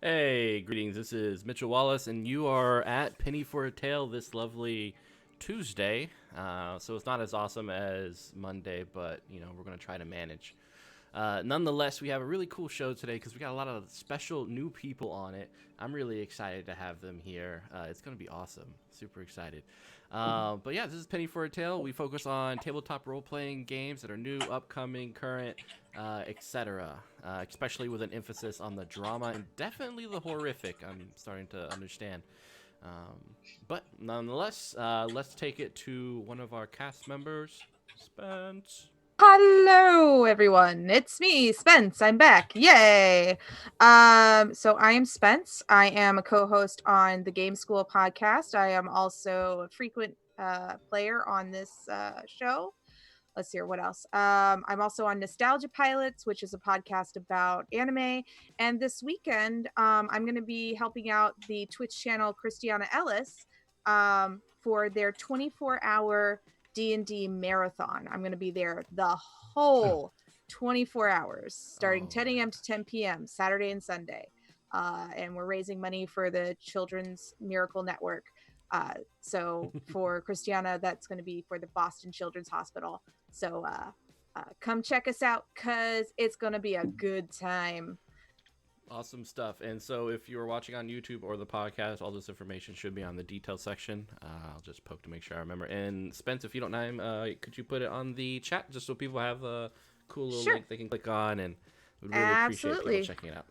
Hey, greetings. This is Mitchell Wallace, and you are at Penny for a Tale this lovely Tuesday. So it's not as awesome as Monday, but we're gonna try to manage. Nonetheless, we have a really cool show today because we got a lot of special new people on it. I'm really excited to have them here. It's going to be awesome. Super excited. But yeah, this is Penny for a Tale. We focus on tabletop role-playing games that are new, upcoming, current, etc. Especially with an emphasis on the drama and definitely the horrific. I'm starting to understand. But nonetheless, let's take it to one of our cast members, Spence. Hello, everyone. It's me, Spence. I'm back. Yay. So I am Spence. I am a co-host on the Game School podcast. I am also a frequent player on this show. Let's see what else. I'm also on Nostalgia Pilots, which is a podcast about anime. And this weekend, I'm going to be helping out the Twitch channel Christiana Ellis for their 24-hour D&D marathon. I'm going to be there the whole 24 hours, starting 10 a.m. to 10 p.m. Saturday and Sunday. And we're raising money for the Children's Miracle Network. So for Christiana, that's going to be for the Boston Children's Hospital. So come check us out because it's going to be a good time. Awesome stuff. And so if you're watching on YouTube or the podcast, all this information should be on the details section. I'll just poke to make sure I remember. And Spence, if you don't mind, could you put it on the chat just so people have a cool little link they can click on, and we'd really appreciate people checking it out.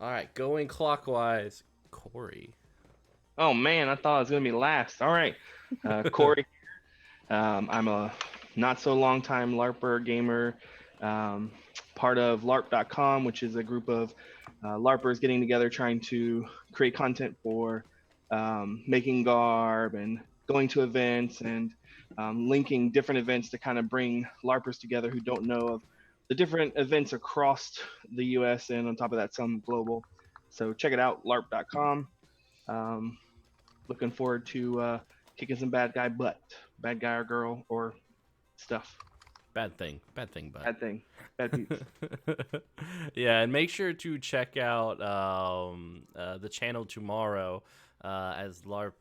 All right, going clockwise, Corey. Oh man, I thought I was gonna be last. All right, Corey. I'm a not so long time LARPer gamer, part of LARP.com, which is a group of LARPers getting together trying to create content for making garb and going to events and linking different events to kind of bring LARPers together who don't know of the different events across the US, and on top of that, some global. So check it out, LARP.com. Looking forward to kicking some bad guy butt, bad guy or girl or stuff. Bad thing, bud. Bad thing, bad peeps. Yeah, and make sure to check out the channel tomorrow as LARP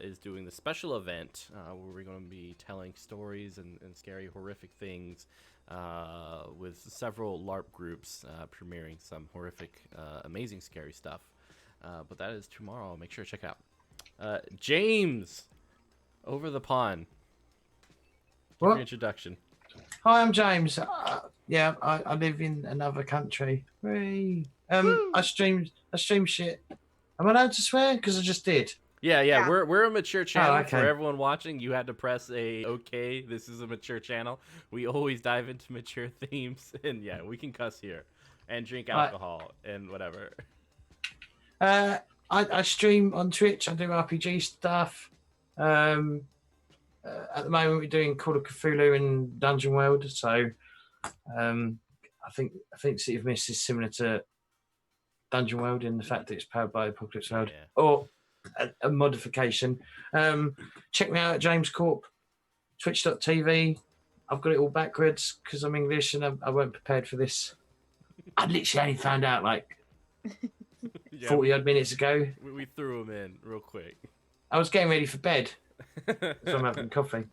is doing the special event where we're going to be telling stories and scary, horrific things with several LARP groups premiering some horrific, amazing, scary stuff. But that is tomorrow. Make sure to check it out. James, over the pond. Give your introduction. Hi, I'm James. I live in another country. I stream shit. Am I allowed to swear? Because I just did. Yeah. We're a mature channel. For everyone watching, you had to press okay, this is a mature channel. We always dive into mature themes, and yeah, we can cuss here and drink alcohol and whatever. I stream on Twitch. I do RPG stuff. At the moment, we're doing Call of Cthulhu and Dungeon World. So, I think City of Mist is similar to Dungeon World in the fact that it's powered by Apocalypse World, or a modification. Check me out at James Corp, Twitch.tv. I've got it all backwards because I'm English and I weren't prepared for this. I literally only found out 40 odd minutes ago. We threw them in real quick. I was getting ready for bed, so I'm having coffee.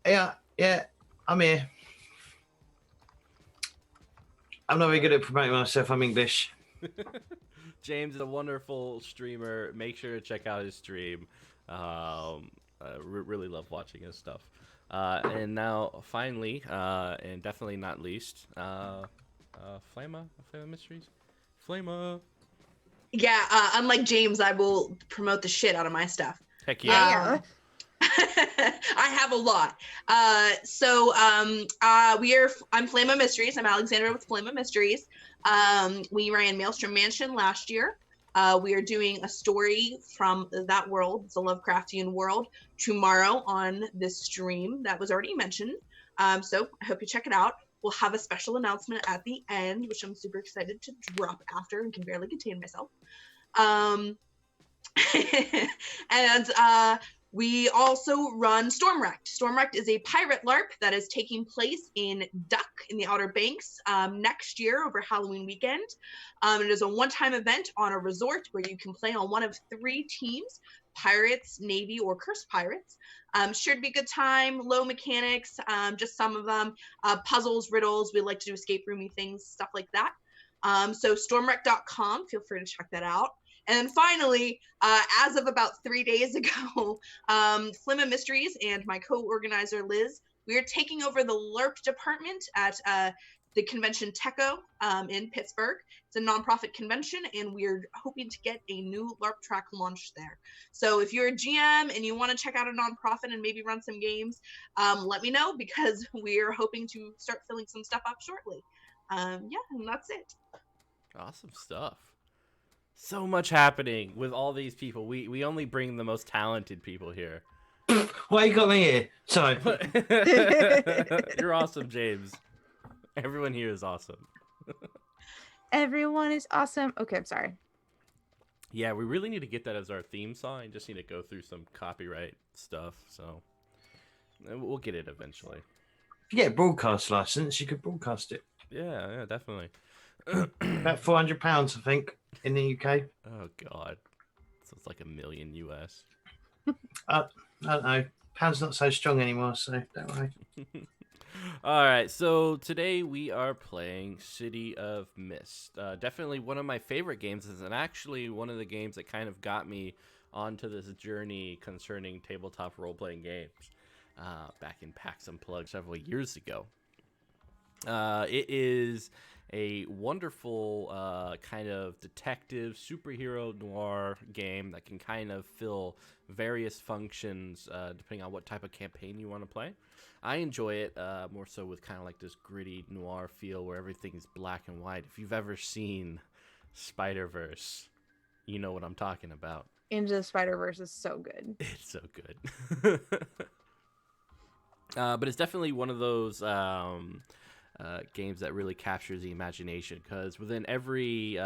Yeah, I'm here. I'm not very good at promoting myself. I'm English. James is a wonderful streamer. Make sure to check out his stream. Really love watching his stuff. And now, finally, and definitely not least, Flama Mysteries. Flama. Yeah, unlike James, I will promote the shit out of my stuff. Heck yeah. I have a lot. I'm Flama Mysteries. I'm Alexandra with Flama Mysteries. We ran Maelstrom Mansion last year. We are doing a story from that world. It's a Lovecraftian world tomorrow on this stream that was already mentioned. So I hope you check it out. We'll have a special announcement at the end, which I'm super excited to drop after and can barely contain myself. And We also run Stormwrecked. Stormwrecked is a pirate LARP that is taking place in Duck in the Outer Banks next year over Halloween weekend. It is a one-time event on a resort where you can play on one of 3 teams, Pirates, Navy, or Cursed Pirates. Should be a good time, low mechanics, just some of them, puzzles, riddles. We like to do escape roomy things, stuff like that. So stormwreck.com, feel free to check that out. And then finally, as of about 3 days ago, Flimma Mysteries and my co-organizer Liz, we are taking over the LARP department at the convention Techo in Pittsburgh. It's a nonprofit convention, and we're hoping to get a new LARP track launched there. So if you're a GM and you want to check out a nonprofit and maybe run some games, let me know, because we're hoping to start filling some stuff up shortly. Yeah, and that's it. Awesome stuff. So much happening with all these people. We only bring the most talented people here. Why you got me here? Sorry. You're awesome, James. Everyone here is awesome. Everyone is awesome. Okay, I'm sorry. Yeah, we really need to get that as our theme song. I just need to go through some copyright stuff, so we'll get it eventually. If you get a broadcast license, you could broadcast it. Yeah, definitely. About £400, I think, in the UK. Oh God, so it's like $1 million US. I don't know. Pound's not so strong anymore, so don't worry. All right, so today we are playing City of Mist. Definitely one of my favorite games, and actually one of the games that kind of got me onto this journey concerning tabletop role-playing games back in PAX Unplugged several years ago. It is a wonderful kind of detective superhero noir game that can kind of fill various functions depending on what type of campaign you want to play. I enjoy it more so with kind of like this gritty noir feel where everything is black and white. If you've ever seen Spider-Verse, you know what I'm talking about. Into the Spider-Verse is so good. It's so good. But it's definitely one of those games that really captures the imagination, because within every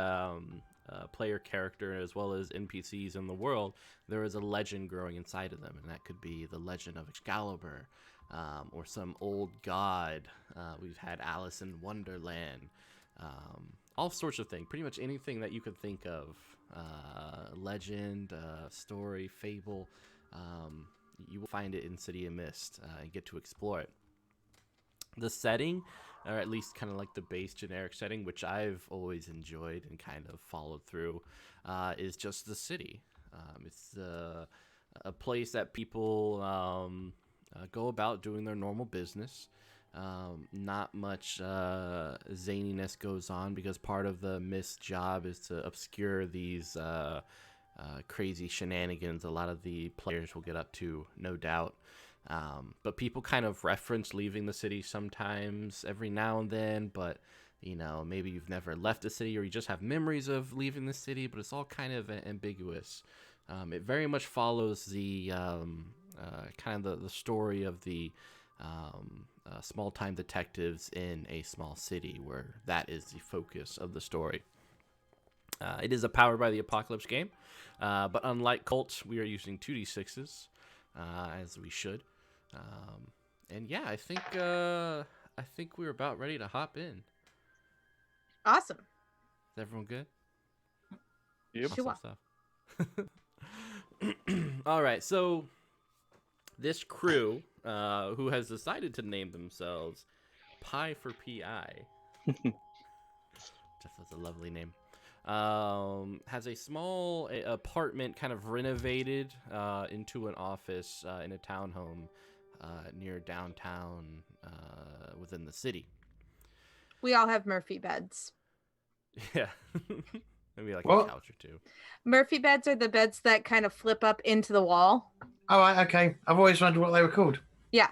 player character as well as NPCs in the world, there is a legend growing inside of them, and that could be the legend of Excalibur or some old god. We've had Alice in Wonderland, all sorts of things, pretty much anything that you could think of, legend, story, fable, you will find it in City of Mist and get to explore it. The setting, or at least kind of like the base generic setting, which I've always enjoyed and kind of followed through, is just the city. It's a place that people go about doing their normal business. Not much zaniness goes on, because part of the Mist job is to obscure these crazy shenanigans a lot of the players will get up to, no doubt. But people kind of reference leaving the city sometimes, every now and then, but you know, maybe you've never left the city or you just have memories of leaving the city, but it's all kind of ambiguous. It very much follows the kind of the story of the small-time detectives in a small city, where that is the focus of the story. It is a Powered by the Apocalypse game, but unlike Cult, we are using 2d6s, as we should. And yeah, I think we're about ready to hop in. Awesome. Is everyone good? Yep. Sure. Awesome stuff. All right, so this crew, who has decided to name themselves Pi for PI, just as a lovely name, has a small apartment kind of renovated into an office in a townhome near downtown within the city. We all have Murphy beds. Yeah. Maybe like What? a couch or two. Murphy beds are the beds that kind of flip up into the wall. All right, okay. I've always wondered what they were called. Yeah,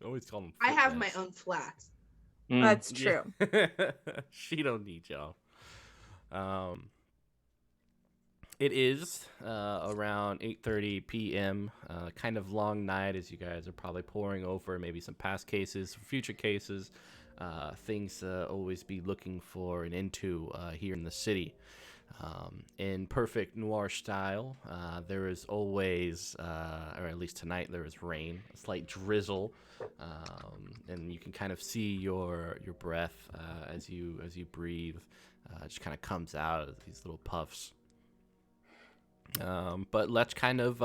Always call them. I have my own flat. that's true. She don't need y'all. It is around 8:30 p.m. Kind of long night, as you guys are probably poring over maybe some past cases, future cases, things to always be looking for and into here in the city. In perfect noir style, there is always, or at least tonight, there is rain, a slight drizzle, and you can kind of see your breath as you breathe. It just kind of comes out as these little puffs. But let's kind of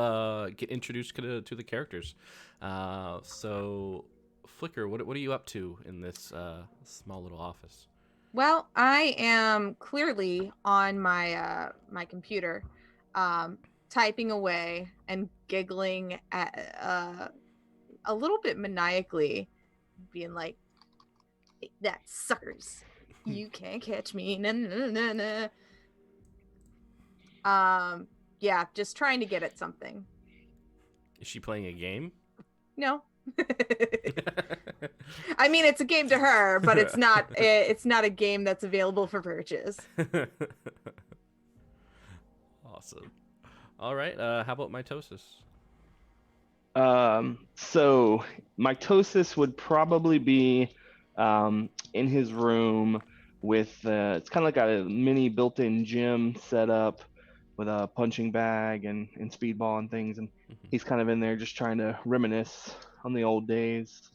get introduced to the characters. So, Flicker, what are you up to in this small little office? Well, I am clearly on my my computer, typing away and giggling at a little bit maniacally, being like, "That suckers, you can't catch me." Na, na, na, na, na. Yeah, just trying to get at something. Is she playing a game? No. I mean, it's a game to her, but it's not a game that's available for purchase. Awesome. All right. How about Mitosis? So Mitosis would probably be in his room with it's kind of like a mini built-in gym set up with a punching bag and speedball and things, and he's kind of in there just trying to reminisce on the old days,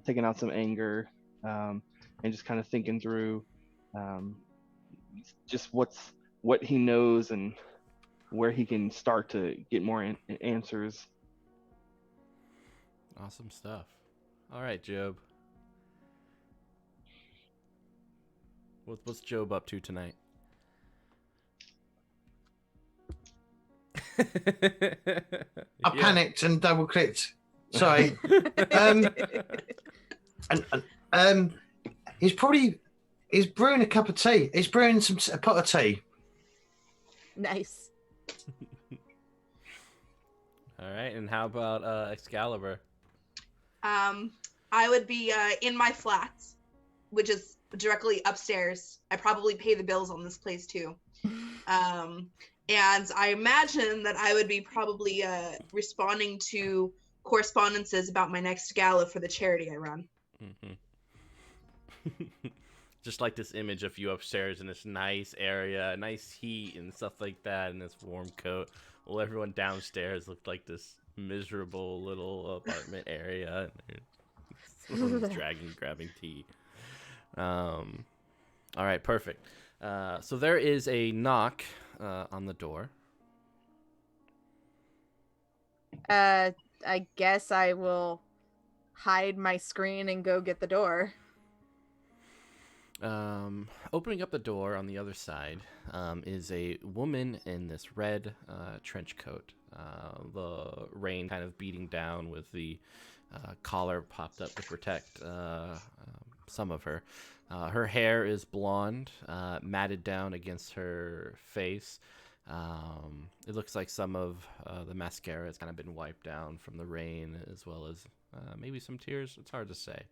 taking out some anger, and just kind of thinking through just what he knows and where he can start to get more answers. Awesome stuff. All right, Job. What's Job up to tonight? I panicked and double clicked. Sorry. He's brewing a cup of tea. He's brewing a pot of tea. Nice. All right, and how about Excalibur? I would be in my flat, which is directly upstairs. I probably pay the bills on this place too. And I imagine that I would be probably responding to correspondences about my next gala for the charity I run. Mm-hmm. Just like this image of you upstairs in this nice area, nice heat and stuff like that, in this warm coat. Well, everyone downstairs looked like this miserable little apartment area. Someone's grabbing tea. All right, perfect. So there is a knock on the door. I guess I will hide my screen and go get the door. Opening up the door on the other side is a woman in this red trench coat. The rain kind of beating down with the collar popped up to protect some of her. Her hair is blonde, matted down against her face. It looks like some of the mascara has kind of been wiped down from the rain, as well as maybe some tears. It's hard to say.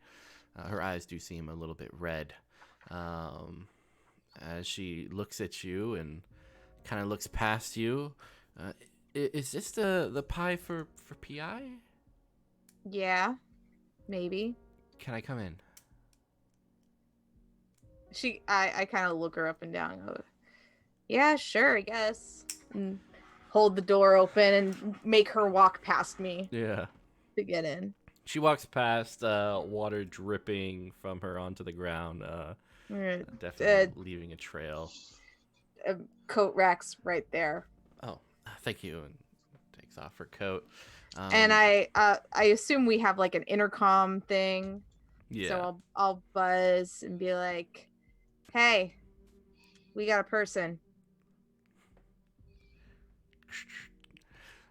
Her eyes do seem a little bit red. As she looks at you and kind of looks past you. Is this the pie for PI? Yeah, maybe. Can I come in? I kind of look her up and down and go, yeah, sure, I guess. And hold the door open and make her walk past me. Yeah. To get in. She walks past, water dripping from her onto the ground. Definitely leaving a trail. Coat rack's right there. Oh, thank you. And takes off her coat. And I assume we have like an intercom thing. Yeah. So I'll buzz and be like, "Hey, we got a person."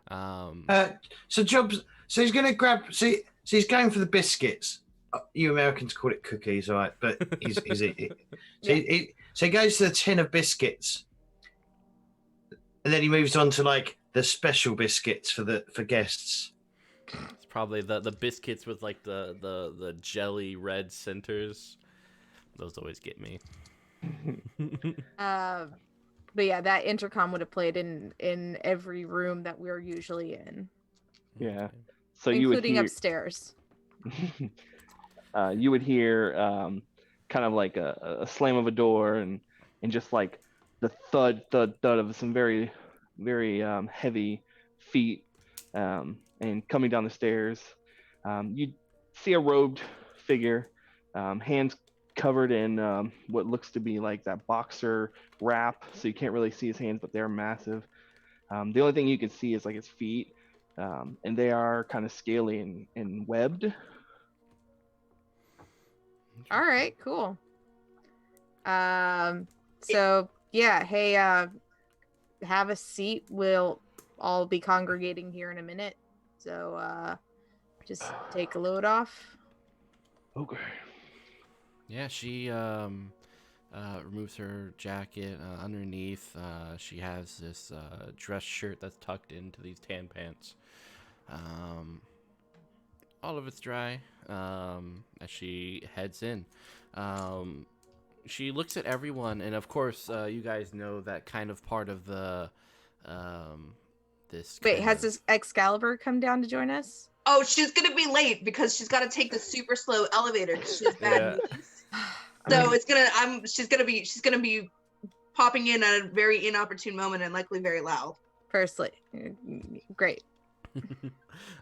So Jobs. So he's gonna grab. So he's going for the biscuits. You Americans call it cookies, all right? But so he goes to the tin of biscuits, and then he moves on to like the special biscuits for guests. It's probably the biscuits with like the jelly red centers. Those always get me. But yeah, that intercom would have played in every room that we're usually in. Yeah. So including you would hear, upstairs. You would hear kind of like a slam of a door and just like the thud, thud, thud of some very, very heavy feet, and coming down the stairs, you see a robed figure, hands covered in what looks to be like that boxer wrap, so you can't really see his hands, but they're massive. The only thing you can see is like his feet, and they are kind of scaly and webbed. All right, cool. So yeah, hey, have a seat. We'll all be congregating here in a minute. So just take a load off. Okay. Yeah, she removes her jacket. Underneath, she has this dress shirt that's tucked into these tan pants. All of it's dry as she heads in. She looks at everyone, and of course, you guys know that kind of part of the this. Wait, kind has of- this Excalibur come down to join us? Oh, she's gonna be late because she's got to take the super slow elevator because she has bad Yeah. knees. So it's gonna. She's gonna be popping in at a very inopportune moment and likely very loud. Firstly, great.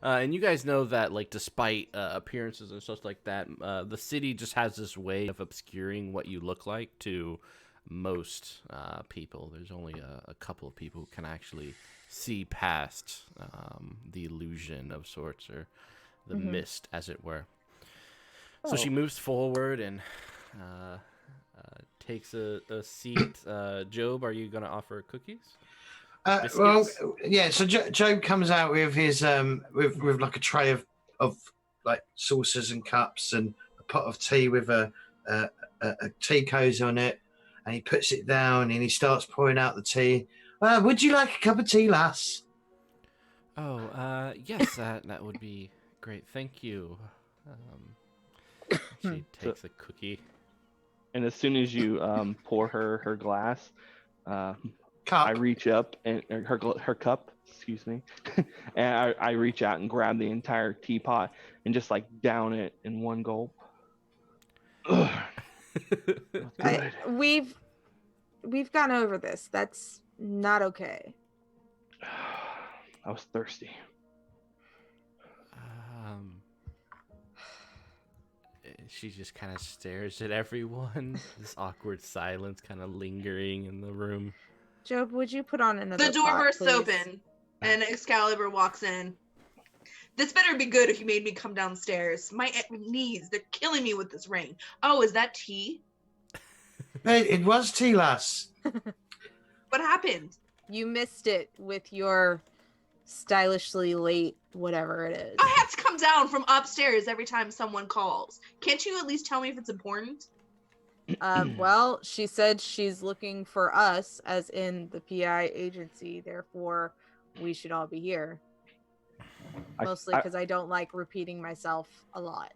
And you guys know that, like, despite appearances and stuff like that, the city just has this way of obscuring what you look like to most people. There's only a couple of people who can actually see past the illusion of sorts, or the mist, as it were. So she moves forward and takes a seat. Job, are you going to offer cookies? Well, Biscuits? yeah. So Joe comes out with his with like a tray of like saucers and cups and a pot of tea with a tea cozy on it, and he puts it down and he starts pouring out the tea. Would you like a cup of tea, lass? Oh, yes, that would be great. Thank you. She takes a cookie. And as soon as you pour her glass, Cup. I reach up and her cup, excuse me, and I reach out and grab the entire teapot and just like down it in one gulp. Ugh, good. We've gone over this. That's not okay. I was thirsty. She just kind of stares at everyone. This awkward silence kind of lingering in the room. Job, would you put on another The door pot, bursts please? open, and Excalibur walks in. This better be good if you made me come downstairs. My knees, they're killing me with this rain. Oh, is that tea? Hey, it was tea, lass. What happened? You missed it with your stylishly late whatever it is. I have to come down from upstairs every time someone calls. Can't you at least tell me if it's important? Well, she said she's looking for us, as in the PI agency. Therefore, we should all be here. Mostly because I don't like repeating myself a lot.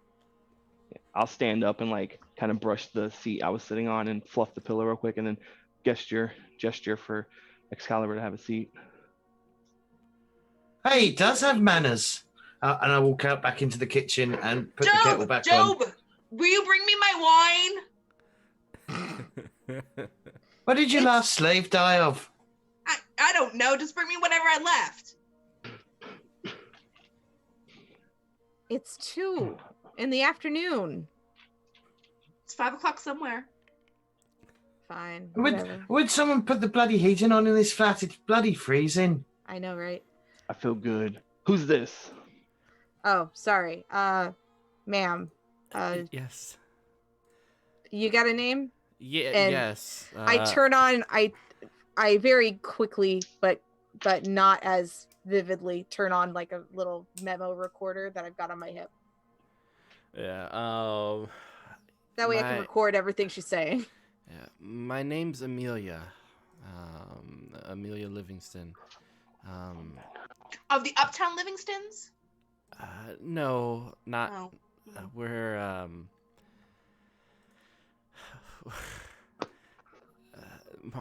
I'll stand up and like kind of brush the seat I was sitting on and fluff the pillow real quick, and then gesture for Excalibur to have a seat. Hey, he does have manners. And I walk out back into the kitchen and put the kettle back on. Job, will you bring me my wine? What did your last slave die of? I don't know. Just bring me whatever I left. It's 2 in the afternoon. It's 5 o'clock somewhere. Fine. Whatever. Would someone put the bloody heating on in this flat? It's bloody freezing. I know, right? I feel good. Who's this? Oh, sorry. Ma'am. Yes. You got a name? Yeah. And yes. I turn on. I very quickly, but not as vividly, turn on like a little memo recorder that I've got on my hip. Yeah. That way I can record everything she's saying. Yeah. My name's Amelia. Amelia Livingston. Of the Uptown Livingstons? No, not. Oh. We're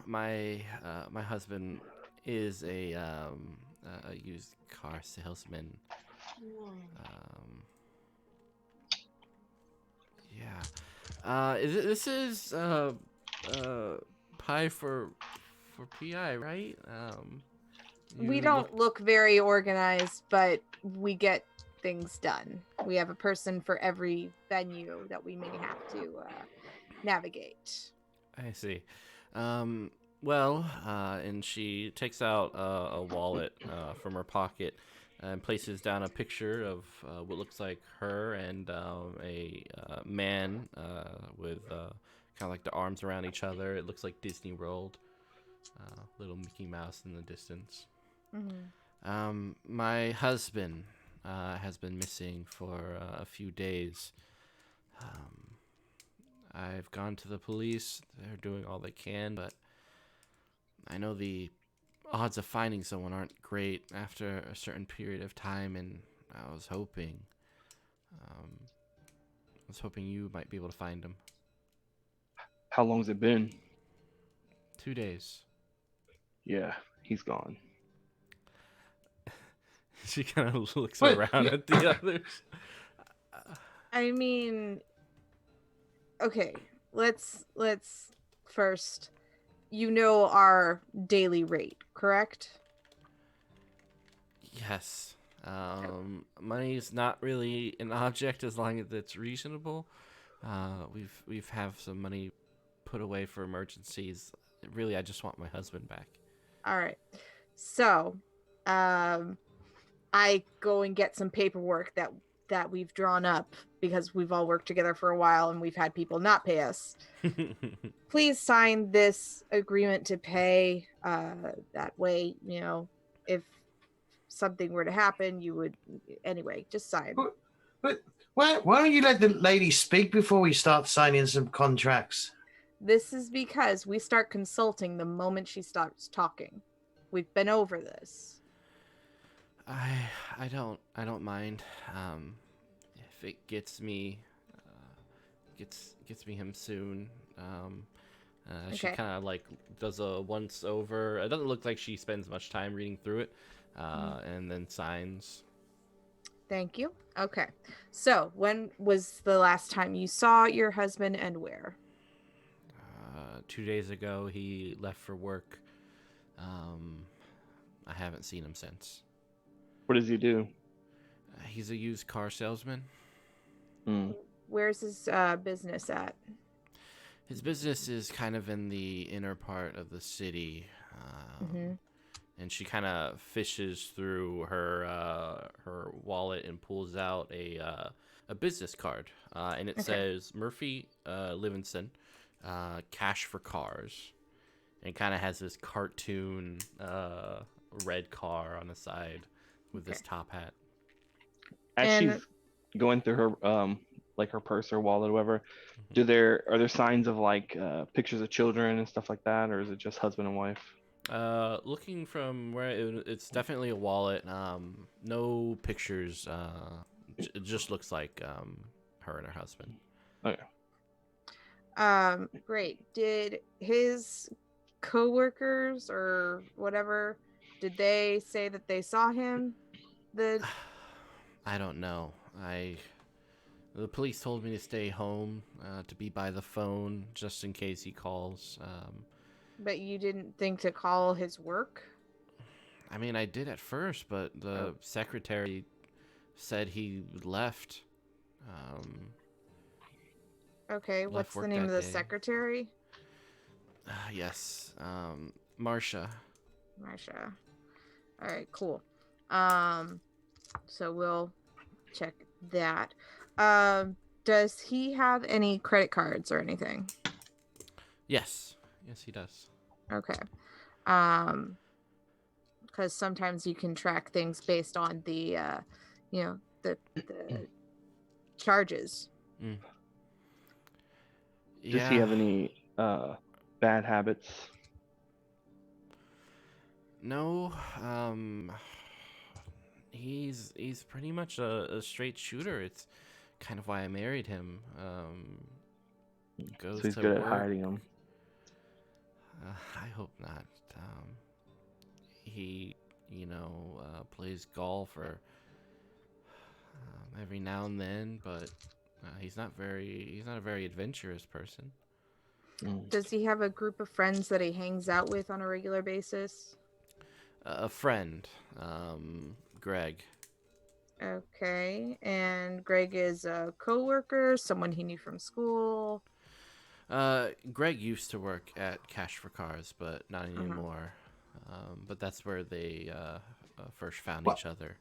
my husband is a used car salesman. Yeah. This is pie for for PI, right? We you don't look very organized, but we get things done. We have a person for every venue that we may have to navigate. I see. Well, and she takes out a wallet from her pocket and places down a picture of what looks like her and a man with kind of like the arms around each other. It looks like Disney World. Little Mickey Mouse in the distance. Mm-hmm. My husband has been missing for a few days. I've gone to the police. They're doing all they can, but I know the odds of finding someone aren't great after a certain period of time, and I was hoping you might be able to find him. How long's it been? 2 days. Yeah, he's gone. She kind of looks Wait, around yeah. at the others. I mean, okay, let's first, you know our daily rate, correct? Yes. Money's not really an object as long as it's reasonable. We've have some money put away for emergencies. Really, I just want my husband back. All right. So, I go and get some paperwork that we've drawn up because we've all worked together for a while and we've had people not pay us. Please sign this agreement to pay. That way, you know, if something were to happen, you would anyway, just sign. But why don't you let the lady speak before we start signing some contracts? This is because we start consulting the moment she starts talking. We've been over this. I don't mind. If it gets me him soon. She Okay. kind of like does a once over. It doesn't look like she spends much time reading through it, and then signs. Thank you. Okay. So, when was the last time you saw your husband and where? 2 days ago, he left for work. I haven't seen him since. What does he do? He's a used car salesman. Where's his business at? His business is kind of in the inner part of the city. And she kind of fishes through her wallet and pulls out a business card. And it says Murphy Livingston, cash for cars. And it kind of has this cartoon red car on the side with this top hat. As And- she's going through her like her purse or wallet or whatever, are there signs of like pictures of children and stuff like that, or is it just husband and wife? Looking from where it's definitely a wallet. No pictures. It just looks like her and her husband. Okay. Great. Did his coworkers or whatever, did they say that they saw him? I don't know. The police told me to stay home, to be by the phone just in case he calls. But you didn't think to call his work? I mean, I did at first, but the secretary said he left. Okay, Left what's the work name of that the day. secretary? Yes, Marsha. Marsha. All right, cool. So we'll check that. Does he have any credit cards or anything? Yes, he does. Okay. Because sometimes you can track things based on the, the charges. Does he have any bad habits? No, he's pretty much a straight shooter. It's kind of why I married him. Goes So he's to good work. at hiding them. I hope not. He, plays golf or every now and then, but he's not a very adventurous person. Does he have a group of friends that he hangs out with on a regular basis? A friend, Greg. Okay. And Greg is a coworker, someone he knew from school. Greg used to work at Cash for Cars, but not Uh-huh. anymore. But that's where they first found What? each other.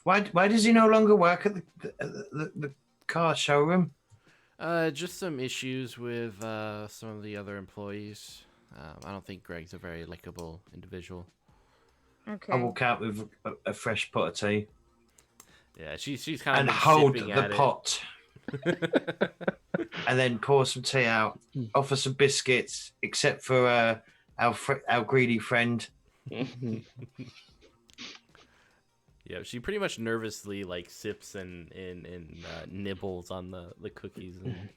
Why does he no longer work at the car showroom? Just some issues with some of the other employees. I don't think Greg's a very likable individual. Okay. I walk out with a fresh pot of tea Yeah, she's kind and of been hold sipping the at pot, and then pour some tea out. Offer some biscuits, except for our greedy friend. Yeah, she pretty much nervously like sips and nibbles on the cookies and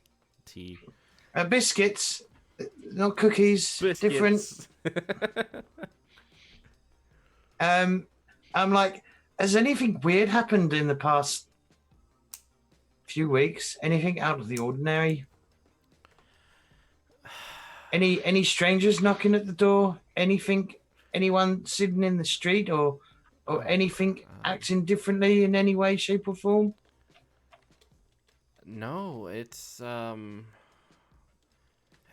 tea. Biscuits, not cookies. Different. Biscuits. I'm like, has anything weird happened in the past few weeks? Anything out of the ordinary? Any strangers knocking at the door? Anything? Anyone sitting in the street or anything acting differently in any way, shape, or form? No, it's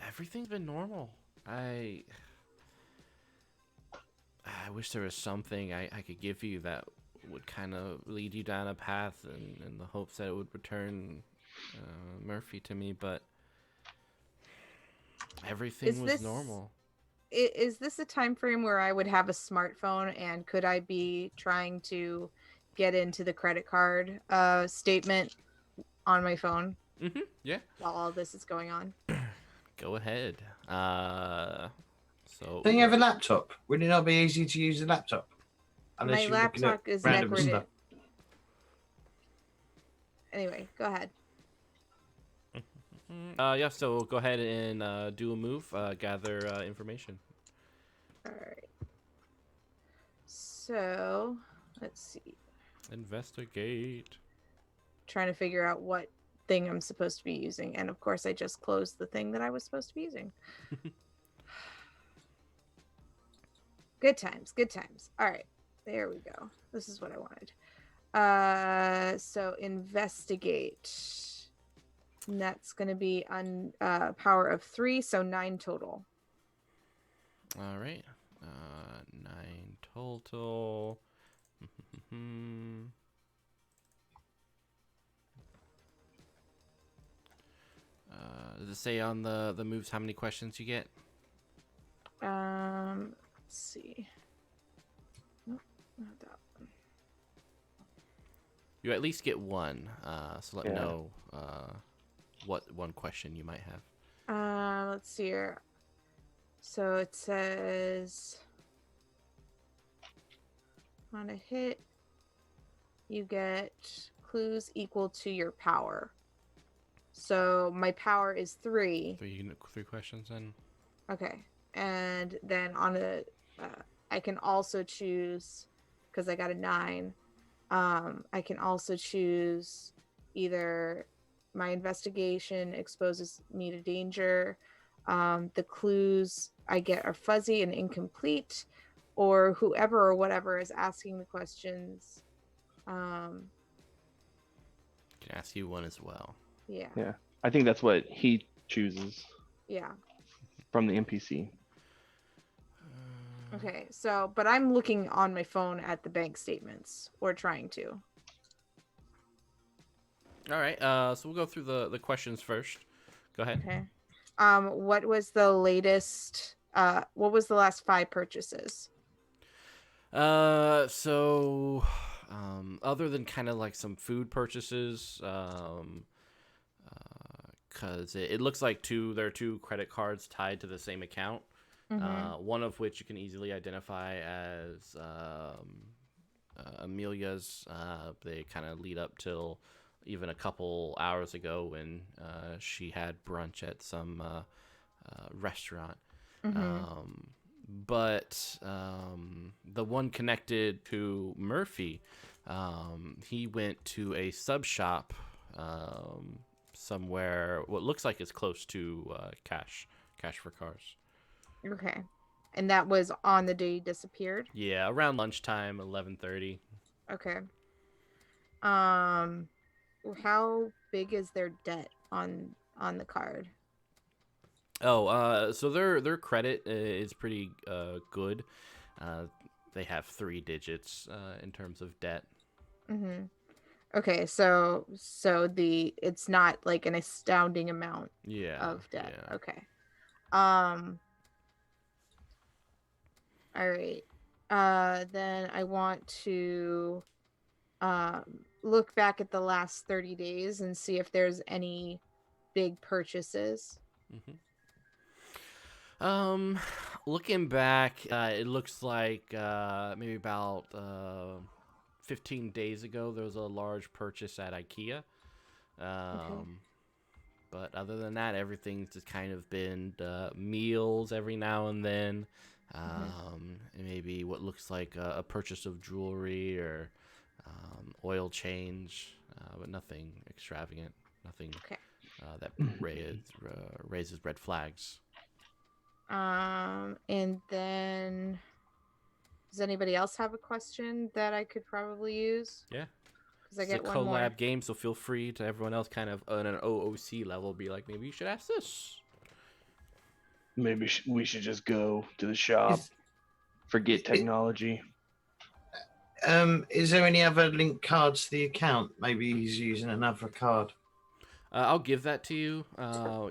everything's been normal. I wish there was something I could give you that would kind of lead you down a path in the hopes that it would return Murphy to me, but everything Is was this- normal. Is this a time frame where I would have a smartphone, and could I be trying to get into the credit card statement on my phone Mm-hmm. Yeah. while all this is going on? Go ahead. So Don't you have a laptop? Would it not be easy to use a laptop? My you're looking at laptop is random decorated. stuff. Anyway, go ahead. yeah, so go ahead and do a move, gather information. All right. So, let's see. Investigate. Trying to figure out what thing I'm supposed to be using. And of course, I just closed the thing that I was supposed to be using. Good times, good times. All right, there we go. This is what I wanted. So investigate. And that's going to be on power of 3, so 9 total. All right. 9 total. Does it say on the moves how many questions you get? Let's see. Nope, not that one. You at least get one. So let me Yeah. know what one question you might have. Let's see here. So it says on a hit, you get clues equal to your power. So my power is 3. Three questions then. Okay. And then on a, I can also choose, because I got a 9, I can also choose either my investigation exposes me to danger, the clues I get are fuzzy and incomplete, or whoever or whatever is asking the questions. Can ask you one as well. Yeah. Yeah. I think that's what he chooses Yeah. from the NPC. Okay. So, but I'm looking on my phone at the bank statements, or trying to. All right. So we'll go through the questions first. Go ahead. Okay. What was the latest? What was the last 5 purchases? So, other than kind of like some food purchases, because it looks like there are 2 credit cards tied to the same account. One of which you can easily identify as Amelia's. They kind of lead up till even a couple hours ago when she had brunch at some restaurant. But the one connected to Murphy, he went to a sub shop somewhere, what looks like is close to Cash Cash for Cars. Okay. And that was on the day he disappeared? Yeah, around lunchtime, 11:30. Okay. How big is their debt on the card? Oh, so their credit is pretty good. They have 3 digits in terms of debt. Mm-hmm. Okay, so it's not like an astounding amount Yeah. of debt. Yeah. Okay. All right. Then I want to look back at the last 30 days and see if there's any big purchases. Looking back, it looks like maybe about 15 days ago there was a large purchase at IKEA. But other than that, everything's just kind of been meals every now and then. And maybe what looks like a purchase of jewelry or oil change, but nothing extravagant, nothing that raises red flags. And then does anybody else have a question that I could probably use? Yeah. Because I It's a get one collab more. game, so feel free to everyone else kind of on an OOC level be like, maybe you should ask this. Maybe we should just go to the shop. Forget technology. Is there any other link cards to the account? Maybe he's using another card. I'll give that to you.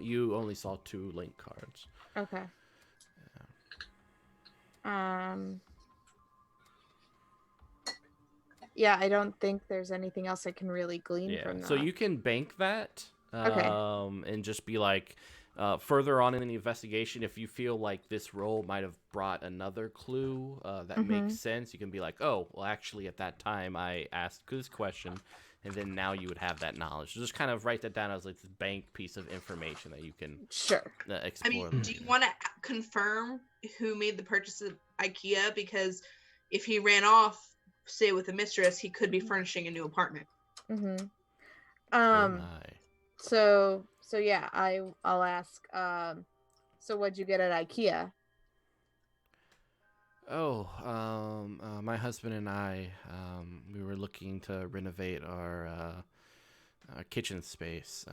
You only saw 2 link cards. Okay. Yeah, I don't think there's anything else I can really glean from that. So you can bank that. Okay. And just be like, further on in the investigation, if you feel like this role might have brought another clue that makes sense, you can be like, oh, well, actually, at that time, I asked this question, and then now you would have that knowledge. So just kind of write that down as like this bank piece of information that you can explore. I mean, do you want to confirm who made the purchase of IKEA? Because if he ran off, say with a mistress, he could be furnishing a new apartment. So yeah, I'll ask. So what'd you get at IKEA? My husband and I, we were looking to renovate our kitchen space.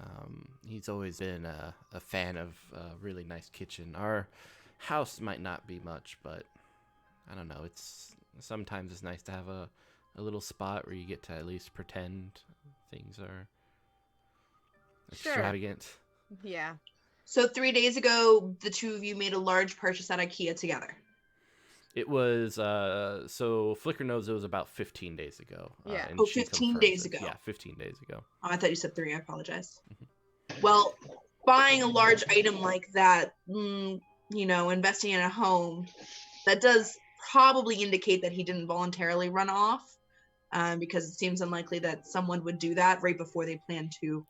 He's always been a fan of a really nice kitchen. Our house might not be much, but I don't know. Sometimes it's nice to have a little spot where you get to at least pretend things are extravagant. Yeah. So 3 days ago, the two of you made a large purchase at IKEA together. It was, so Flicker knows it was about 15 days ago. Yeah. And 15 days ago. Yeah, 15 days ago. Oh, I thought you said 3. I apologize. Well, buying a large item like that, investing in a home, that does probably indicate that he didn't voluntarily run off, because it seems unlikely that someone would do that right before they plan to.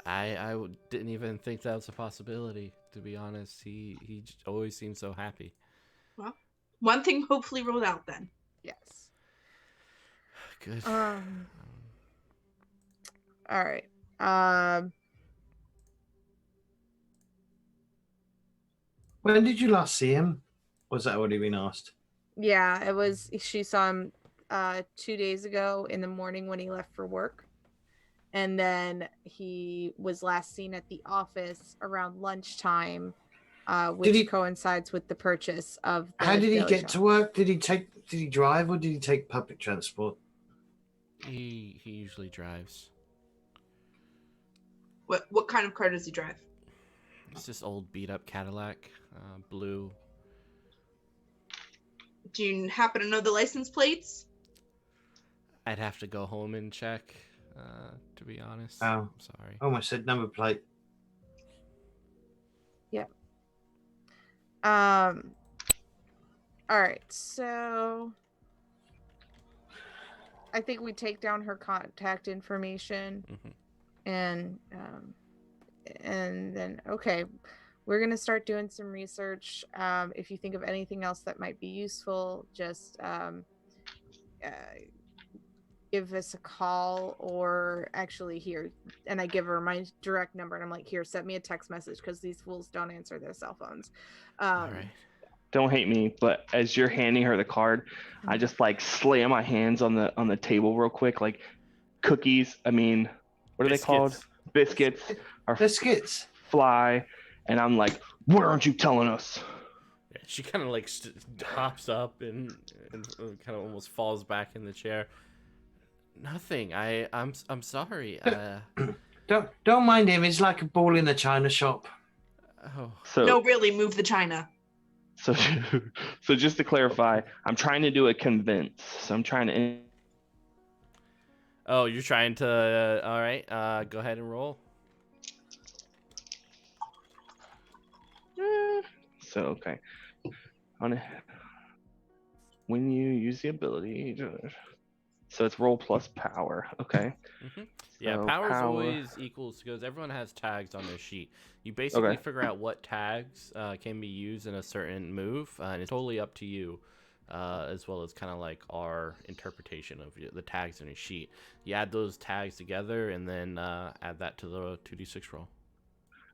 I didn't even think that was a possibility, to be honest. He always seemed so happy. Well, one thing hopefully ruled out then. Yes. Good. All right. When did you last see him? Was that already been asked? Yeah, it was. She saw him 2 days ago in the morning when he left for work. And then he was last seen at the office around lunchtime, which coincides with the purchase of the How did he daily get shop. to work? Did he drive or did he take public transport? He usually drives. What kind of car does he drive? It's this old beat up Cadillac, blue. Do you happen to know the license plates? I'd have to go home and check, to be honest. Oh. I'm sorry. I almost said number plate. Yep. All right, so I think we take down her contact information, and then we're gonna start doing some research. If you think of anything else that might be useful, just give us a call, or actually here, and I give her my direct number, and I'm like, here, send me a text message because these fools don't answer their cell phones. All right. Don't hate me, but as you're handing her the card, I just like slam my hands on the table real quick, like cookies. I mean, what are they called? Biscuits or Biscuits. fly, and I'm like, what aren't you telling us? Yeah, she kind of like hops up and kind of almost falls back in the chair. Nothing. I'm sorry. Don't mind him. He's like a ball in the china shop. Oh. So No, really, move the china. so so just to clarify, I'm trying to do a convince. So I'm trying to. Oh, you're trying to. All right. Go ahead and roll. So okay. When you use the ability, so it's roll plus power. Okay. Mm-hmm. Yeah, So power's always equals because everyone has tags on their sheet. You basically figure out what tags can be used in a certain move, and it's totally up to you, as well as kind of like our interpretation of the tags on your sheet. You add those tags together, and then add that to the 2d6 roll.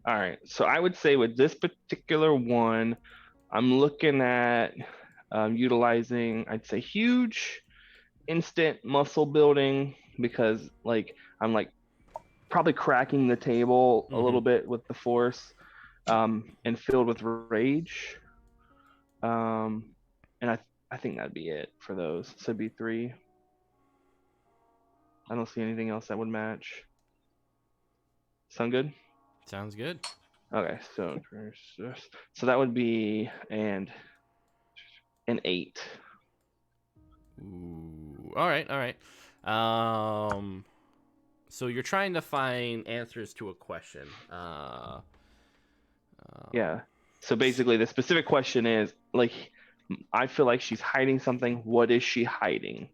All right. So I would say with this particular one, I'm looking at utilizing, I'd say, huge instant muscle building, because like I'm like probably cracking the table a little bit with the force, and filled with rage. And I think that'd be it for those. So it'd be 3. I don't see anything else that would match. Sound good? Sounds good. Okay, so that would be an 8. Ooh. All right. All right. So you're trying to find answers to a question. Yeah. So basically, the specific question is like, I feel like she's hiding something. What is she hiding?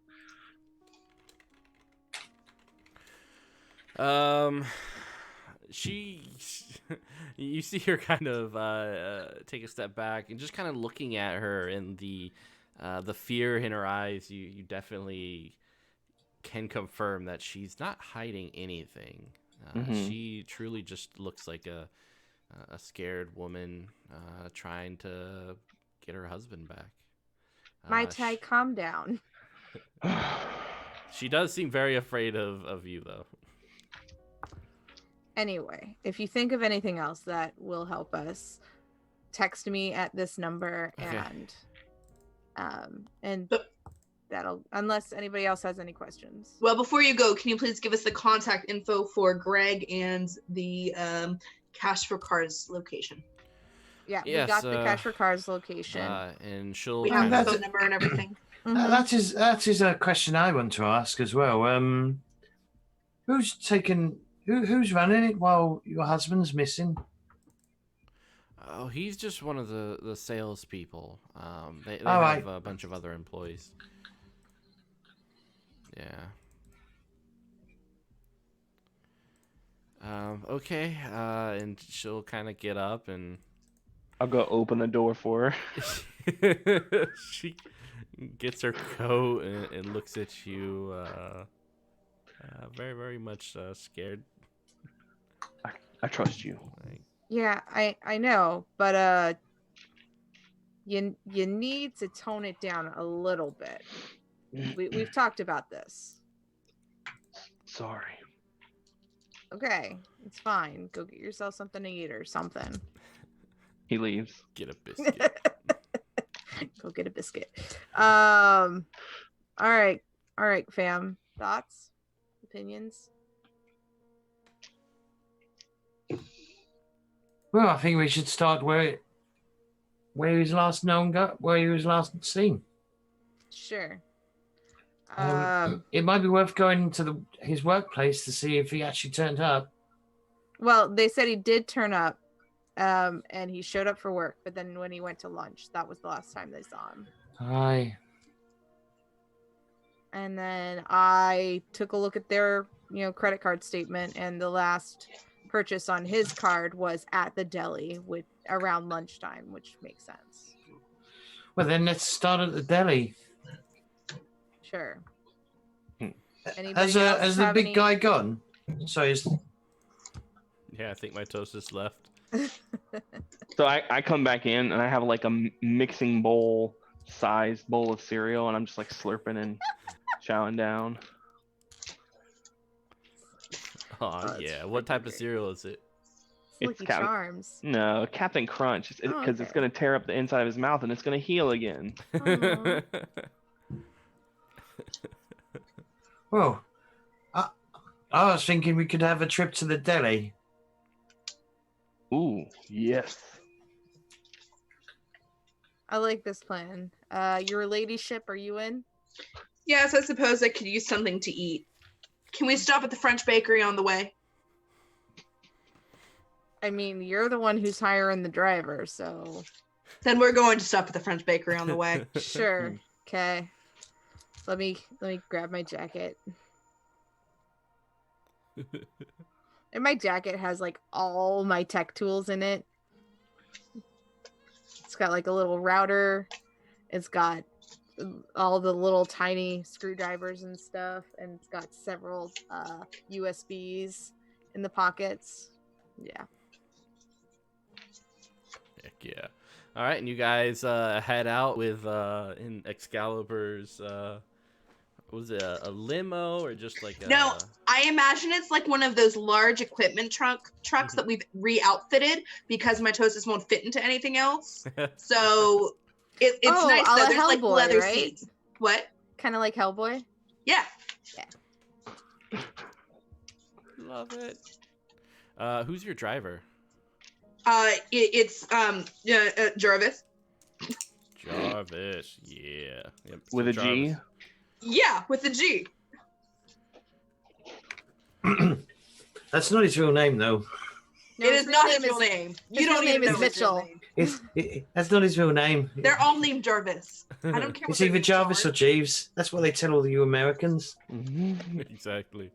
She, you see her kind of take a step back and just kind of looking at her, and the fear in her eyes. You definitely can confirm that she's not hiding anything. She truly just looks like a scared woman trying to get her husband back. Mai Tai, calm down. She does seem very afraid of you, though. Anyway, if you think of anything else that will help us, text me at this number, Okay. and that'll, unless anybody else has any questions. Well, before you go, can you please give us the contact info for Greg and the Cash for Cars location? Yeah, Yes, we got the Cash for Cars location. And she'll. We have kind the of- phone number and everything. Mhm. That is a question I want to ask as well. Who's running it while your husband's missing? Oh, he's just one of the salespeople. They All have right. a bunch of other employees. Yeah. Okay. And she'll kind of get up and I'll go open the door for her. she gets her coat and looks at you, very, very much scared. I trust you. Like, Yeah, I know, but you need to tone it down a little bit. We've talked about this. Sorry. Okay, it's fine. Go get yourself something to eat or something. He leaves. get a biscuit. Go get a biscuit. All right, fam. Thoughts, opinions? Well, I think we should start where he was last where he was last seen. Sure. It might be worth going to his workplace to see if he actually turned up. Well, they said he did turn up, and he showed up for work, but then when he went to lunch, that was the last time they saw him. Aye. And then I took a look at their, credit card statement, and the last purchase on his card was at the deli with around lunchtime, which makes sense. Well, then let's start at the deli. Sure. Anybody else Has the have big any- guy gone? So is Yeah, I think my toast just left. So I come back in and I have like a mixing bowl sized bowl of cereal and I'm just like slurping and chowing down. Oh that's yeah, what freaking type of great. cereal is it? It's Lucky Captain- Charms. No, Captain Crunch, because Oh, it's okay. gonna tear up the inside of his mouth and it's gonna heal again. Aw. well. I was thinking we could have a trip to the deli. Ooh, yes. I like this plan. Your ladyship, are you in? Yes, I suppose I could use something to eat. Can we stop at the French bakery on the way? I mean, you're the one who's hiring the driver, so Then we're going to stop at the French bakery on the way. sure. Okay. Let me grab my jacket. And my jacket has like all my tech tools in it. It's got like a little router. It's got all the little tiny screwdrivers and stuff, and it's got several USBs in the pockets. Yeah. Heck yeah. All right, and you guys head out with in Excalibur's. Was it a limo or just like a? No. I imagine it's like one of those large equipment trucks that we've re-outfitted because my toasters won't fit into anything else. So it's Oh, nice a though. la There's like Hellboy, leather right? seats. What? Kind of like Hellboy. Yeah. Love it. Who's your driver? It's Jarvis. Jarvis. Yeah. Yep. With a G. Jarvis. Yeah, with a G. That's not his real name, though. No, It his is real not name his real is- name. his You don't real even name know is his real Mitchell. name. That's not his real name. They're all named Jarvis. I don't care. It's what their either names Jarvis are. or Jeeves. That's what they tell all you Americans. Exactly.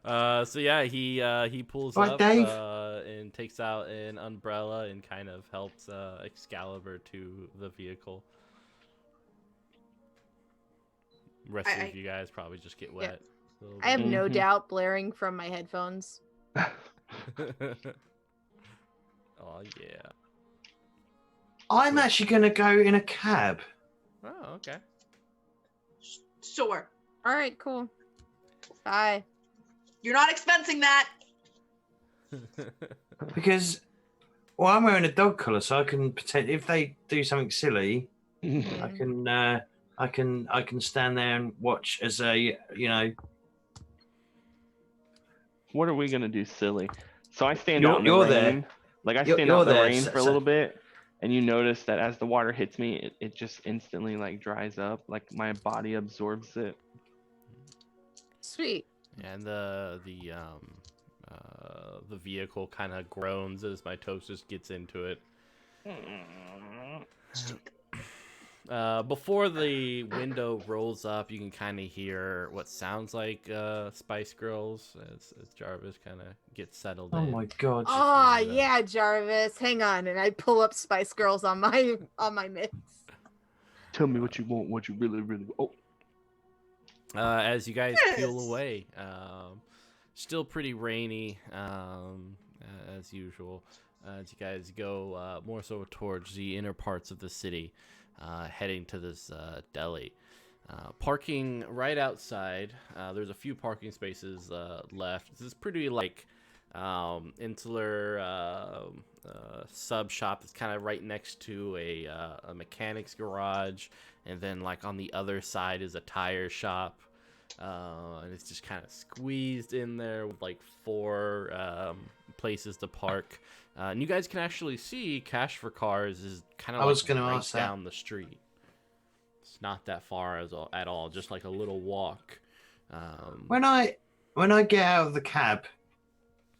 So yeah, he pulls Right, up Dave? and takes out an umbrella and kind of helps Excalibur to the vehicle. Rest I- of you guys probably just get wet. a little I have no Mhm. doubt blaring from my headphones. bit. Oh yeah. I'm actually going to go in a cab. Oh okay. Sure. All right, cool. Bye. You're not expensing that. Because, well, I'm wearing a dog collar, so I can pretend if they do something silly, I can stand there and watch as What are we gonna do, silly? So I stand You're- out in the you're rain. there. Like I You're- stand you're out in the there, rain so- for a little bit, and you notice that as the water hits me, it just instantly like dries up. Like my body absorbs it. Sweet. And the vehicle kind of groans as my toasters gets into it. Before the window rolls up, you can kind of hear what sounds like Spice Girls as Jarvis kind of gets settled oh in. my god. Oh Yeah. yeah, Jarvis. Hang on, and I pull up Spice Girls on my mix. Tell me what you want. What you really, really. Oh, As you guys peel Yes. away, still pretty rainy as usual. As you guys go more so towards the inner parts of the city, heading to this deli. Parking right outside. There's a few parking spaces left. This is pretty like insular sub shop that's kind of right next to a mechanic's garage, and then like on the other side is a tire shop, and it's just kind of squeezed in there with like 4 places to park. And you guys can actually see Cash for Cars is kind of I was like gonna right ask that. down the street. It's not that far at all, just like a little walk. When I get out of the cab,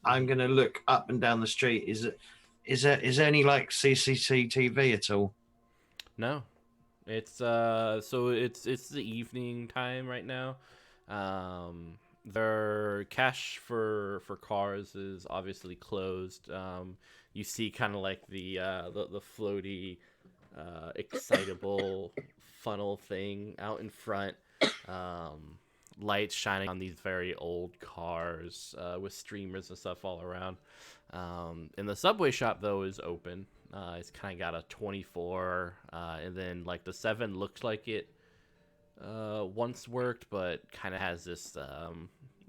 I'm gonna look up and down the street. Is there any like CCTV at all? No, it's so it's the evening time right now. Their Cash for Cars is obviously closed. You see kind of like the floaty, excitable funnel thing out in front. lights shining on these very old cars with streamers and stuff all around. And the Subway shop though is open. It's kind of got a 24, and then like the 7 looks like it once worked, but kind of has this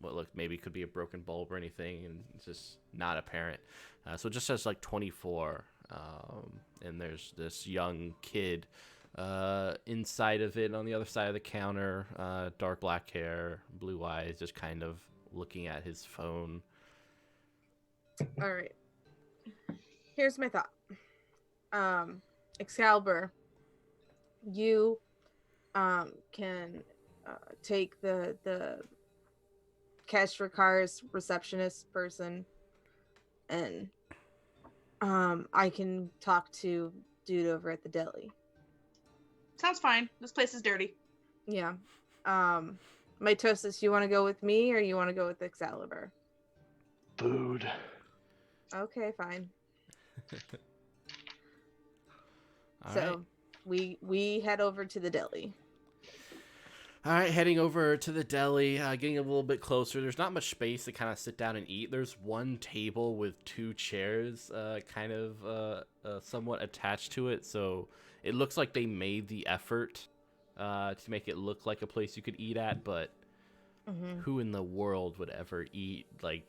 what look maybe could be a broken bulb or anything, and it's just not apparent. So it just says like 24, and there's this young kid inside of it on the other side of the counter, dark black hair, blue eyes, just kind of looking at his phone. All right. Here's my thought. Excalibur, you can take the cash for cars receptionist person, and I can talk to dude over at the deli. Sounds fine. This place is dirty. Yeah. Mitosis, you want to go with me or you want to go with Excalibur? Food. Okay, fine. All So right. we head over to the deli. All right, heading over to the deli, getting a little bit closer. There's not much space to kind of sit down and eat. There's one table with 2 chairs kind of somewhat attached to it. So it looks like they made the effort to make it look like a place you could eat at. But who in the world would ever eat, like,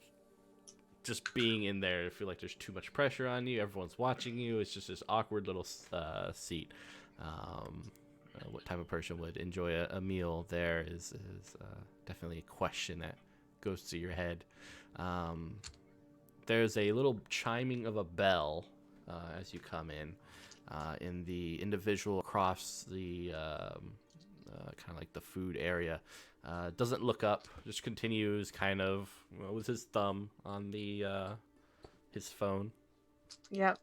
just being in there? I feel like there's too much pressure on you. Everyone's watching you. It's just this awkward little seat. What type of person would enjoy a meal there is definitely a question that goes to your head. There's a little chiming of a bell as you come in the individual across the kind of like the food area. Doesn't look up, just continues kind of with his thumb on the his phone. Yep.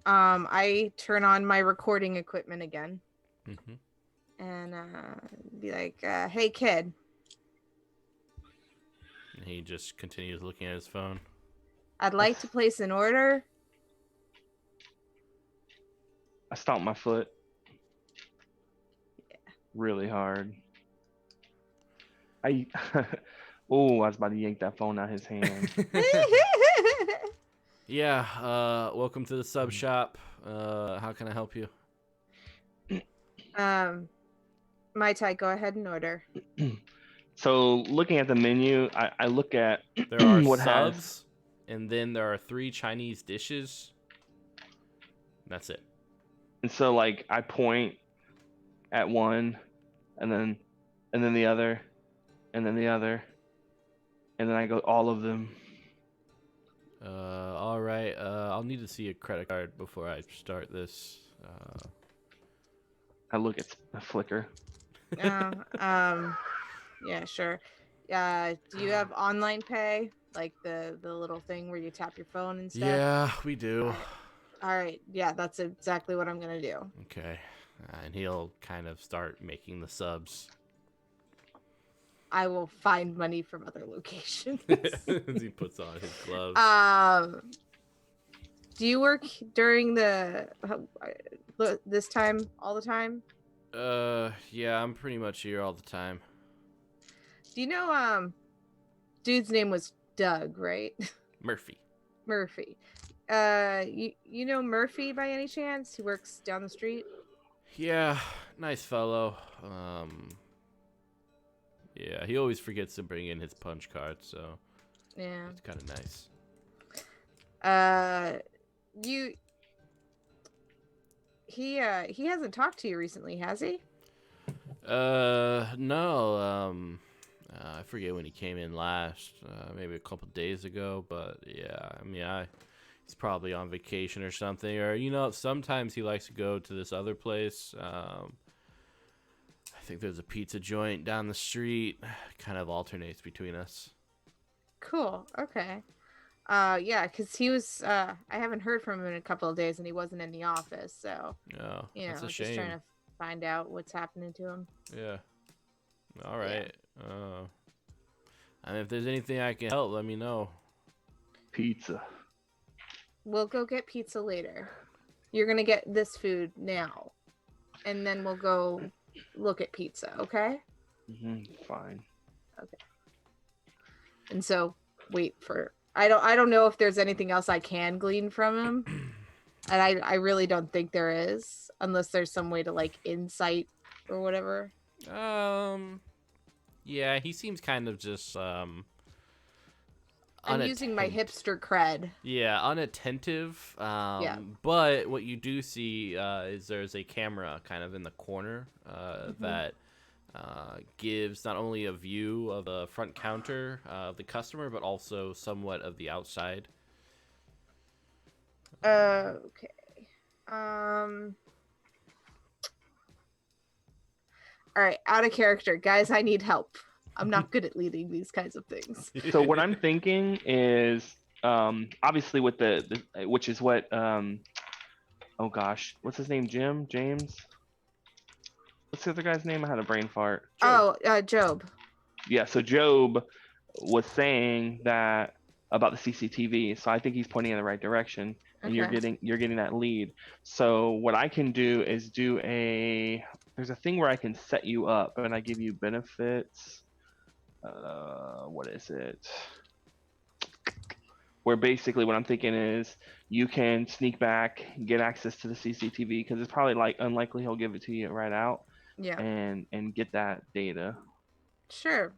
I turn on my recording equipment again. Mm-hmm. And be like, hey kid. And he just continues looking at his phone. I'd like to place an order. I stomped my foot. Really hard. I was about to yank that phone out his hand. Yeah, welcome to the sub shop. How can I help you? Mai Tai, go ahead and order. So looking at the menu, I look at There are what subs, and then there are 3 Chinese dishes. That's it. and so like I point at one, and then the other, and then the other, and then I go all of them. All right. I'll need to see a credit card before I start this. I look at Flickr. Yeah, sure. Do you have online pay, like the little thing where you tap your phone and stuff? Yeah, we do. All right. Yeah, that's exactly what I'm gonna do. Okay. And he'll kind of start making the subs. I will find money from other locations. As he puts on his gloves. Do you work during this time all the time? Yeah, I'm pretty much here all the time. Do you know dude's name was Doug, right? Murphy. Murphy. You know Murphy by any chance? He works down the street? Yeah, nice fellow. Yeah, he always forgets to bring in his punch card, so Yeah. it's kind of nice. He hasn't talked to you recently, has he? No. I forget when he came in last. Maybe a couple days ago, but yeah, I mean, he's probably on vacation or something, or sometimes he likes to go to this other place. I think there's a pizza joint down the street. Kind of alternates between us. Cool. Okay. Yeah, because he was. I haven't heard from him in a couple of days, and he wasn't in the office. So, Oh, that's a just shame. trying to find out what's happening to him. Yeah. All right. I mean, if there's anything I can help, let me know. Pizza. We'll go get pizza later. You're gonna get this food now, and then we'll go look at pizza. Okay? Fine. And so wait for I don't know if there's anything else I can glean from him. And I really don't think there is, unless there's some way to like insight or whatever. Yeah, he seems kind of just I'm using my hipster cred. Yeah, unattentive. Yeah. But what you do see is there's a camera kind of in the corner that gives not only a view of the front counter of the customer, but also somewhat of the outside. Okay. All right, out of character, guys. I need help. I'm not good at leading these kinds of things. So what I'm thinking is, obviously with the which is what, oh gosh, what's his name? James? What's the other guy's name? I had a brain fart. Oh, Job. Yeah, so Job was saying that about the CCTV. So I think he's pointing in the right direction, and you're getting that lead. So what I can do is there's a thing where I can set you up, and I give you benefits. What is it? Where basically what I'm thinking is you can sneak back, get access to the CCTV, because it's probably like unlikely he'll give it to you right out. Yeah. And get that data. Sure.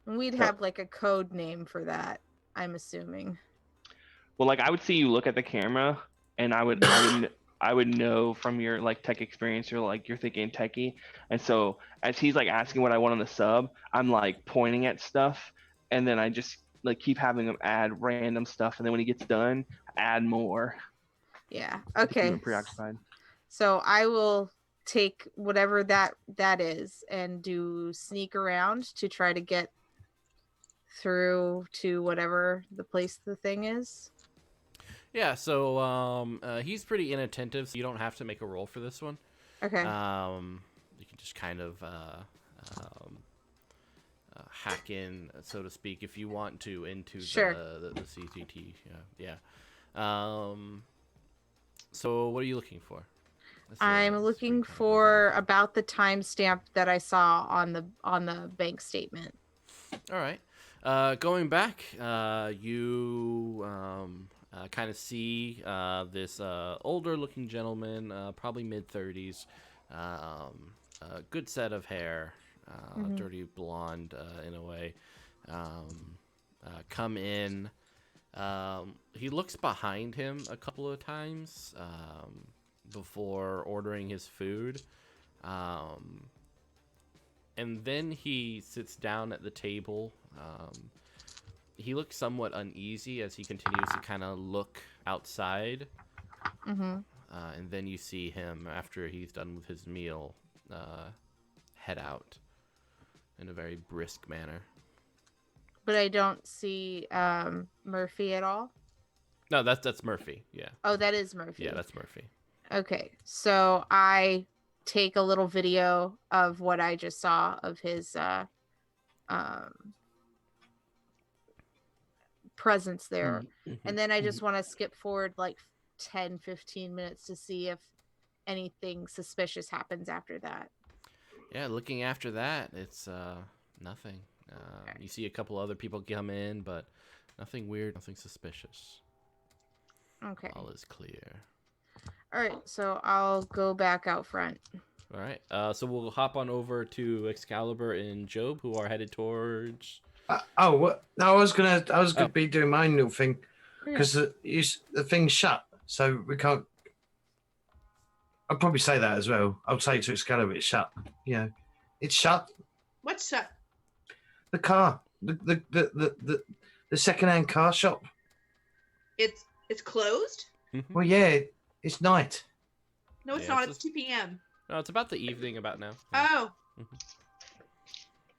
And we'd have like a code name for that, I'm assuming. Well, like I would see you look at the camera, and I would know from your like tech experience, you're thinking techie, and so as he's like asking what I want on the sub, I'm like pointing at stuff, and then I just like keep having him add random stuff, and then when he gets done, add more. Yeah. Keep Okay. him preoccupied. So I will take whatever that is and do sneak around to try to get through to whatever the place the thing is. Yeah, so he's pretty inattentive, so you don't have to make a roll for this one. Okay. You can just kind of hack in, so to speak, if you want to, into the CCT. Yeah. So what are you looking for? I'm looking for about the timestamp that I saw on the bank statement. All right. Going back, you kind of see this older-looking gentleman, probably mid-30s, good set of hair, dirty blonde in a way, come in. He looks behind him a couple of times before ordering his food, and then he sits down at the table. He looks somewhat uneasy as he continues to kind of look outside. And then you see him, after he's done with his meal, head out in a very brisk manner. But I don't see Murphy at all. No, that's Murphy. Yeah. Oh, that is Murphy. Yeah, that's Murphy. Okay, so I take a little video of what I just saw of his presence there. And then I just want to skip forward like 10-15 minutes to see if anything suspicious happens after that. Yeah, looking after that, it's nothing. You see a couple other people come in, but nothing weird, nothing suspicious. Okay. All is clear. All right, so I'll go back out front. All right. So we'll hop on over to Excalibur and Job, who are headed towards. What? No, I was gonna be doing my own little thing, because the thing's shut, so we can't. I'll probably say that as well. I'll say to Excalibur, it's shut. You know, it's shut. What's shut? The car, the second-hand car shop. It's closed? Well, yeah, it's night. No, it's Yeah, not. it's It's 2 p.m. No, it's about the evening about now. Oh.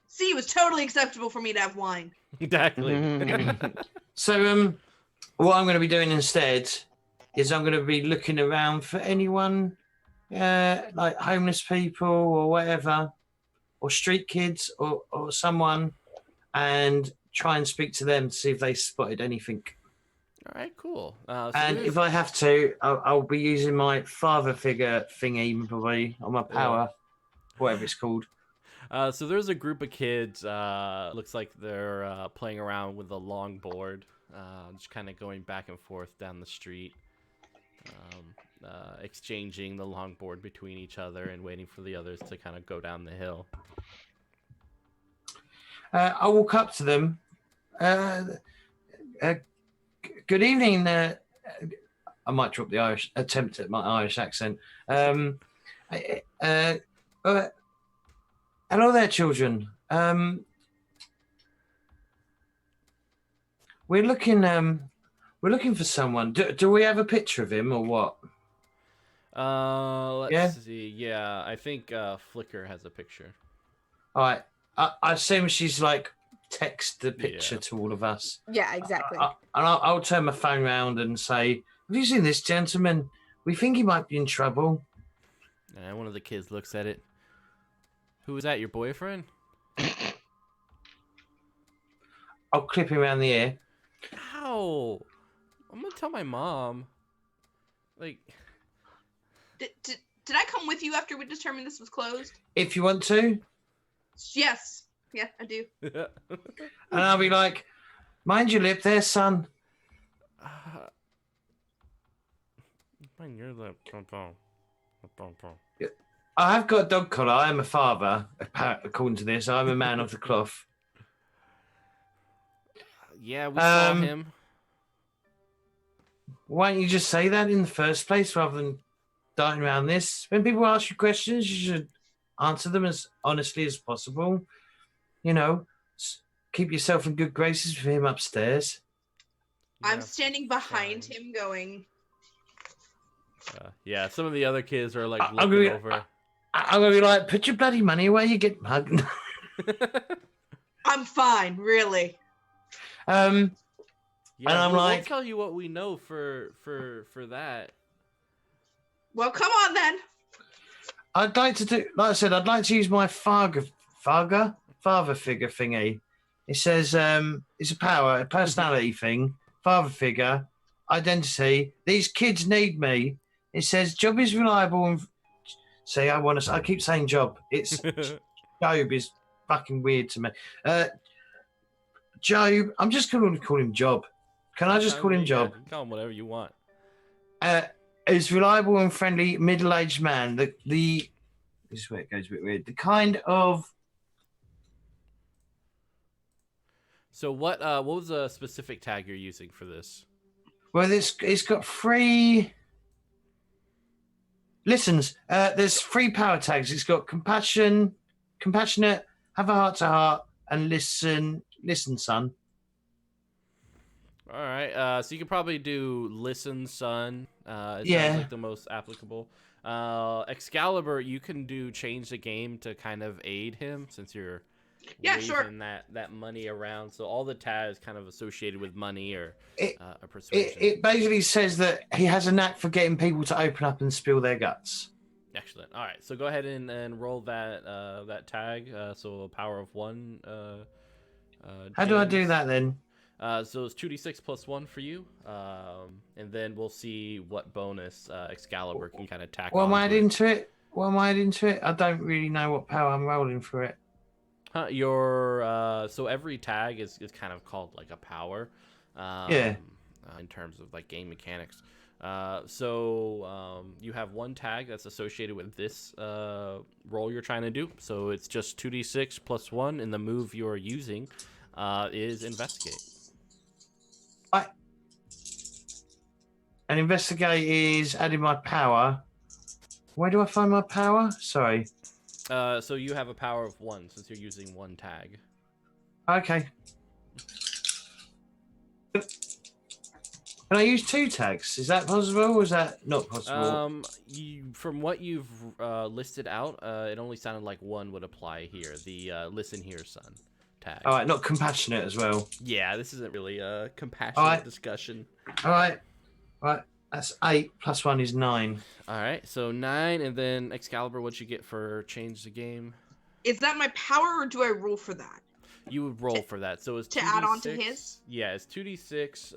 See, it was totally acceptable for me to have wine. Exactly. So, what I'm going to be doing instead is I'm going to be looking around for anyone, like homeless people or whatever, or street kids or someone, and try and speak to them to see if they spotted anything. All right, cool. And if I have to, I'll be using my father figure thingy, probably, or my power, whatever it's called. So there's a group of kids. Looks like they're playing around with a longboard, just kind of going back and forth down the street, exchanging the longboard between each other and waiting for the others to kind of go down the hill. I walk up to them. Good evening. I might drop the Irish attempt at my Irish accent. Hello there, children. We're looking for someone. Do we have a picture of him or what? Let's see. Yeah, I think Flickr has a picture. All right. I assume she's like text the picture to all of us. Yeah, exactly. I'll turn my phone around and say, "Have you seen this gentleman? We think he might be in trouble." And one of the kids looks at it. Who is that? Your boyfriend? I'll clip him around the ear. Ow! I'm gonna tell my mom. Like, Did I come with you after we determined this was closed? If you want to. Yes. Yeah, I do. And I'll be like, "Mind your lip there, son." Mind your lip. I have got a dog collar. I am a father, according to this. I'm a man of the cloth. Yeah, we saw him. Why don't you just say that in the first place rather than darting around this? When people ask you questions, you should answer them as honestly as possible. You know, keep yourself in good graces with him upstairs. I'm standing behind him going... Yeah, some of the other kids are like looking over. I'm going to be like, "Put your bloody money away, you get mugged." I'm fine, really. Yeah, and I'm we'll like, tell you what we know for that. Well, come on then. I'd like to do, like I said, I'd like to use my father figure thingy. It says it's a power, a personality thing, father figure, identity. These kids need me. It says job is reliable and see, I keep saying job. It's Job is fucking weird to me. Job, I'm just going to call him Job. Can I just call him Job? You can call him whatever you want. Is reliable and friendly middle-aged man. This is where it goes a bit weird. The kind of. So what was the specific tag you're using for this? Well, it's got 3 listens. There's 3 power tags. It's got compassionate, have a heart to heart, and listen, son. All right. So you could probably do listen, son. It sounds like the most applicable. Excalibur, you can do change the game to kind of aid him since you're waving that money around. So all the tags kind of associated with money or persuasion. It basically says that he has a knack for getting people to open up and spill their guts. Excellent. All right. So go ahead and roll that tag. So a power of 1. How do I do James. that then? So it's 2d6 plus 1 for you, and then we'll see what bonus Excalibur can kind of tack on. What am I into it? I don't really know what power I'm rolling for it. So every tag is kind of called like a power. In terms of like game mechanics. So you have 1 tag that's associated with this roll you're trying to do. So it's just 2d6 plus 1, and the move you're using is investigate. And investigate is adding my power. Where do I find my power? Sorry. So you have a power of 1 since you're using 1 tag. Okay. Can I use 2 tags? Is that possible or is that not possible? From what you've listed out, it only sounded like 1 would apply here. The listen here, son tag. All right, not compassionate as well. Yeah, this isn't really a compassionate discussion. All right. That's 8 plus 1 is 9. All right, so 9, and then Excalibur, what'd you get for change the game? Is that my power, or do I roll for that? You would roll for that. So it's to 2d6, add on to his. Yeah, it's 2d6.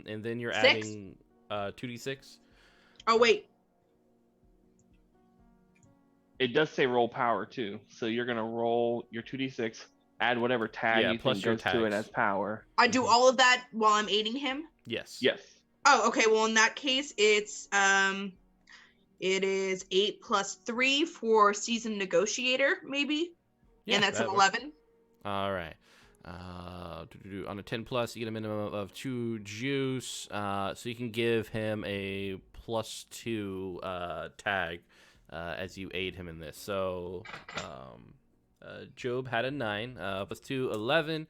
And then you're 6? adding 2d6. Oh wait. it does say roll power too. So you're gonna roll your 2d6, add whatever tag Yeah, you plus think your goes to it tags. as power. I do Mhm. all of that while I'm aiding him. Yes. Yes. Oh, okay. Well, in that case, it is 8 plus 3 for seasoned negotiator, maybe, Yeah, and that's an that works. 11. All right. On a 10 plus, you get a minimum of 2 juice. So you can give him a +2 tag as you aid him in this. So Job had a 9 plus 2, 11.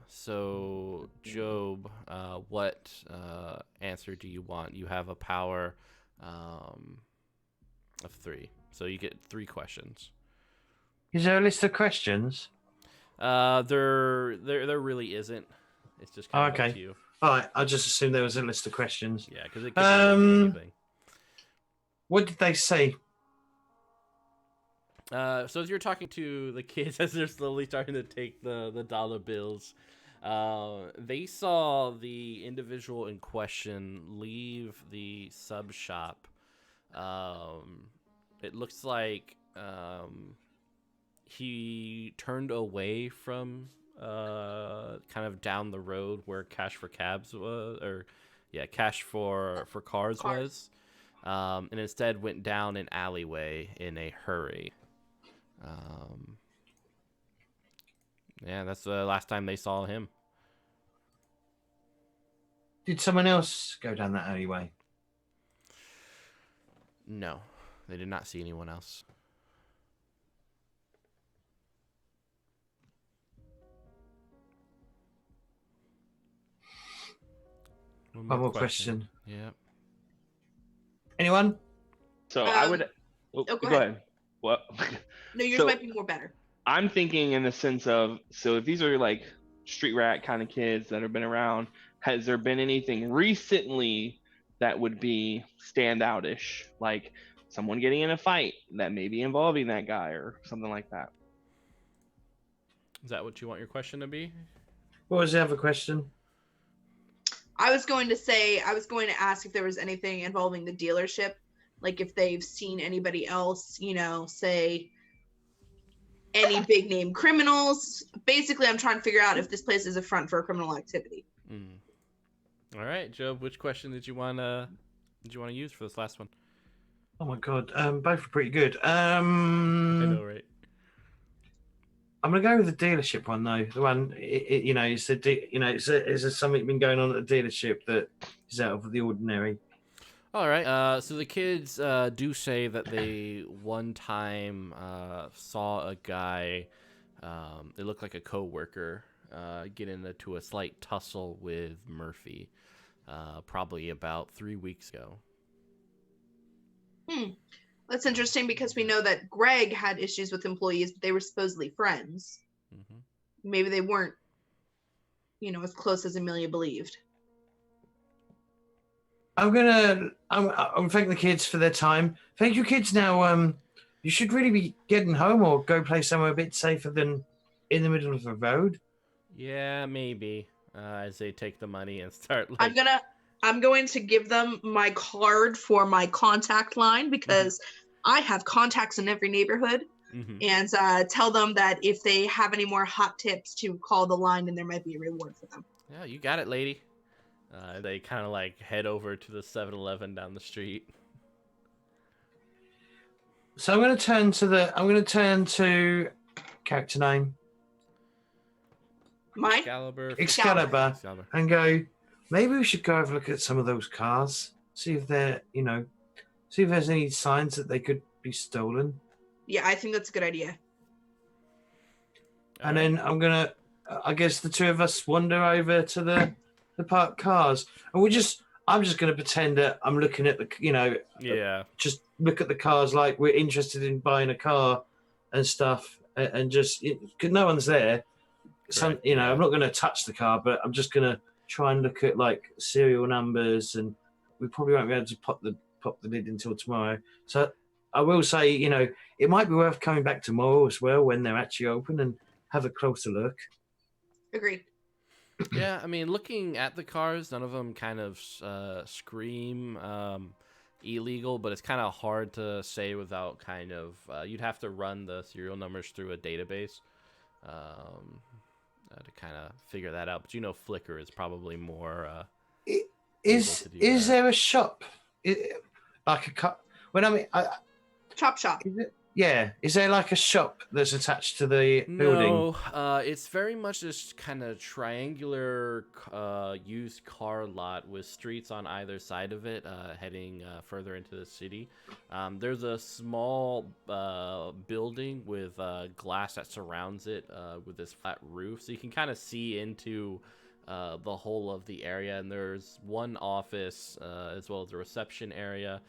So Job, what answer do you want? You have a power of 3. So you get 3 questions. Is there a list of questions? There really isn't. It's just kind of up Okay. to you. All right, I just assumed there was a list of questions. Yeah, because it could really be anything. What did they say? So as you're talking to the kids as they're slowly starting to take the dollar bills, they saw the individual in question leave the sub shop. It looks like he turned away from kind of down the road where Cash for Cabs was, or yeah, Cash for Cars was, and instead went down an alleyway in a hurry. Yeah, that's the last time they saw him. Did someone else go down that alleyway? No, they did not see anyone else. One more question. Yeah. Anyone? So I would. go Go ahead. ahead. What? No, yours So- might be more better. I'm thinking in the sense of, so if these are like street rat kind of kids that have been around, has there been anything recently that would be standoutish, like someone getting in a fight that may be involving that guy or something like that? Is that what you want your question to be? What was the other question? I was going to ask if there was anything involving the dealership, like if they've seen anybody else, say any big name criminals. Basically, I'm trying to figure out if this place is a front for a criminal activity. Mm. All right, Job. Which question did you want to use for this last one? Oh my god, both are pretty good. I know, right? I'm gonna go with the dealership one though. The one, it's is something been going on at the dealership that is out of the ordinary. All right. So the kids do say that they one time saw a guy. It looked like a coworker get into a slight tussle with Murphy, probably about 3 weeks ago. That's interesting because we know that Greg had issues with employees, but they were supposedly friends. Mm-hmm. Maybe they weren't, as close as Amelia believed. I'm thanking the kids for their time. Thank you, kids. Now, you should really be getting home or go play somewhere a bit safer than in the middle of the road. Yeah, maybe. As they take the money and start. I'm going to give them my card for my contact line because I have contacts in every neighborhood, and tell them that if they have any more hot tips to call the line, and there might be a reward for them. Yeah, you got it, lady. They kind of like head over to the 7-Eleven down the street. So I'm going to turn to character name. Mine? Excalibur. And go, maybe we should go have a look at some of those cars. See if there's any signs that they could be stolen. Yeah, I think that's a good idea. And then I guess the two of us wander over to the parked cars. And I'm just going to pretend that I'm looking at just look at the cars like we're interested in buying a car and stuff. And just, because no one's there. I'm not going to touch the car, but I'm just going to try and look at like serial numbers, and we probably won't be able to pop the lid until tomorrow. So I will say, it might be worth coming back tomorrow as well when they're actually open and have a closer look. Agreed. Yeah, I mean, looking at the cars, none of them kind of scream, illegal, but it's kind of hard to say without kind of you'd have to run the serial numbers through a database to kind of figure that out. But Flickr is probably more. Is there a shop? Like a cut? Chop shop. Is it? Yeah. Is there like a shop that's attached to the building? No, it's very much this kind of triangular used car lot with streets on either side of it, heading further into the city. There's a small building with glass that surrounds it with this flat roof, so you can kind of see into the whole of the area. And there's one office as well as a reception area.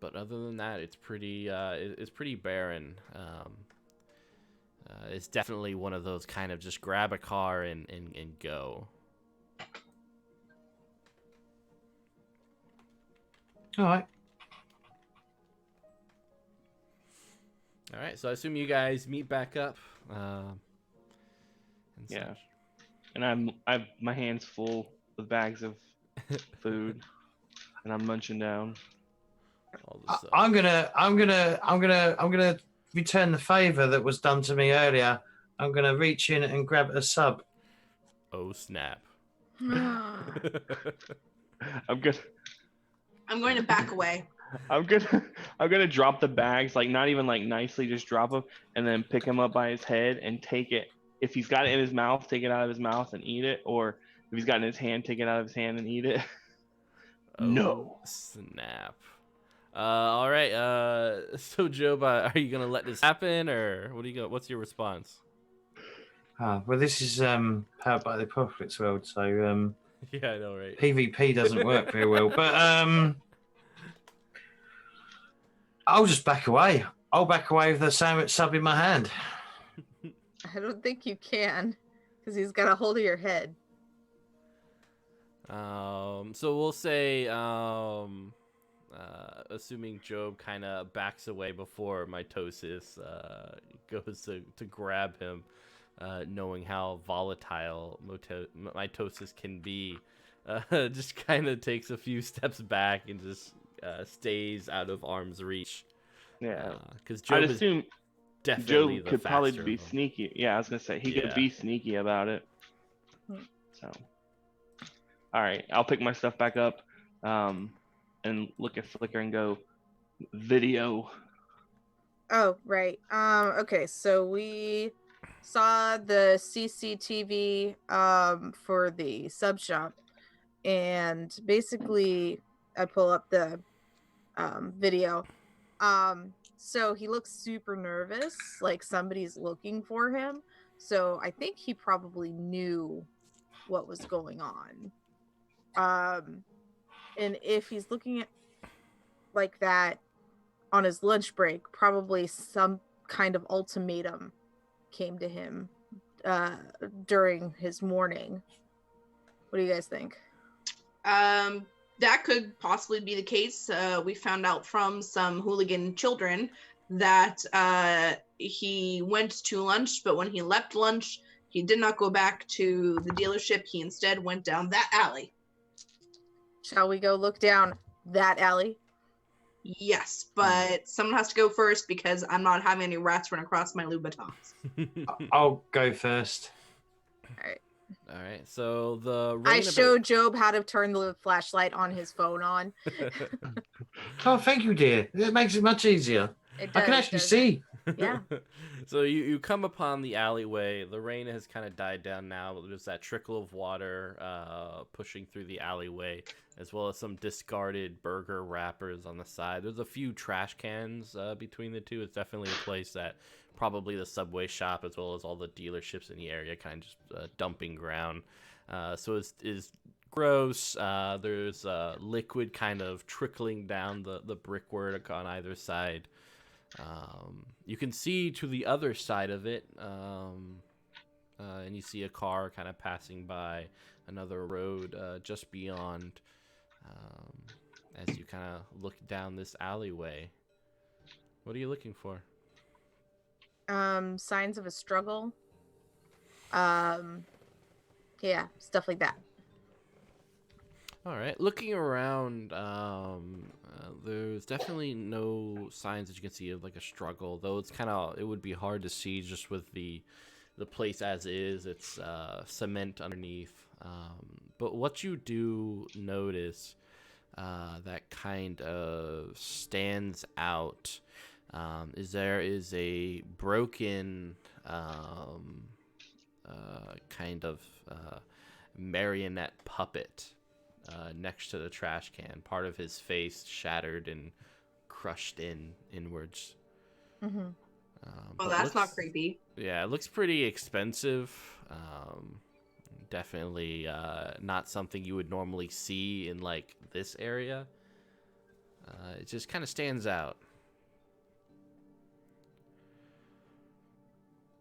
But other than that, it's pretty barren. It's definitely one of those kind of just grab a car and go. All right. All right. So I assume you guys meet back up. Yeah. Such. And I've my hands full with bags of food, and I'm munching down. All this stuff. I'm gonna return the favor that was done to me earlier. I'm gonna reach in and grab a sub. Oh snap! I'm good. I'm going to back away. I'm gonna drop the bags, like not even like nicely, just drop them, and then pick him up by his head and take it. If he's got it in his mouth, take it out of his mouth and eat it, or if he's got it in his hand, take it out of his hand and eat it. Oh, No. Snap. All right. So Job, are you gonna let this happen, or what's your response? Well, this is powered by the Apocalypse World, so Yeah, I know, right? PvP doesn't work very well. But I'll just back away. I'll back away with the sandwich sub in my hand. I don't think you can, because he's got a hold of your head. So we'll say, assuming Job kind of backs away before Mitosis goes to grab him, knowing how volatile Mitosis can be, just kind of takes a few steps back and just stays out of arm's reach. Yeah. Because I'd Job is assume definitely Joe the could probably faster be of them. sneaky. Yeah, I was gonna say he could Yeah. be sneaky about it. Hmm. So, all right, I'll pick my stuff back up, and look at Flickr and go video. Oh, right. Okay, so we saw the CCTV for the sub shop, and basically I pull up the video. So he looks super nervous, like somebody's looking for him. So I think he probably knew what was going on. And if he's looking at like that on his lunch break, probably some kind of ultimatum came to him during his morning. What do you guys think? That could possibly be the case. We found out from some hooligan children that he went to lunch, but when he left lunch, he did not go back to the dealership. He instead went down that alley. Shall we go look down that alley? Yes, but someone has to go first because I'm not having any rats run across my Louboutins. I'll go first. All right. So the I rain showed Job how to turn the flashlight on his phone on. Oh, thank you, dear. It makes it much easier. It I can does, actually doesn't it? see. Yeah. So you come upon the alleyway. The rain has kind of died down now. But there's that trickle of water pushing through the alleyway, as well as some discarded burger wrappers on the side. There's a few trash cans between the two. It's definitely a place that probably the subway shop, as well as all the dealerships in the area, kind of just dumping ground. So it's gross. There's liquid kind of trickling down the brickwork on either side. You can see to the other side of it, and you see a car kind of passing by another road just beyond, as you kind of look down this alleyway. What are you looking for? Signs of a struggle. Yeah, stuff like that. All right. Looking around, there's definitely no signs that you can see of like a struggle, though it's kind of it would be hard to see just with the place as is. It's cement underneath. But what you do notice that kind of stands out is there is a broken kind of marionette puppet next to the trash can. Part of his face shattered and crushed inwards. Mm-hmm. Well, But that's not looks- creepy. Yeah, it looks pretty expensive. Definitely not something you would normally see in like this area. It just kind of stands out.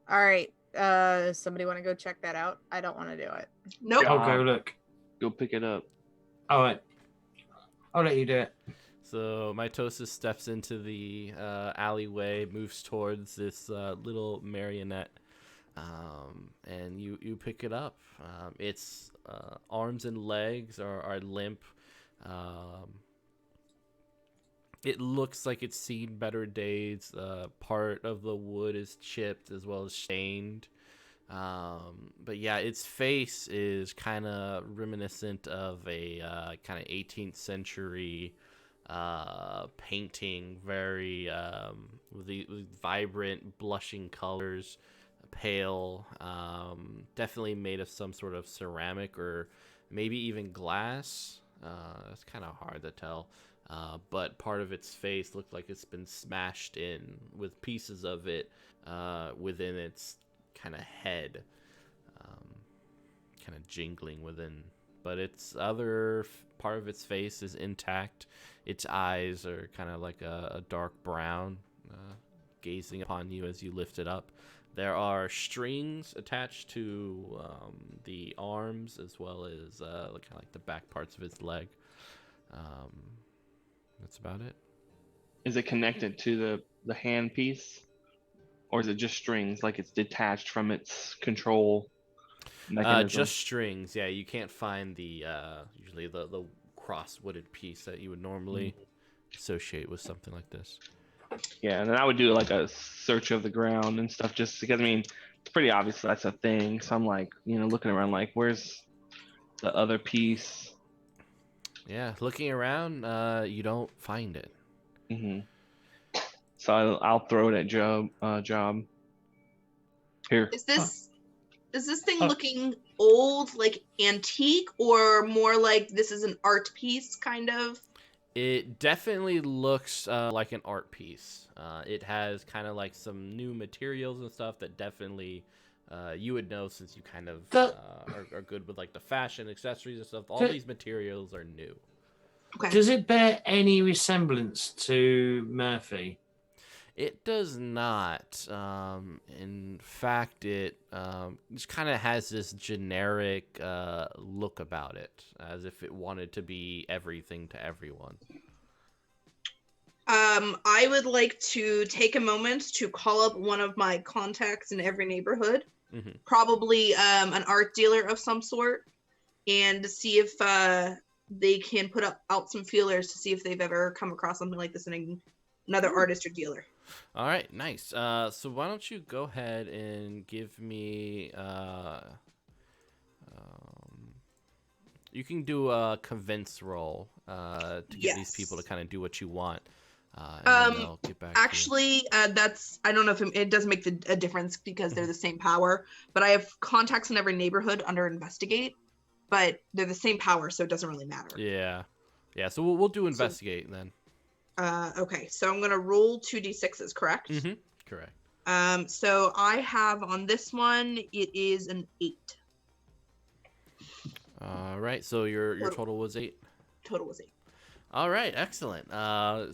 All right. Somebody want to go check that out? I don't want to do it. Nope. Yeah. I'll go look. Go pick it up. All right. I'll let you do it. So Mitosis steps into the alleyway, moves towards this little marionette, and you pick it up. Its arms and legs are limp. It looks like it's seen better days. Part of the wood is chipped as well as stained. But yeah, its face is kind of reminiscent of a kind of 18th century painting, very with vibrant, blushing colors, pale, definitely made of some sort of ceramic or maybe even glass. It's kind of hard to tell. But part of its face looked like it's been smashed in with pieces of it within its kind of head, kind of jingling within. But its other part of its face is intact. Its eyes are kind of like a dark brown, gazing upon you as you lift it up. There are strings attached to the arms as well as kind of like the back parts of its leg. That's about it. Is it connected to the hand piece, or is it just strings, like it's detached from its control mechanism? Just strings. Yeah, you can't find the usually the cross-wooded piece that you would normally associate with something like this. Yeah, and then I would do like a search of the ground and stuff, just because I mean it's pretty obvious that's a thing. So I'm like, looking around, like, where's the other piece? Yeah, looking around, you don't find it. hmm So I'll throw it at Job. Here. Is this thing Huh. looking old, like antique, or more like this is an art piece kind of? It definitely looks like an art piece. It has kind of like some new materials and stuff that definitely you would know since you kind of are good with like the fashion accessories and stuff. All these materials are new. Okay. Does it bear any resemblance to Murphy? It does not. In fact, it just kind of has this generic look about it, as if it wanted to be everything to everyone. I would like to take a moment to call up one of my contacts in every neighborhood, Mhm. probably an art dealer of some sort, and see if they can put out some feelers to see if they've ever come across something like this in another artist or dealer. All right, nice. So why don't you go ahead and give me you can do a convince roll to get these people to Yes. kind of do what you want. And then they'll get back to you. Actually, that's I don't know if it does make a difference because they're the same power, but I have contacts in every neighborhood under investigate, but they're the same power, so it doesn't really matter. Yeah. So we'll do investigate then. Okay, so I'm gonna roll 2d6s, correct? Mm-hmm. Correct. So I have on this one, it is an 8. All right. So your total was 8. Total was 8. All right. Excellent.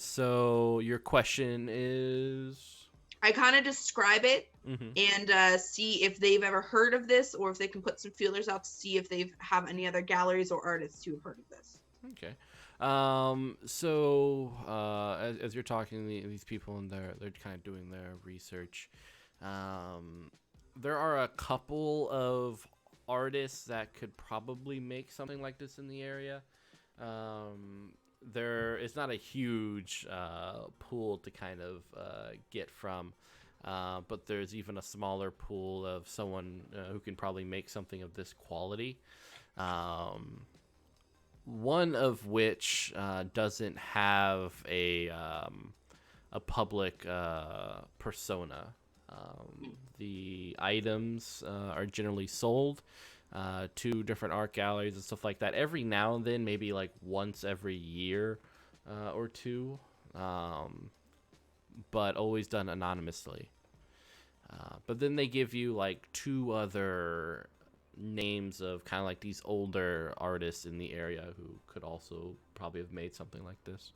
So your question is. I kind of describe it Mm-hmm. and see if they've ever heard of this, or if they can put some feelers out to see if they have any other galleries or artists who have heard of this. Okay. So as you're talking, these people and they're kind of doing their research. There are a couple of artists that could probably make something like this in the area. there is not a huge pool to kind of get from, but there's even a smaller pool of someone who can probably make something of this quality. One of which doesn't have a public persona. The items are generally sold to different art galleries and stuff like that every now and then, maybe like once every year or two, but always done anonymously. But then they give you like 2 other names of kind of like these older artists in the area who could also probably have made something like this.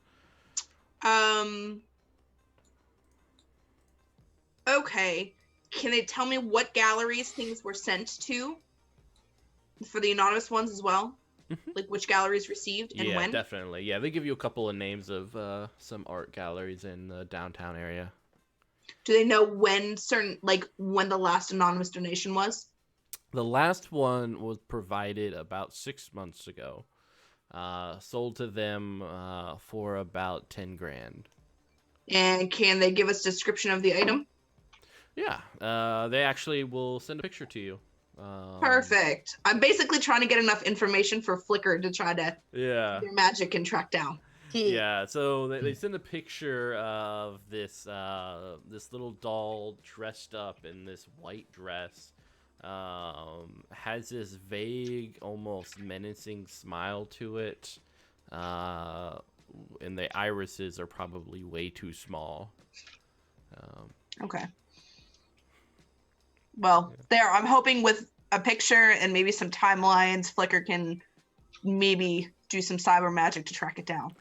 Okay. Can they tell me what galleries things were sent to? For the anonymous ones as well? Like which galleries received and yeah, when? Definitely. Yeah, they give you a couple of names of some art galleries in the downtown area. Do they know when when the last anonymous donation was? The last one was provided about 6 months ago. Sold to them for about 10 grand. And can they give us a description of the item? Yeah, they actually will send a picture to you. Perfect. I'm basically trying to get enough information for Flickr to try to Yeah. their magic and track down. Yeah, so they send a picture of this this little doll dressed up in this white dress. Has this vague, almost menacing smile to it. And the irises are probably way too small. Okay. Well, there. I'm hoping with a picture and maybe some timelines, Flickr can maybe do some cyber magic to track it down.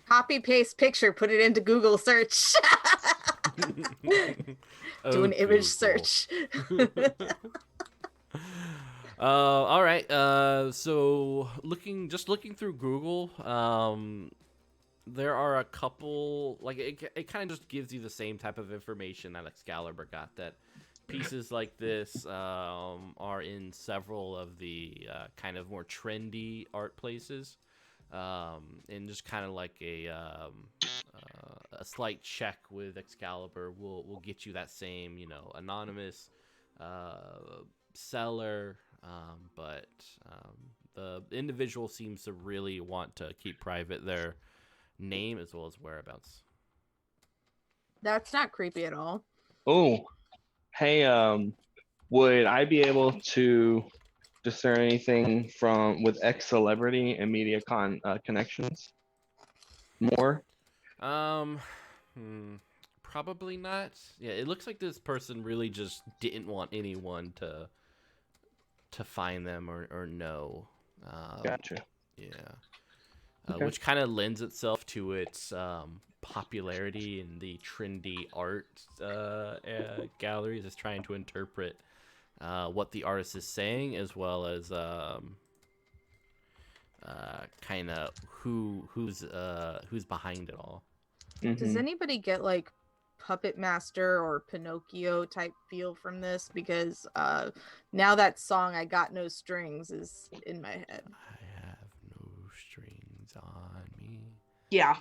Copy paste picture, put it into Google search. Do an image search. All right. So looking through Google, there are a couple, like it kind of just gives you the same type of information that Excalibur got, that pieces like this are in several of the kind of more trendy art places, and just kind of like a slight check with Excalibur will get you that same, anonymous seller, but the individual seems to really want to keep private their name as well as whereabouts. That's not creepy at all. Oh, hey, would I be able to discern anything with X celebrity and MediaCon connections? More? Probably not. Yeah, it looks like this person really just didn't want anyone to find them or know. Gotcha. Yeah. Okay. Which kind of lends itself to its popularity in the trendy art galleries, is trying to interpret what the artist is saying, as well as kind of who's behind it all. Does anybody get like Puppet Master or Pinocchio type feel from this? Because now that song "I Got No Strings" is in my head. I have no strings on me. Yeah.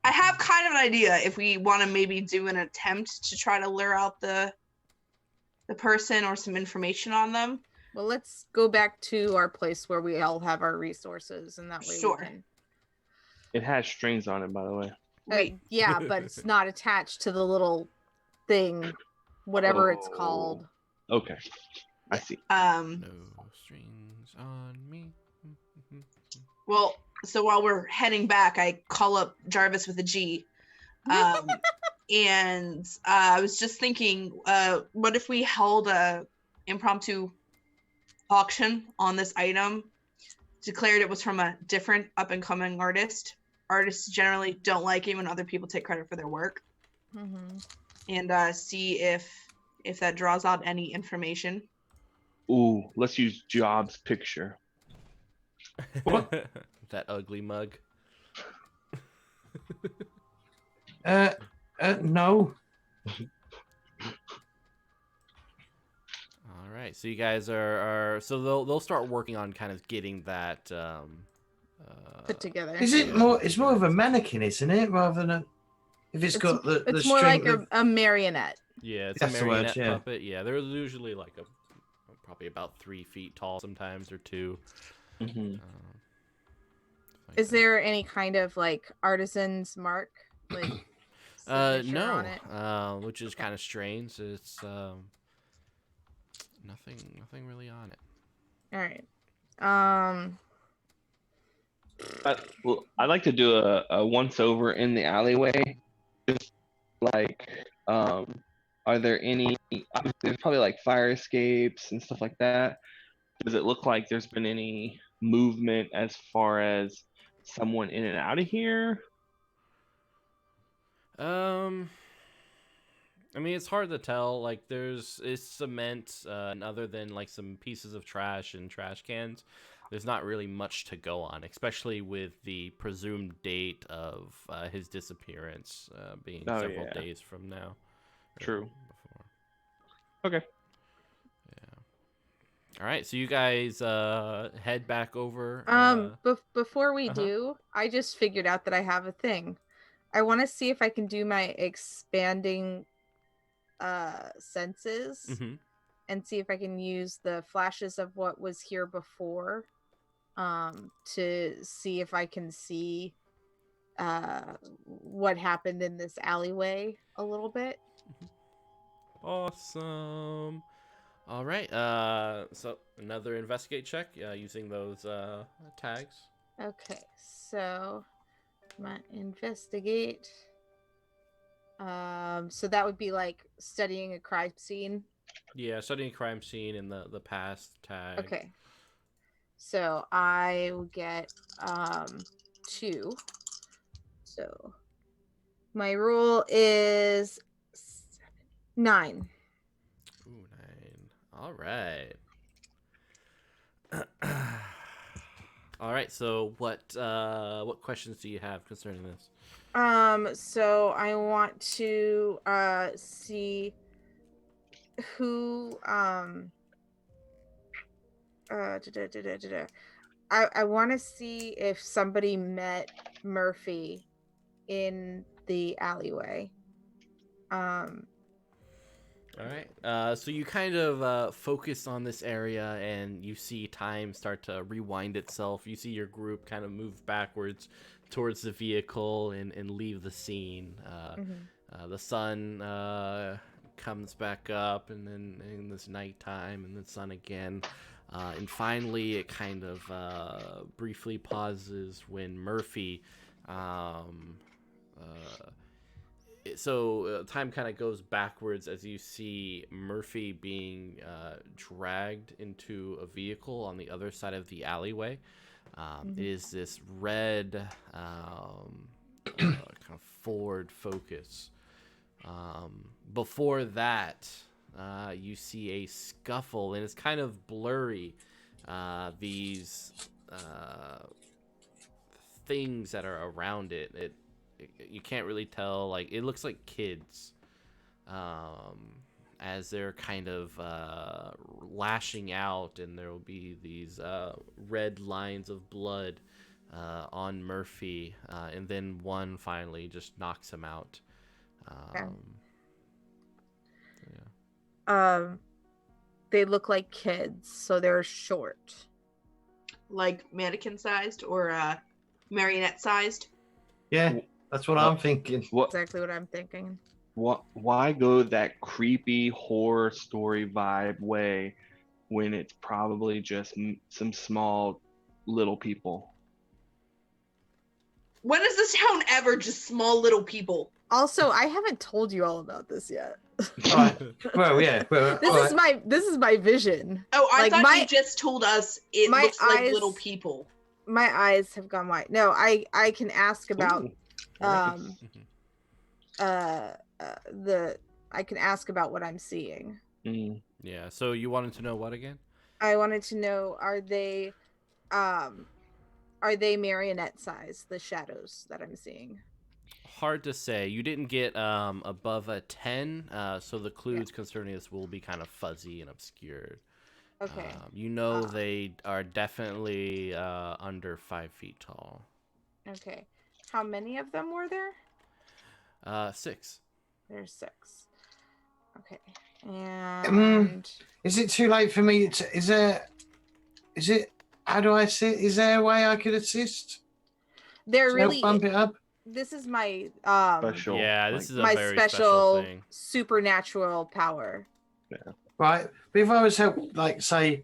I have kind of an idea if we want to maybe do an attempt to try to lure out the person or some information on them. Well, let's go back to our place where we all have our resources, and that way Sure. we can... It has strings on it, by the way. Wait. Yeah, but it's not attached to the little thing, whatever it's Oh. called. Okay, I see. No strings on me. Well, so while we're heading back, I call up Jarvis with a G. And I was just thinking, what if we held a impromptu auction on this item, declared it was from a different up-and-coming artist. Artists generally don't like it when other people take credit for their work. Mm-hmm. And see if that draws out any information. Ooh, let's use Job's picture. What? That ugly mug. No. All right. right. So you guys are so they'll start working on kind of getting that Put together. Is it more? It's more of a mannequin, isn't it? Rather than a, if it's got the It's the more like string of, a marionette. Yeah, it's That's a the word, marionette yeah. puppet. Yeah, they're usually like probably about 3 feet tall sometimes or 2. Mhm. Like Is that. there any kind of like artisan's mark, like signature on it? No, which is kind of strange. It's nothing really on it. All right. Well, I'd like to do a once over in the alleyway. Just like, are there any? Obviously, there's probably like fire escapes and stuff like that. Does it look like there's been any movement as far as someone in and out of here? I mean, it's hard to tell. Like, it's cement, and other than like some pieces of trash and trash cans, there's not really much to go on, especially with the presumed date of his disappearance being Oh, several yeah. days from now. or True. Before. Okay. Yeah. All right. So you guys head back over. Before we uh-huh. do, I just figured out that I have a thing. I want to see if I can do my expanding senses Mhm. and see if I can use the flashes of what was here before to see if I can see what happened in this alleyway a little bit. Awesome. All right. So another investigate check using those tags. Okay, so my investigate. So that would be like studying a crime scene. Yeah, studying a crime scene in the past tag. Okay. So I will get 2. So my roll is 9. Ooh, 9. All right. All right. So what questions do you have concerning this? So I want to see who I want to see if somebody met Murphy in the alleyway. All right. So you kind of focus on this area, and you see time start to rewind itself. You see your group kind of move backwards towards the vehicle and leave the scene. The sun comes back up, and then in this nighttime, and the sun again. And finally, it kind of briefly pauses when Murphy. So time kind of goes backwards as you see Murphy being dragged into a vehicle on the other side of the alleyway. It is this red kind of Ford Focus. Before that, you see a scuffle, and it's kind of blurry. These things that are around it, you can't really tell. Like, it looks like kids, as they're kind of lashing out, and there will be these red lines of blood on Murphy, and then one finally just knocks him out. They look like kids, so they're short. Like mannequin sized or marionette sized. yeah, that's what I'm thinking. What? Exactly what I'm thinking. Why go that creepy horror story vibe way when it's probably just some small little people? When has this town ever just small little people? Also, I haven't told you all about this yet. Right. Well, yeah. Well, This is my vision. Oh, I Like, thought you just told us it my looks like eyes- little people. My eyes have gone white. No, I can ask about Ooh. I can ask about what I'm seeing. Yeah. So you wanted to know what again? I wanted to know, are they marionette size, the shadows that I'm seeing? Hard to say. You didn't get above a 10, so the clues concerning this will be kind of fuzzy and obscured. Okay. You know they are definitely under 5 feet tall. Okay. How many of them were there? 6. There's 6. Okay. And Is it too late for me? How do I assist? Is there a way I could assist? there To help really bump it up? this is my Special. Yeah, this is a my very special thing. supernatural power. Right. But if I was help, like, say,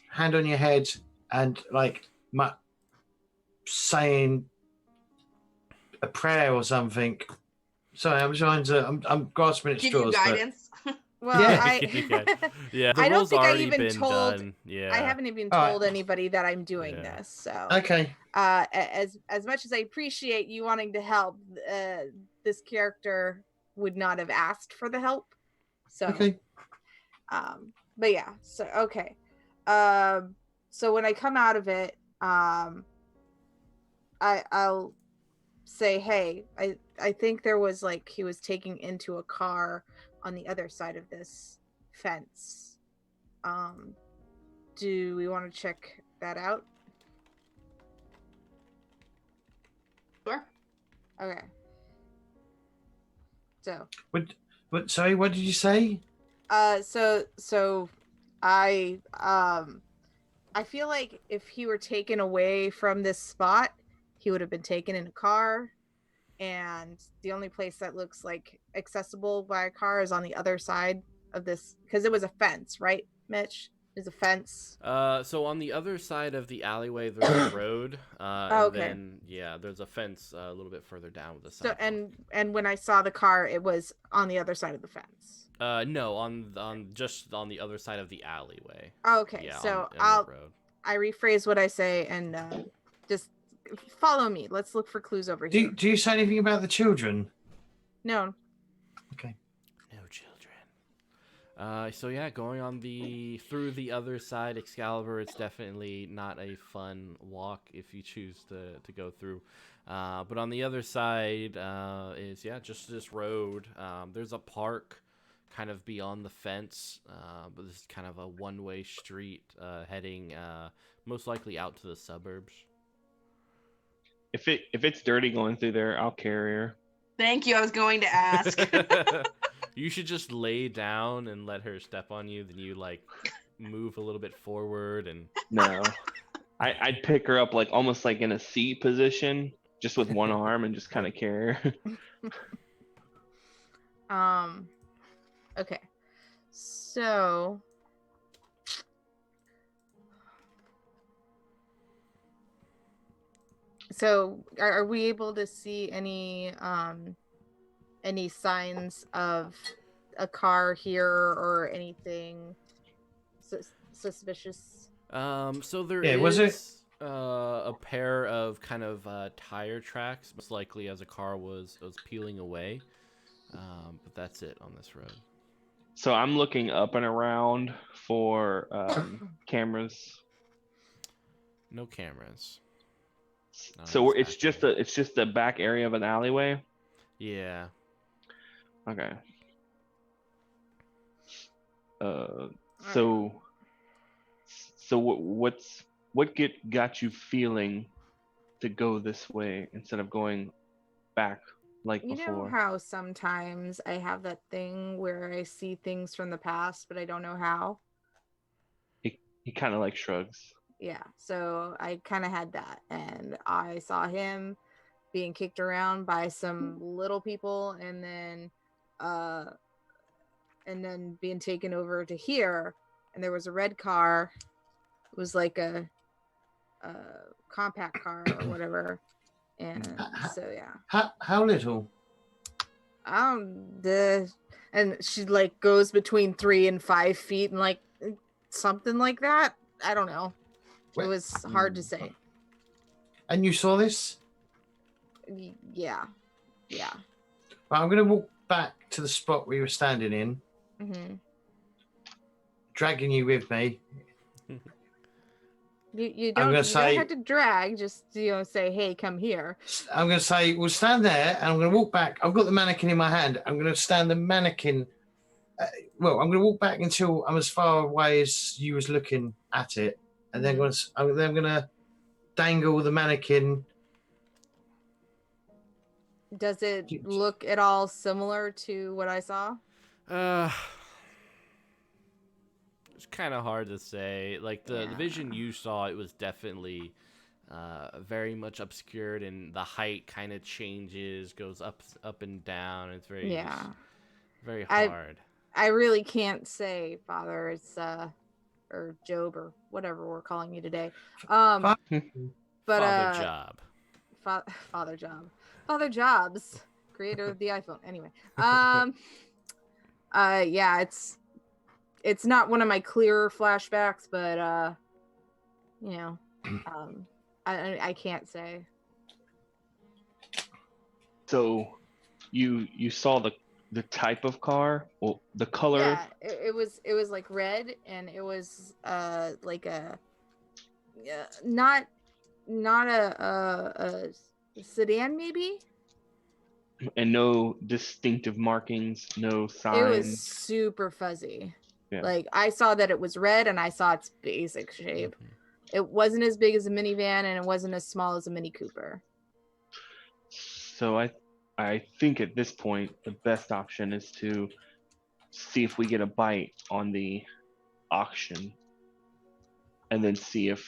hand on your head and, like, saying a prayer or something. Sorry, I'm trying to. I'm grasping at Give you straws. But guidance. Well, Yeah. Yeah, the I don't role's think I already even been told- done. Yeah. I haven't even All right. told anybody that I'm doing Yeah. this. So, okay. as much as I appreciate you wanting to help, this character would not have asked for the help. So, Okay. but yeah. So okay. So when I come out of it, I'll say, hey, I think there was like he was taking into a car on the other side of this fence. Do we want to check that out? Sure. Okay. So What? Sorry. What did you say? so I feel like if he were taken away from this spot, he would have been taken in a car, and the only place that looks like accessible by a car is on the other side of this, because it was a fence, right, Mitch? There's a fence. So on the other side of the alleyway, there's a road. Okay. And then, yeah, there's a fence a little bit further down with the So sidewalk. and when I saw the car, it was on the other side of the fence. No, on just on the other side of the alleyway. Okay, Yeah, so on the road. I rephrase what I say and just follow me. Let's look for clues over here. Do you say anything about the children? No. Okay. No children. So yeah, going on through the other side, Excalibur, it's definitely not a fun walk if you choose to go through. But on the other side is just this road. There's a park kind of beyond the fence, but this is kind of a one-way street heading most likely out to the suburbs. If it's dirty going through there, I'll carry her. Thank you. I was going to ask. You should just lay down and let her step on you. Then you like move a little bit forward and. No, I'd pick her up like almost like in a C position, just with one arm, and just kind of carry her. Okay. So are we able to see any signs of a car here or anything suspicious? So there Yeah, is was it- a pair of kind of tire tracks, most likely as a car was peeling away. But that's it on this road. So I'm looking up and around for cameras. No cameras. Not So on this it's just the back area of an alleyway. Yeah. Okay. So what got you feeling to go this way instead of going back like You before? know how sometimes I have that thing where I see things from the past, but I don't know how? He kind of like shrugs. Yeah, so I kind of had that, and I saw him being kicked around by some little people, and then being taken over to here, and there was a red car. It was like a compact car or whatever, and so yeah. How little? And she like goes between 3 and 5 feet, and like something like that. I don't know. It was hard to say. And you saw this? Yeah. Right, I'm going to walk back to the spot we were standing in, Mm-hmm. dragging you with me. You I'm don't, gonna you say- don't have to drag, just say, hey, come here. I'm going to say, we'll stand there, and I'm going to walk back. I've got the mannequin in my hand. I'm going to stand the mannequin well, I'm going to walk back until I'm as far away as you was looking at it, and then I'm going to dangle the mannequin. Does it look at all similar to what I saw? It's kind of hard to say. Like the vision you saw, it was definitely very much obscured, and the height kind of changes, goes up and down. It's very very hard. I really can't say, Father. It's or Job or whatever we're calling you today. But Father Job. Father Job. Father Jobs, creator of the iPhone. Anyway. Yeah, it's not one of my clearer flashbacks, but you know, I can't say. So you saw the type of car, well, the color. Yeah, it was like red, and it was like a not a sedan maybe. And no distinctive markings, no signs. It was super fuzzy. Yeah. Like I saw that it was red, and I saw its basic shape. It wasn't as big as a minivan, and it wasn't as small as a Mini Cooper. So I think at this point the best option is to see if we get a bite on the auction, and then see if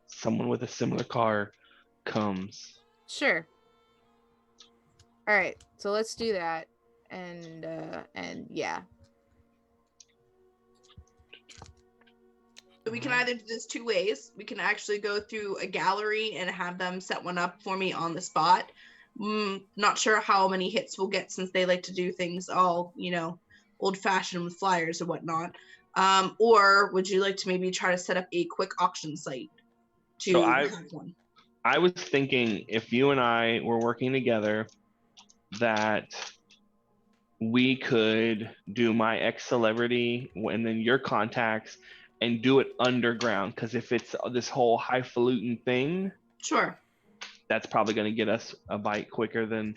someone with a similar car comes. Sure. All right, so let's do that, and yeah. We can either do this two ways. We can actually go through a gallery and have them set one up for me on the spot. Not sure how many hits we'll get, since they like to do things all, old-fashioned with flyers or whatnot. Or would you like to maybe try to set up a quick auction site to have one? I was thinking, if you and I were working together, that we could do my ex-celebrity and then your contacts and do it underground, because if it's this whole highfalutin thing, sure, that's probably going to get us a bite quicker than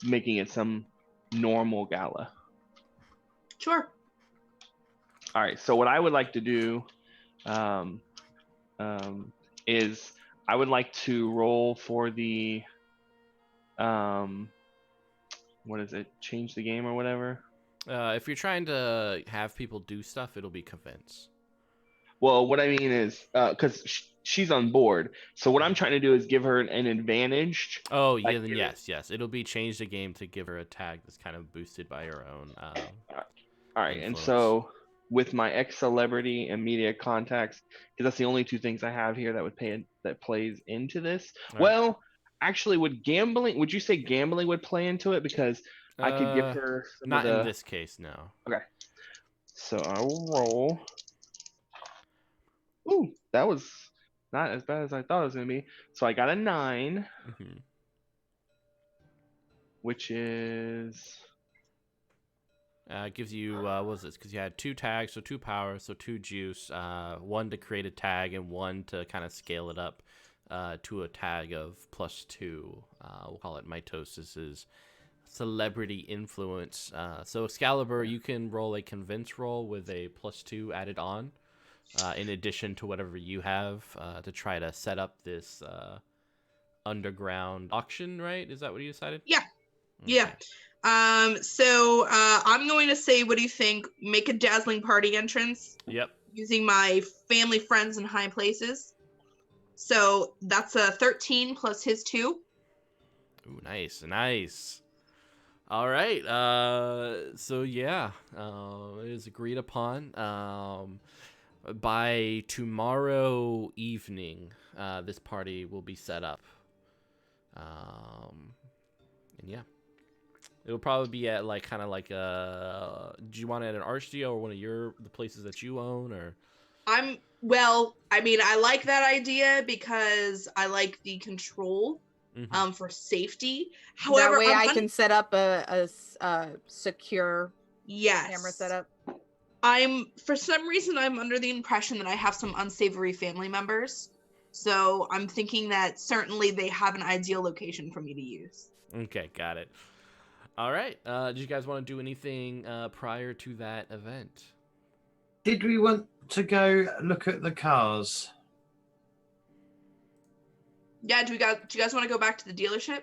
making it some normal gala. Sure. All right, so what I would like to do is I would like to roll for the what is it, change the game or whatever. If you're trying to have people do stuff, it'll be convince. Well, what I mean is, because she's on board, so what I'm trying to do is give her an advantage. Oh, yeah, then yes. It'll be change the game to give her a tag that's kind of boosted by her own. All right, influence. And so with my ex-celebrity and media contacts, because that's the only two things I have here that plays into this. All well, right. Actually, would you say gambling would play into it? Because I could give her some not of the... in this case, no. Okay. So I will roll. Ooh, that was not as bad as I thought it was going to be. So I got a 9, which is... gives you, what was this? Because you had 2 tags, so 2 power, so 2 juice, 1 to create a tag, and 1 to kind of scale it up to a tag of +2. We'll call it Mitosis's celebrity influence. So Excalibur, you can roll a convince roll with a +2 added on, in addition to whatever you have, to try to set up this underground auction, right? Is that what you decided? Yeah. Okay. Yeah. So I'm going to say, what do you think? Make a dazzling party entrance. Yep. Using my family, friends, and high places. So that's a 13 plus his 2. Ooh, nice. All right. So yeah, it is agreed upon. By tomorrow evening, this party will be set up. And yeah, it'll probably be at do you want it at an art studio or one of the places that you own, or? I like that idea because I like the control for safety. However, that way I can set up a secure camera setup. For some reason, I'm under the impression that I have some unsavory family members. So I'm thinking that certainly they have an ideal location for me to use. Okay, got it. All right. Do you guys want to do anything prior to that event? Did we want to go look at the cars? Yeah, do you guys want to go back to the dealership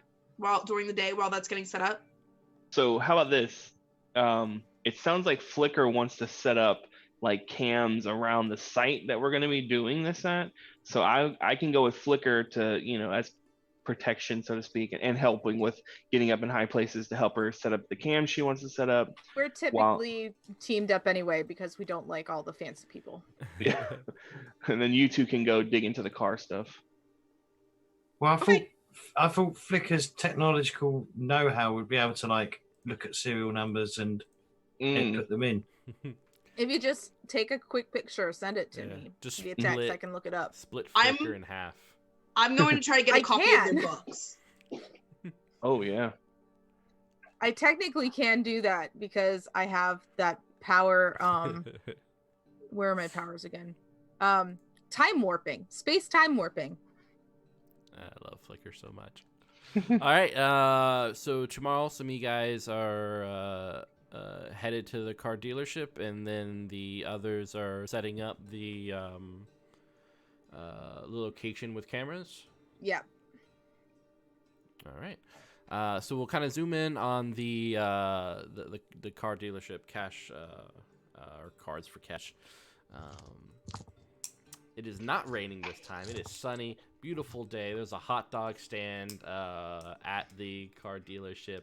during the day while that's getting set up? So how about this? It sounds like Flickr wants to set up like cams around the site that we're going to be doing this at. So I can go with Flickr to, as protection, so to speak, and helping with getting up in high places to help her set up the cam she wants to set up. We're typically teamed up anyway because we don't like all the fancy people. Yeah. And then you two can go dig into the car stuff. Well, Okay. I thought Flickr's technological know-how would be able to like look at serial numbers and put them in. If you just take a quick picture, send it to Yeah, me just via text. split- I can look it up. Split I'm- Flickr in half. I'm going to try to get a I copy of can. the books. Oh yeah. I technically can do that because I have that power. Where are my powers again? Time warping, space time warping. I love Flickr so much. All right. So tomorrow, some of you guys are headed to the car dealership, and then the others are setting up the location with cameras. Yeah. All right. So we'll kind of zoom in on the car dealership cash or cards for cash. It is not raining this time. It is sunny, beautiful day. There's a hot dog stand at the car dealership.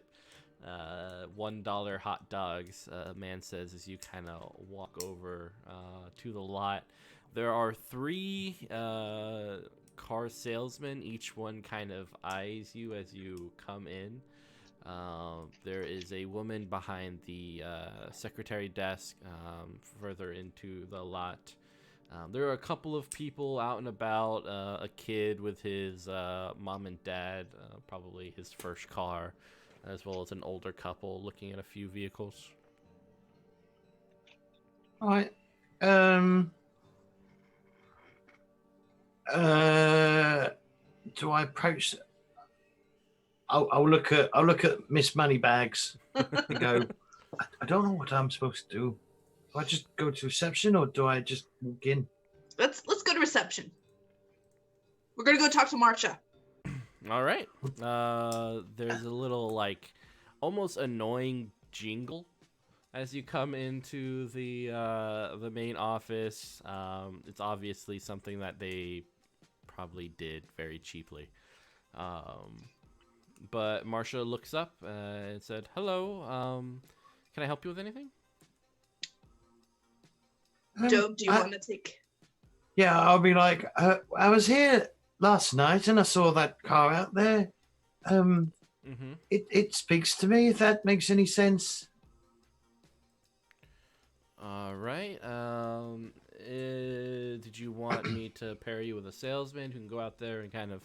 $1 hot dogs, a man says as you kind of walk over to the lot. There are 3 car salesmen. Each one kind of eyes you as you come in. There is a woman behind the secretary desk further into the lot. There are a couple of people out and about, a kid with his mom and dad, probably his first car, as well as an older couple looking at a few vehicles. All right. Do I approach? I'll look at Miss Moneybags and go. I don't know what I'm supposed to do. Do I just go to reception or do I just walk in? Let's go to reception. We're gonna go talk to Marsha. All right. There's a little like almost annoying jingle as you come into the main office. It's obviously something that they probably did very cheaply. But Marsha looks up and said, "Hello. Can I help you with anything?" Joe, do you want to take? Yeah, I'll be like, I was here last night and I saw that car out there. Mm-hmm. It speaks to me, if that makes any sense. All right. Did you want me to pair you with a salesman who can go out there and kind of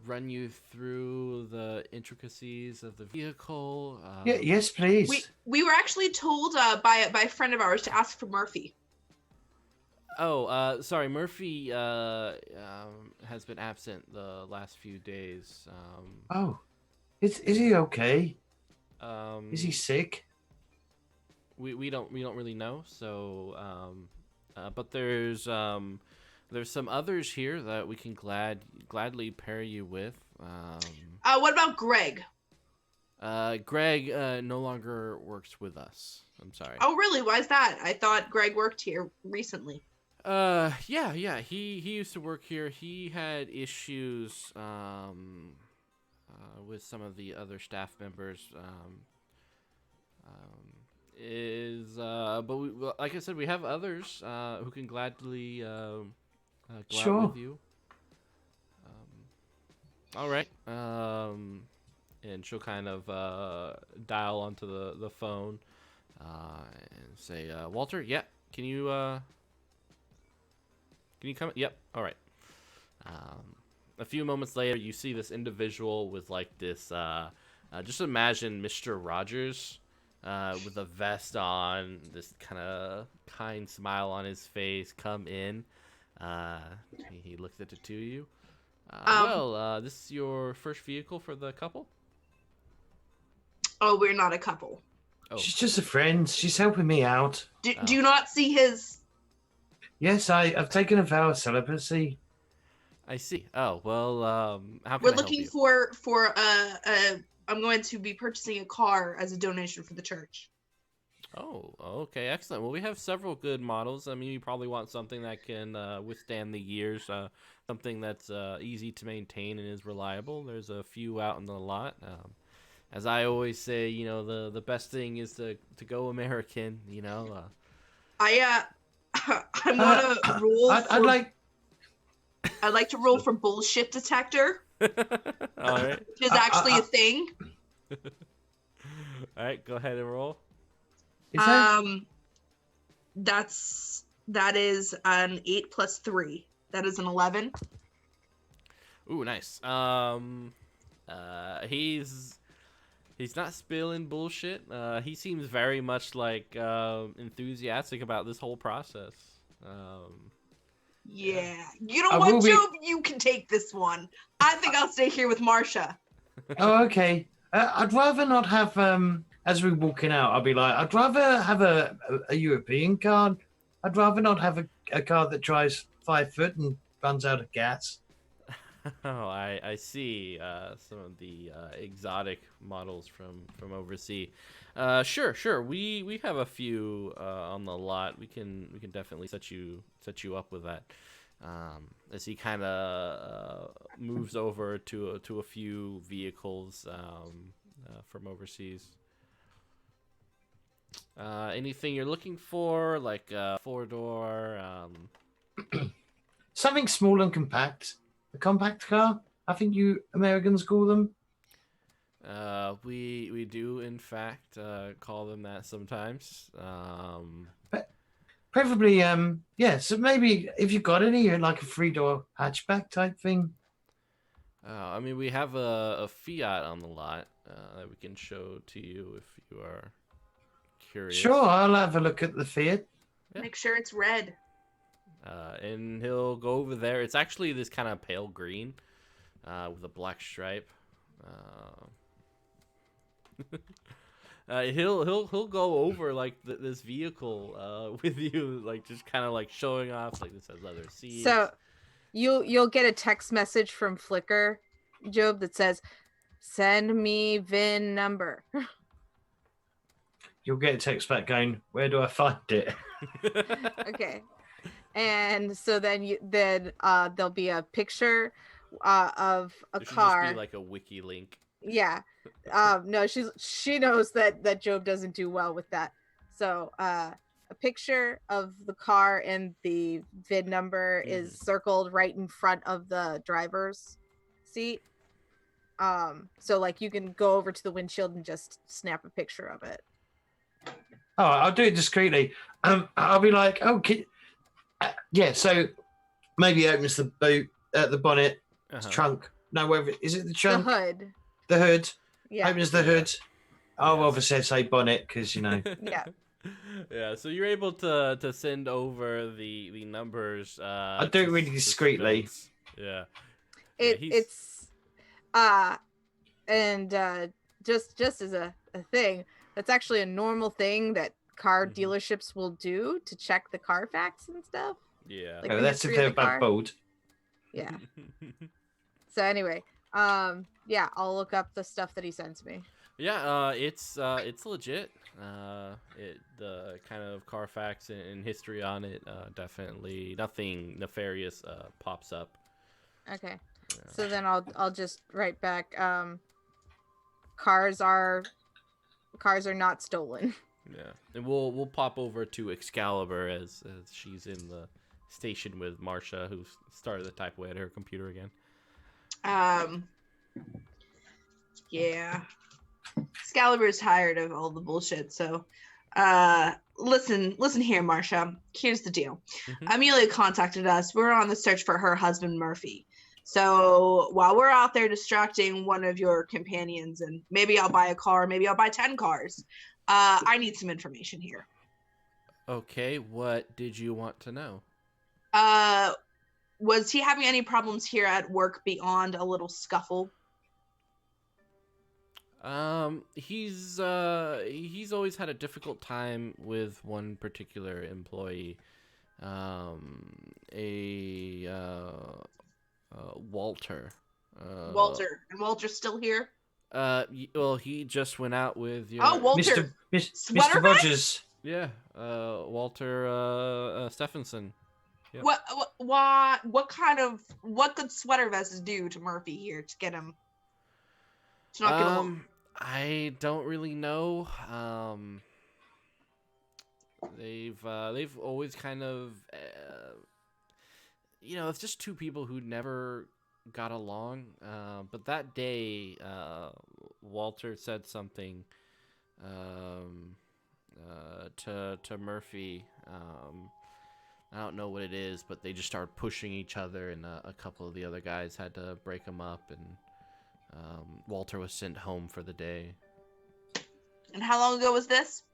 run you through the intricacies of the vehicle? Yeah, yes, please. We were actually told by a friend of ours to ask for Murphy. Oh, sorry. Murphy has been absent the last few days. Oh, is he okay? Is he Um, sick? we don't really know. So, but there's some others here that we can gladly pair you with. What about Greg? Greg no longer works with us. I'm sorry. Oh, really? Why is that? I thought Greg worked here recently. Yeah. He used to work here. He had issues with some of the other staff members. But well, like I said, we have others who can gladly go Sure. out with you. All right. And she'll kind of dial onto the phone and say, Walter, yeah, can you come? Yep. All right. A few moments later, you see this individual with like this. Just imagine Mr. Rogers with a vest on, this kind of kind smile on his face, come in. He looks at the two of you. This is your first vehicle for the couple? Oh, we're not a couple. Oh, She's just a friend. She's helping me out. Do you not see his? Yes, I've taken a vow of celibacy. I see. Oh well. How can We're I help looking you? for I'm going to be purchasing a car as a donation for the church. Oh, okay, excellent. Well, we have several good models. I mean, you probably want something that can withstand the years, something that's easy to maintain and is reliable. There's a few out in the lot. As I always say, you know, the best thing is to go American. You know. I I'm gonna roll. I'd like. I'd like to roll for bullshit detector, All right. which is actually a thing. All right. Go ahead and roll. Is that, That is an 8 plus 3. That is an 11. Ooh, nice. He's not spilling bullshit. He seems very much like enthusiastic about this whole process. Yeah. You know I what, will be- Job? You can take this one. I think I'll stay here with Marsha. oh, okay. I'd rather not have. As we're walking out, I'll be like, I'd rather have a European car. I'd rather not have a car that drives 5 foot and runs out of gas. Oh, I see. Some of the exotic models from overseas. Sure. We have a few on the lot. We can definitely set you up with that. As he kind of moves over to a few vehicles from overseas. Anything you're looking for, like 4-door? Something small and compact. A compact car. I think you Americans call them. We do in fact call them that sometimes. Preferably, yeah. So maybe if you've got any, like a 3-door hatchback type thing. I mean, we have a Fiat on the lot that we can show to you if you are curious. Sure, I'll have a look at the Fiat. Yeah. Make sure it's red. And he'll go over there. It's actually this kind of pale green with a black stripe. He'll go over like this vehicle with you, like just kind of like showing off, like this has leather seats. So you'll get a text message from Flickr, Job, that says, "Send me VIN number." You'll get a text back going, where do I find it? Okay. And so then there'll be a picture of a There should car. just be like a wiki link. Yeah. No, she knows that Job doesn't do well with that. So a picture of the car and the VIN number is circled right in front of the driver's seat. So like you can go over to the windshield and just snap a picture of it. Oh, I'll do it discreetly. I'll be like, oh, yeah. So maybe he opens the boot, the bonnet, trunk. No, whether is it the trunk? The hood. The hood. Yeah. Opens the hood. I'll obviously say bonnet because you know. Yeah. Yeah. So you're able to send over the numbers. I do it really discreetly. Yeah. It's just as a thing, that's actually a normal thing that car dealerships will do to check the Carfax and stuff. Yeah. Like Oh, the that's if history they're of the car. bold. Yeah. So anyway, yeah, I'll look up the stuff that he sends me. Yeah, it's legit. The kind of Carfax and history on it, definitely nothing nefarious pops up. Okay. Yeah. So then I'll just write back. Cars are not stolen. Yeah, and we'll pop over to Excalibur as she's in the station with Marsha, who started to type away at her computer again. Yeah. Excalibur's tired of all the bullshit, so listen here, Marsha. Here's the deal. Amelia contacted us. We're on the search for her husband, Murphy. So while we're out there distracting one of your companions, and maybe I'll buy a car, maybe I'll buy 10 cars, I need some information here. Okay, what did you want to know? Was he having any problems here at work beyond a little scuffle? He's always had a difficult time with one particular employee. Walter. Walter. And Walter's still here? Well, he just went out with your. Oh, Walter. Sweater Mr. guy? Rogers. Yeah. Walter. Stephenson. Yep. What could sweater vests do to Murphy here to get him to not get along? I don't really know. They've always kind of, it's just two people who never got along. But that day, Walter said something, to Murphy. I don't know what it is, but they just started pushing each other, and a couple of the other guys had to break them up, and Walter was sent home for the day. And how long ago was this?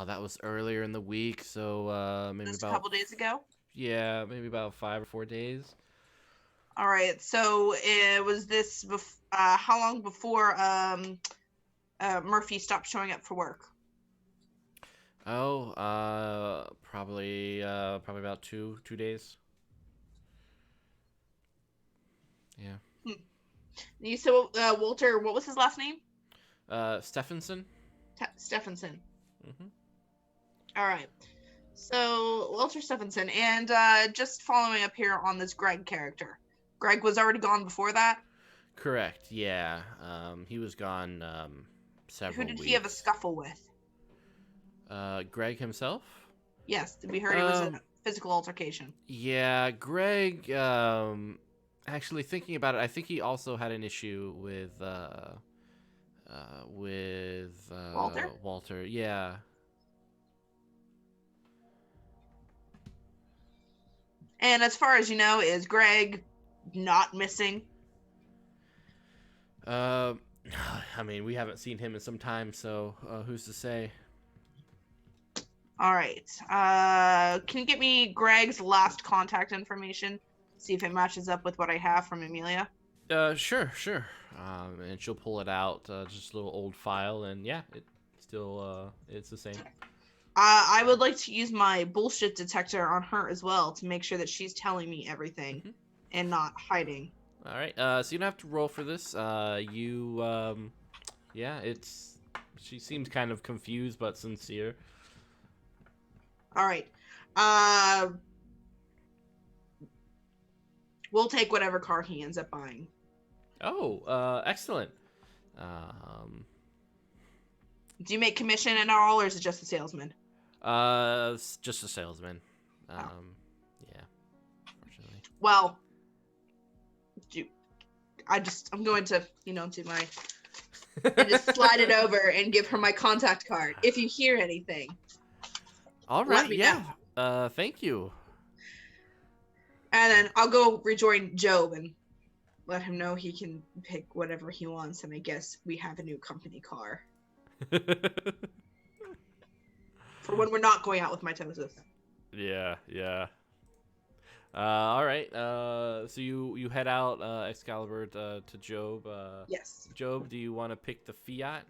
That was earlier in the week, so maybe Just about a couple days ago? Yeah, maybe about 5 or 4 days. All right. So was this how long before Murphy stopped showing up for work? Oh, probably about two days. Yeah. You said Walter. What was his last name? Stephenson. Stephenson. Mm-hmm. All right. So Walter Stephenson, and just following up here on this Greg character. Greg was already gone before that. Correct. Yeah. He was gone several Who did weeks. he have a scuffle with? Greg himself? Yes, we heard it was a physical altercation. Yeah, Greg, actually thinking about it, I think he also had an issue with Walter? Walter, yeah. And as far as you know, is Greg not missing? I mean, we haven't seen him in some time, so who's to say? All right. Can you get me Greg's last contact information? See if it matches up with what I have from Amelia. Sure. And she'll pull it out, just a little old file, and yeah, it's the same. I would like to use my bullshit detector on her as well to make sure that she's telling me everything and not hiding. All right. So you don't have to roll for this. She seems kind of confused but sincere. All right. We'll take whatever car he ends up buying. Oh, excellent. Do you make commission at all, or is it just a salesman? It's just a salesman. Yeah, unfortunately. Well, I'm going to, do my, and just slide it over and give her my contact card. If you hear anything. All right, yeah. Thank you. And then I'll go rejoin Job and let him know he can pick whatever he wants. And I guess we have a new company car. For when we're not going out with mitosis. Yeah. All right. So you head out, Excalibur, to Job. Yes. Job, do you want to pick the Fiat?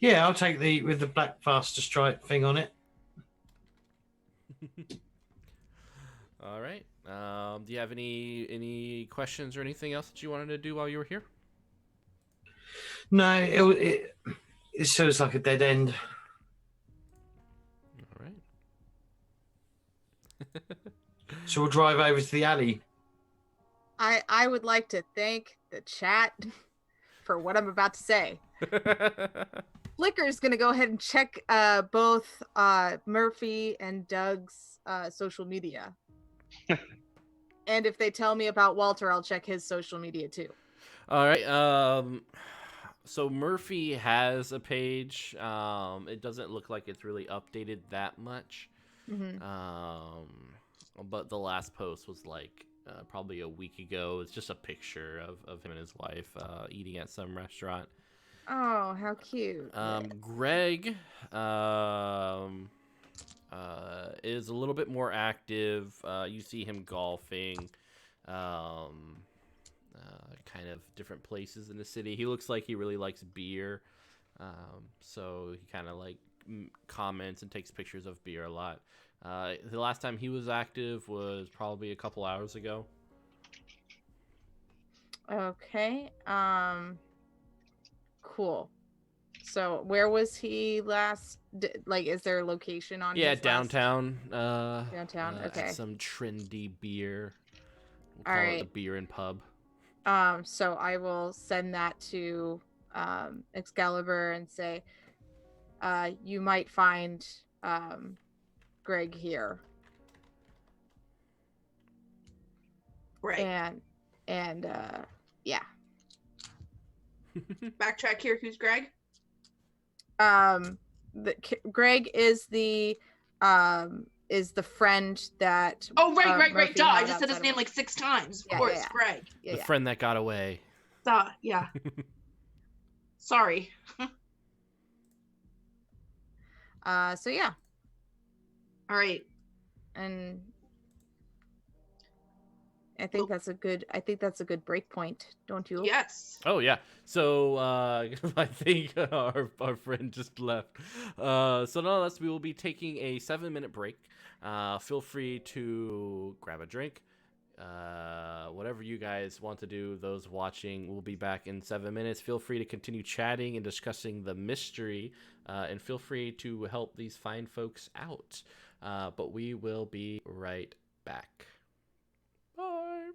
Yeah, I'll take with the black faster stripe thing on it. All right. Do you have any questions or anything else that you wanted to do while you were here? No, it feels like a dead end. All right. So we'll drive over to the alley. I would like to thank the chat for what I'm about to say. Flicker's gonna go ahead and check both Murphy and Doug's social media. And if they tell me about Walter, I'll check his social media too. All right. So Murphy has a page. It doesn't look like it's really updated that much. Mm-hmm. But the last post was like probably a week ago. It's just a picture of him and his wife eating at some restaurant. Oh, how cute. Greg is a little bit more active. You see him golfing. kind of different places in the city. He looks like he really likes beer, so he kind of like comments and takes pictures of beer a lot. The last time he was active was probably a couple hours ago. Okay. Cool. So where was he last? Like, is there a location on? Yeah, his downtown. Downtown. At Okay. some trendy beer. We'll All call it right. the Beer and Pub. So I will send that to Excalibur and say, you might find Greg here. Right. And yeah. Backtrack here. Who's Greg? Greg is the friend that. Oh, right. Murphy Duh. I had just said his outside name of- like 6 times. Of Yeah, course, yeah. Greg. Yeah, The yeah. friend that got away. Duh. Yeah. Sorry. So yeah, All right. and I think that's a good break point, don't you? Yes. Oh yeah. So I think our friend just left. So nonetheless, we will be taking a 7-minute break. Feel free to grab a drink. Whatever you guys want to do, those watching, we'll be back in 7 minutes. Feel free to continue chatting and discussing the mystery, and feel free to help these fine folks out. But we will be right back. Bye.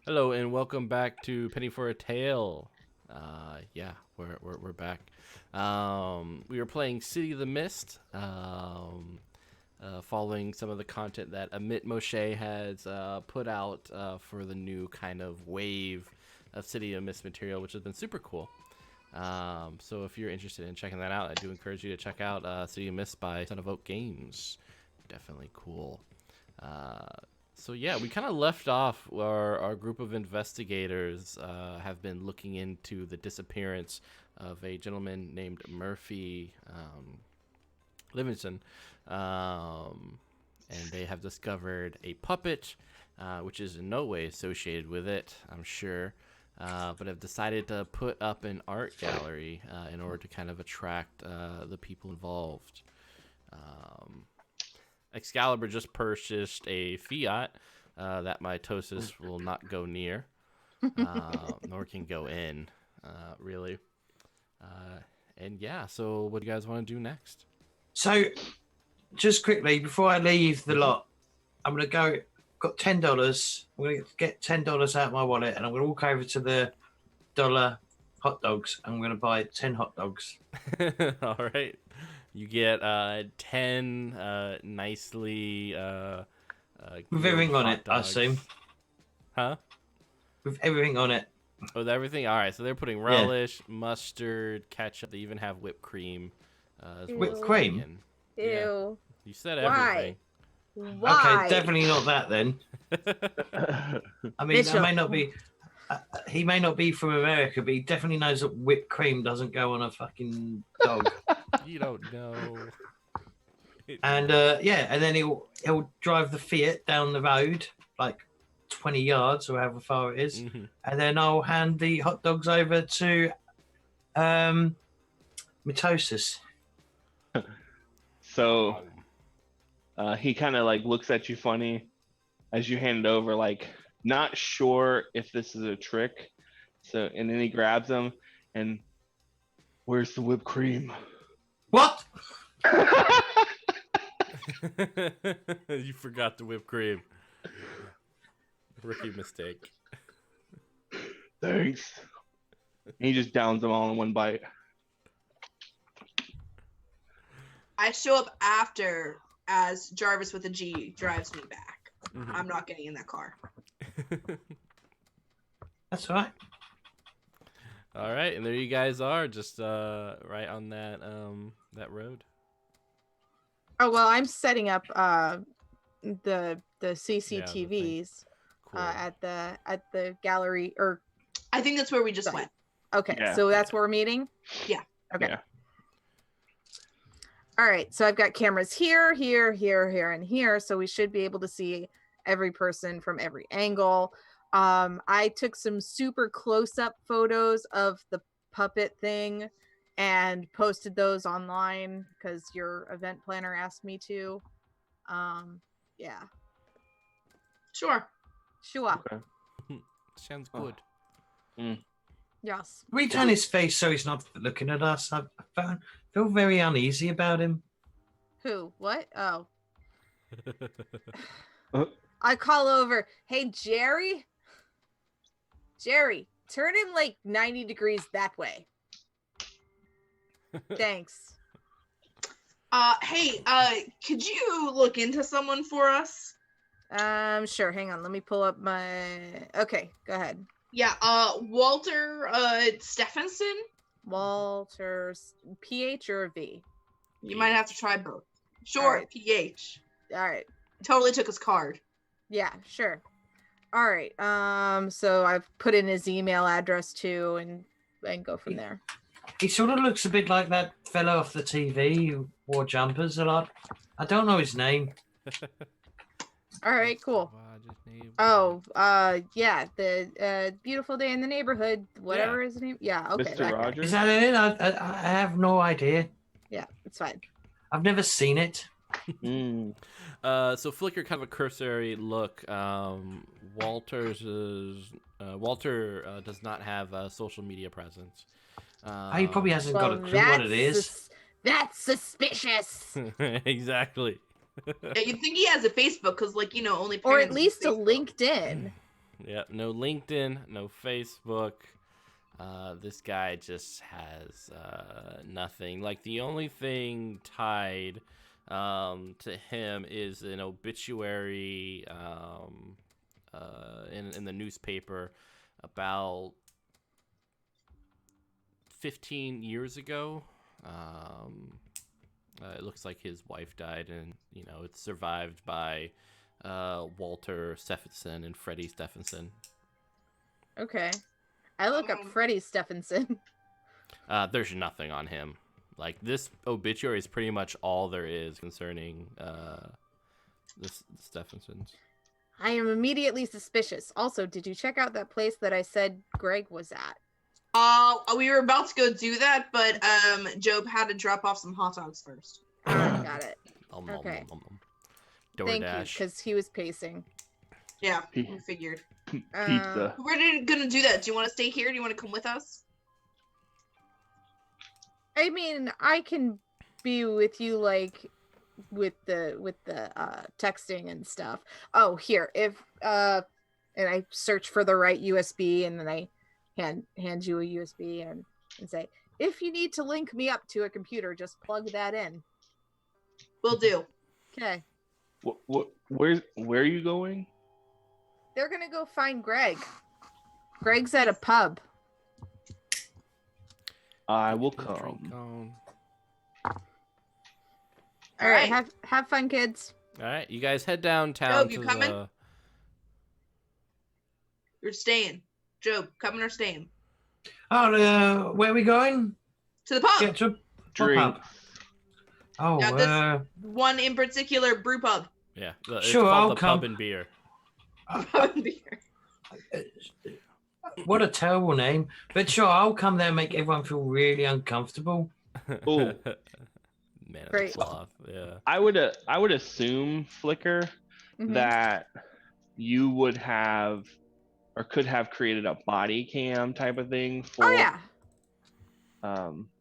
Hello and welcome back to Penny for a Tale. Yeah, we're back. We were playing City of the Mist, following some of the content that Amit Moshe has put out for the new kind of wave of City of Mist material, which has been super cool. So if you're interested in checking that out, I do encourage you to check out City of Mist by Son of Oak Games. Definitely cool. So yeah, we kind of left off where our group of investigators have been looking into the disappearance of a gentleman named Murphy Livingston, and they have discovered a puppet, which is in no way associated with it, I'm sure, but have decided to put up an art gallery in order to kind of attract the people involved. Excalibur just purchased a Fiat that mitosis will not go near, nor can go in, really. And yeah, so what do you guys want to do next? So, just quickly before I leave the lot, I'm gonna go. Got $10. I'm gonna get $10 out of my wallet, and I'm gonna walk over to the dollar hot dogs. I'm gonna buy 10 hot dogs. All right. You get 10 nicely With everything grilled on hot it, I dogs. assume. Huh? With everything on it. Oh, with everything? All right. So they're putting relish, mustard, ketchup. They even have whipped cream. As well Whipped as cream? onion. Ew. Yeah. You said Why? everything. Why? Okay, definitely not that then. I mean, Mitchell. I may not be. He may not be from America, but he definitely knows that whipped cream doesn't go on a fucking dog. You don't know. And yeah, and then he'll drive the Fiat down the road like 20 yards or however far it is, Mhm. and then I'll hand the hot dogs over to Mitosis. So he kind of like looks at you funny as you hand it over, like not sure if this is a trick. So, and then he grabs them and, where's the whipped cream? What? You forgot the whipped cream. Rookie mistake. Thanks. He just downs them all in one bite. I show up after as Jarvis with a G drives me back. Mhm. I'm not getting in that car. That's all right. All right, and there you guys are, just right on that that road. Oh well, I'm setting up the CCTVs Cool. at the gallery. Or I think that's where we just Right. went. okay, Yeah. so that's where we're meeting. Yeah. Okay. Yeah. All right, so I've got cameras here, here, here, here, and here, so we should be able to see every person from every angle. I took some super close-up photos of the puppet thing and posted those online because your event planner asked me to. Yeah, Sure. sure. Sounds Oh. good. Yes. Can we turn his face so he's not looking at us? I feel very uneasy about him. Who? What? Oh. Uh. I call over. Hey, Jerry. Jerry, turn him like 90 degrees that way. Thanks. Hey, could you look into someone for us? Sure. Hang on. Let me pull up my. Okay, go ahead. Yeah, Walter Stephenson. Walter's PH or V? You might have to try both. Sure, Alright. PH. All right. Totally took his card. Yeah, sure. All right. So I've put in his email address too, and go from there. He sort of looks a bit like that fellow off the TV who wore jumpers a lot. I don't know his name. All right. Cool. Oh, yeah, the Beautiful Day in the Neighborhood, whatever his name. Yeah, okay. Mr. that guy. Rogers? Is that it? I have no idea. Yeah, it's fine. I've never seen it. Mm. So flicker kind of a cursory look. Walter does not have a social media presence. He probably hasn't got a clue what it is. That's suspicious. Exactly. Yeah, you'd think he has a Facebook because, like, only Or parents at use least a Facebook. LinkedIn. Yep. No LinkedIn, no Facebook. This guy just has nothing. Like the only thing tied to him is an obituary in the newspaper about 15 years ago. It looks like his wife died, and it's survived by Walter Stephenson and Freddie Stephenson. Okay. I look up Freddie Stephenson. There's nothing on him. Like, this obituary is pretty much all there is concerning the Stephensons. I am immediately suspicious. Also, did you check out that place that I said Greg was at? We were about to go do that, but Job had to drop off some hot dogs first. Got it. Okay. Thank you, DoorDash. because he was pacing. Yeah, we figured. Pizza. We're gonna do that. Do you want to stay here? Do you want to come with us? I mean, I can be with you, like, with the texting and stuff. Oh, here, if and I search for the right USB, and then I hand you a USB and say, if you need to link me up to a computer, just plug that in. Will do. Okay. Where are you going? They're gonna go find Greg. Greg's at a pub. I will Drink come. on. All right, have fun, kids. All right, you guys head downtown Job, to you coming? the. You're staying. Job, coming or staying? Oh, where are we going? To the pub. Get to a Drink. pub. Oh, Now this- One in particular, brew pub. Yeah, it's Sure, called I'll the come. Pub and Beer. Pub and beer. what a terrible name. But sure, I'll come there and make everyone feel really uncomfortable. Ooh. Man of Great. the cloth. Yeah. I would assume, Flicker, Mhm. that you would have or could have created a body cam type of thing for Oh yeah.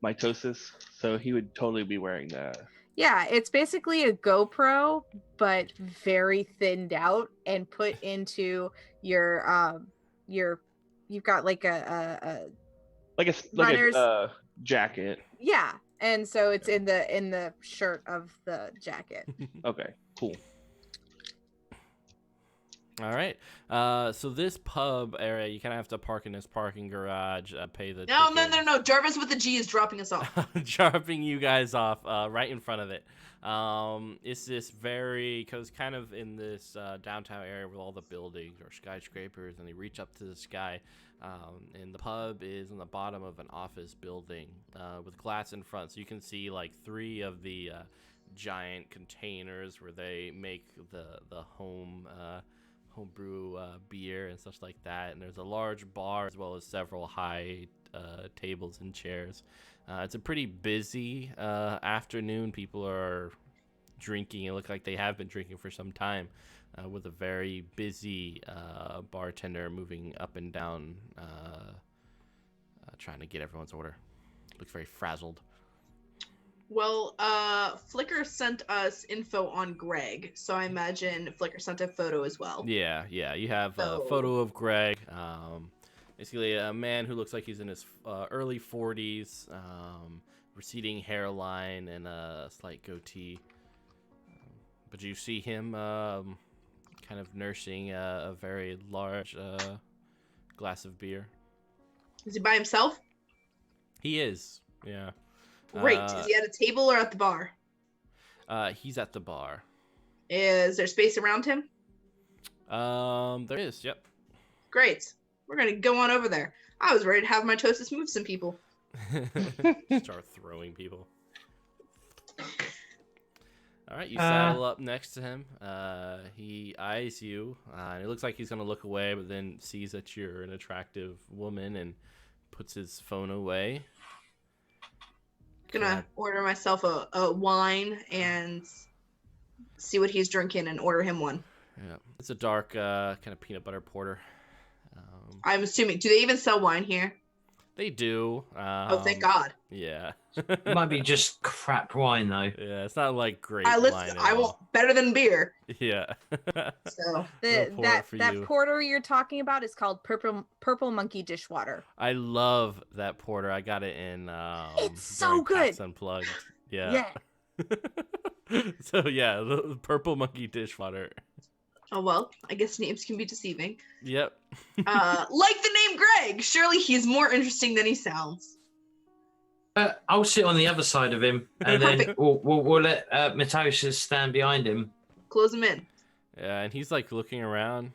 Mitosis. So he would totally be wearing that. Yeah, it's basically a GoPro, but very thinned out and put into your you've got like a Runners- jacket. yeah, and so it's in the shirt of the jacket. Okay, cool. All right. So this pub area, you kind of have to park in this parking garage, pay the. No. Jarvis with the G is dropping us off. Dropping you guys off right in front of it. It's this because kind of in this downtown area with all the buildings or skyscrapers, and they reach up to the sky. And the pub is in the bottom of an office building with glass in front, so you can see like 3 of the giant containers where they make the homebrew beer and such like that. And there's a large bar as well as several high tables and chairs. It's a pretty busy afternoon. People are drinking. It looks like they have been drinking for some time, with a very busy bartender moving up and down, trying to get everyone's order. Looks very frazzled. Well, Flicker sent us info on Greg, so I imagine Flicker sent a photo as well. Yeah. You have a photo of Greg. Basically, a man who looks like he's in his early 40s, receding hairline and a slight goatee. But you see him kind of nursing a very large glass of beer. Is he by himself? He is, yeah. Great. Is he at a table or at the bar? He's at the bar. Is there space around him? There is, yep. Great. We're going to go on over there. I was ready to have Mitosis move some people. Start throwing people. All right, you saddle up next to him. He eyes you, and it looks like he's going to look away, but then sees that you're an attractive woman and puts his phone away. Gonna order myself a wine and see what he's drinking and order him one. Yeah, it's a dark kind of peanut butter porter. I'm assuming. Do they even sell wine here? They do. Oh, thank God. Yeah. It might be just crap wine though. Yeah, it's not like great I wine listen. at I all. want better than beer. Yeah. So We'll pour it for That you. porter you're talking about is called Purple Monkey Dishwater. I love that porter. I got it in It's so during good. PAX Unplugged. Yeah. So yeah, the Purple Monkey Dishwater. oh well. I guess names can be deceiving. Yep. Like the name Greg. Surely he's more interesting than he sounds. I'll sit on the other side of him, and then Perfect. we'll let Matosius stand behind him. Close him in. Yeah, and he's like looking around.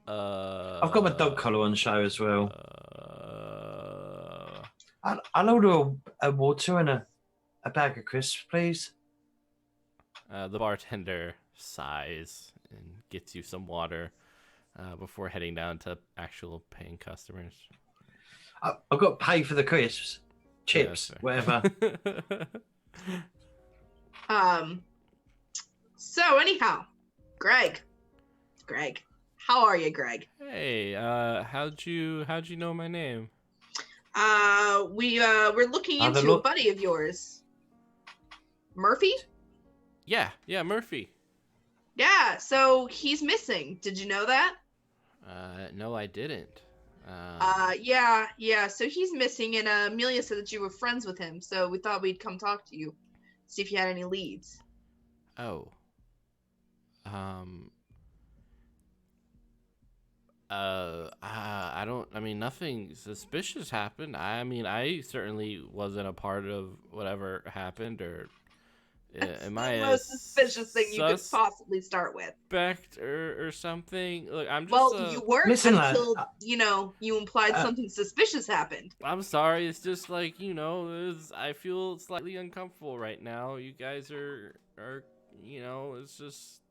I've got my dog collar on show as well. I'll order a water and a bag of crisps, please. The bartender sighs and gets you some water before heading down to actual paying customers. I've got to pay for the crisps, chips, Yeah, whatever. So anyhow, Greg, how are you, Greg? Hey, how'd you know my name? We're looking Have a into a look. buddy of yours, Murphy. Yeah, Murphy. Yeah, so he's missing. Did you know that? No, I didn't. Yeah. So he's missing, and Amelia said that you were friends with him. So we thought we'd come talk to you, see if you had any leads. Oh. I don't. I mean, nothing suspicious happened. I mean, I certainly wasn't a part of whatever happened, or am I the a most suspicious thing you could possibly start with? suspect or something? Look, I'm just. Well, you weren't Listen, lad, until you implied something suspicious happened. I'm sorry. It's just like I feel slightly uncomfortable right now. You guys are it's just.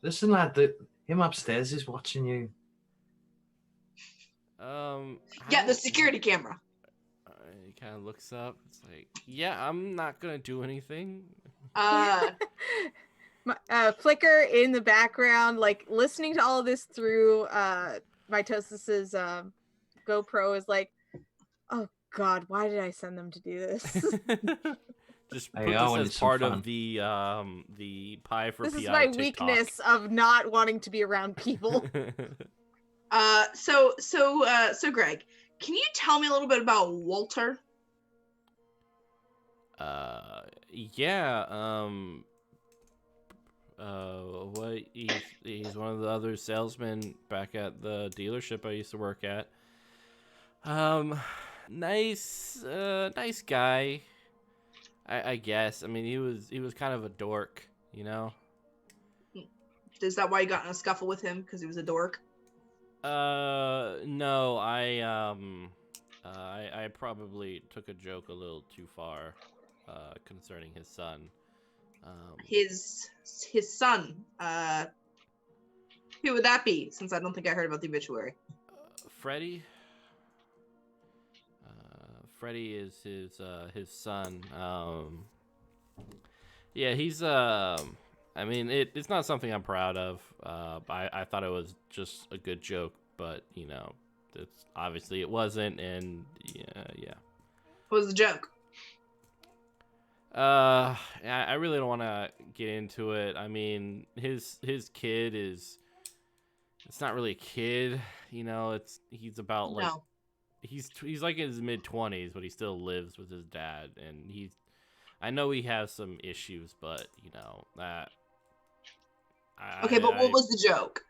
Listen, lad, him upstairs is watching you. Yeah, the security camera. He kind of looks up. It's like, yeah, I'm not gonna do anything. Flicker in the background, like listening to all of this through Mitosis's GoPro, is like, oh God, why did I send them to do this? Just Hey, put I this wanted as some part fun. of the pie for This PI is my TikTok. weakness of not wanting to be around people. So Greg, can you tell me a little bit about Walter? Yeah. What he's one of the other salesmen back at the dealership I used to work at. Nice guy. I guess. I mean, he was kind of a dork, Is that why you got in a scuffle with him? Because he was a dork? No, I probably took a joke a little too far, concerning his son. His son. Who would that be? Since I don't think I heard about the obituary. Freddie. Freddie is his son. Yeah, he's I mean, it's not something I'm proud of. I thought it was just a good joke, but it's obviously it wasn't, and yeah. What was the joke? I really don't want to get into it. I mean, his kid is. It's not really a kid, he's about like. No. He's like in his mid-20s, but he still lives with his dad, and I know he has some issues, but that. Okay, but what was the joke?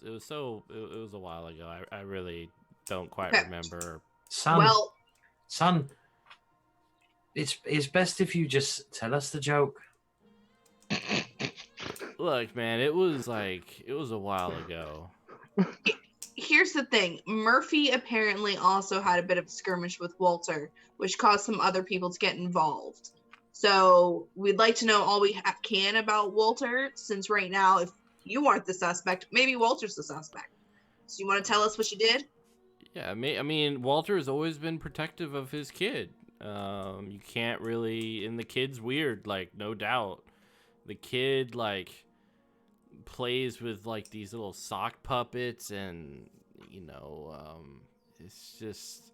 It was a while ago. I really don't quite Okay. remember. Son, it's best if you just tell us the joke. Look, man, it was a while ago. Here's the thing. Murphy apparently also had a bit of a skirmish with Walter, which caused some other people to get involved. So we'd like to know all we can about Walter, since right now, if you aren't the suspect, maybe Walter's the suspect. So you want to tell us what you did? Yeah, I mean, Walter has always been protective of his kid. You can't really, and the kid's weird, like, no doubt. The kid, like, plays with, like, these little sock puppets, and you know, it's just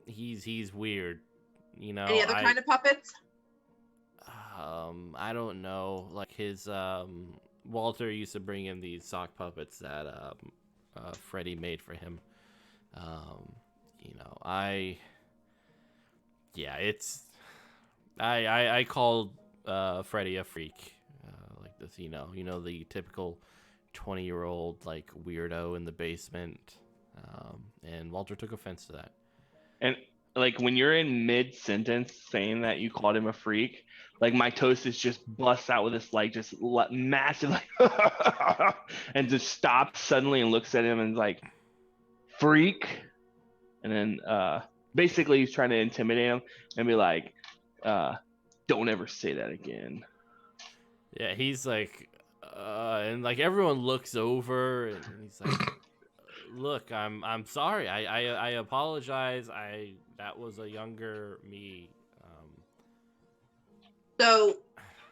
he's weird. You know, Any other kind of puppets? I don't know. Like his Walter used to bring in these sock puppets that Freddie made for him. You know, I called Freddie a freak. Like this, you know the typical 20-year-old like weirdo in the basement. And Walter took offense to that. And like when you're in mid sentence saying that you called him a freak, like my toasters just busts out with this like just massive like and just stops suddenly and looks at him and is like, freak. And then basically he's trying to intimidate him and be like, don't ever say that again. Yeah, he's like, and like everyone looks over and he's like, look, I'm sorry. I apologize. That was a younger me. So,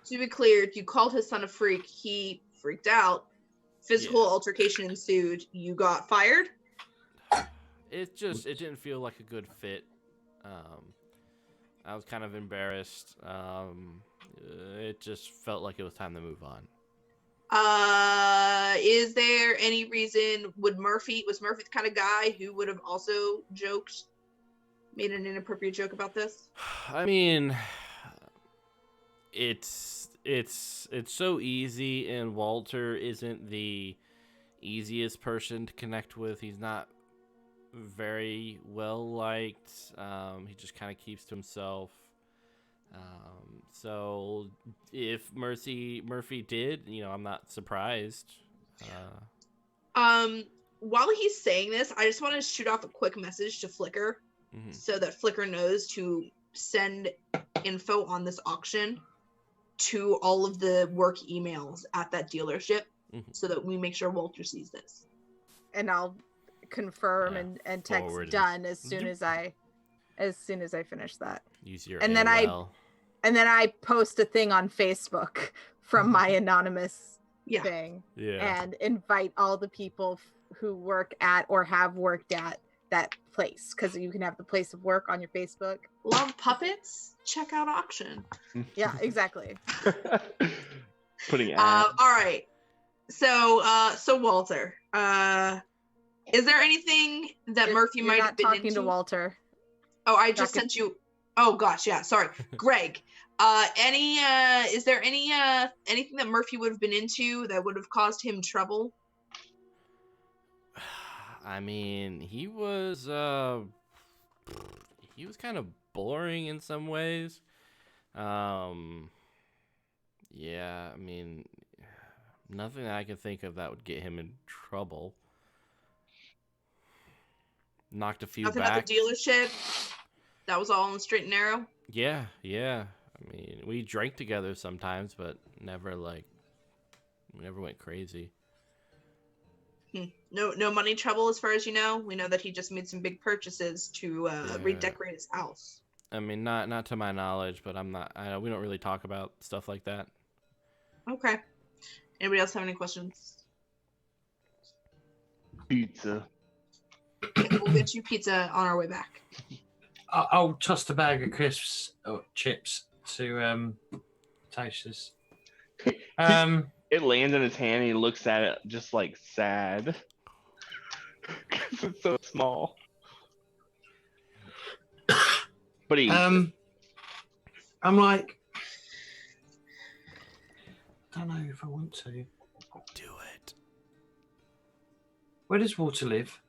to be clear, you called his son a freak. He freaked out. Physical altercation ensued. You got fired. It didn't feel like a good fit. I was kind of embarrassed. It just felt like it was time to move on. Is there any reason was Murphy the kind of guy who would have also made an inappropriate joke about this? I mean, it's so easy, and Walter isn't the easiest person to connect with. He's not very well liked. He just kind of keeps to himself. So if Murphy did, you know, I'm not surprised. While he's saying this, I just want to shoot off a quick message to Flickr so that Flickr knows to send info on this auction to all of the work emails at that dealership so that we make sure Walter sees this. And I'll confirm and text forward done as soon as I finish that. Use your and AOL. then I post a thing on Facebook from my anonymous thing and invite all the people who work at or have worked at that place, because you can have the place of work on your Facebook. Love puppets? Check out auction. Yeah, exactly. Putting all right. So Walter, is there anything that Murphy might have been talking into? To Walter? Oh, I just sent you. Oh gosh, yeah. Sorry, Greg. Is there anything that Murphy would have been into that would have caused him trouble? I mean, he was kind of boring in some ways. Yeah, I mean, nothing that I can think of that would get him in trouble. Knocked a few Nothing back. at the dealership. That was all on the straight and narrow. Yeah. I mean, we drank together sometimes, but never went crazy. No money trouble as far as you know. We know that he just made some big purchases to redecorate his house. I mean, not to my knowledge, but we don't really talk about stuff like that. Okay. Anybody else have any questions? Pizza. Okay, we'll get you pizza on our way back. I'll toss a bag of crisps or chips to Toasters. It lands in his hand and he looks at it just like sad. Because it's so small. But he I'm like, I don't know if I want to. Do it. Where does Walter live?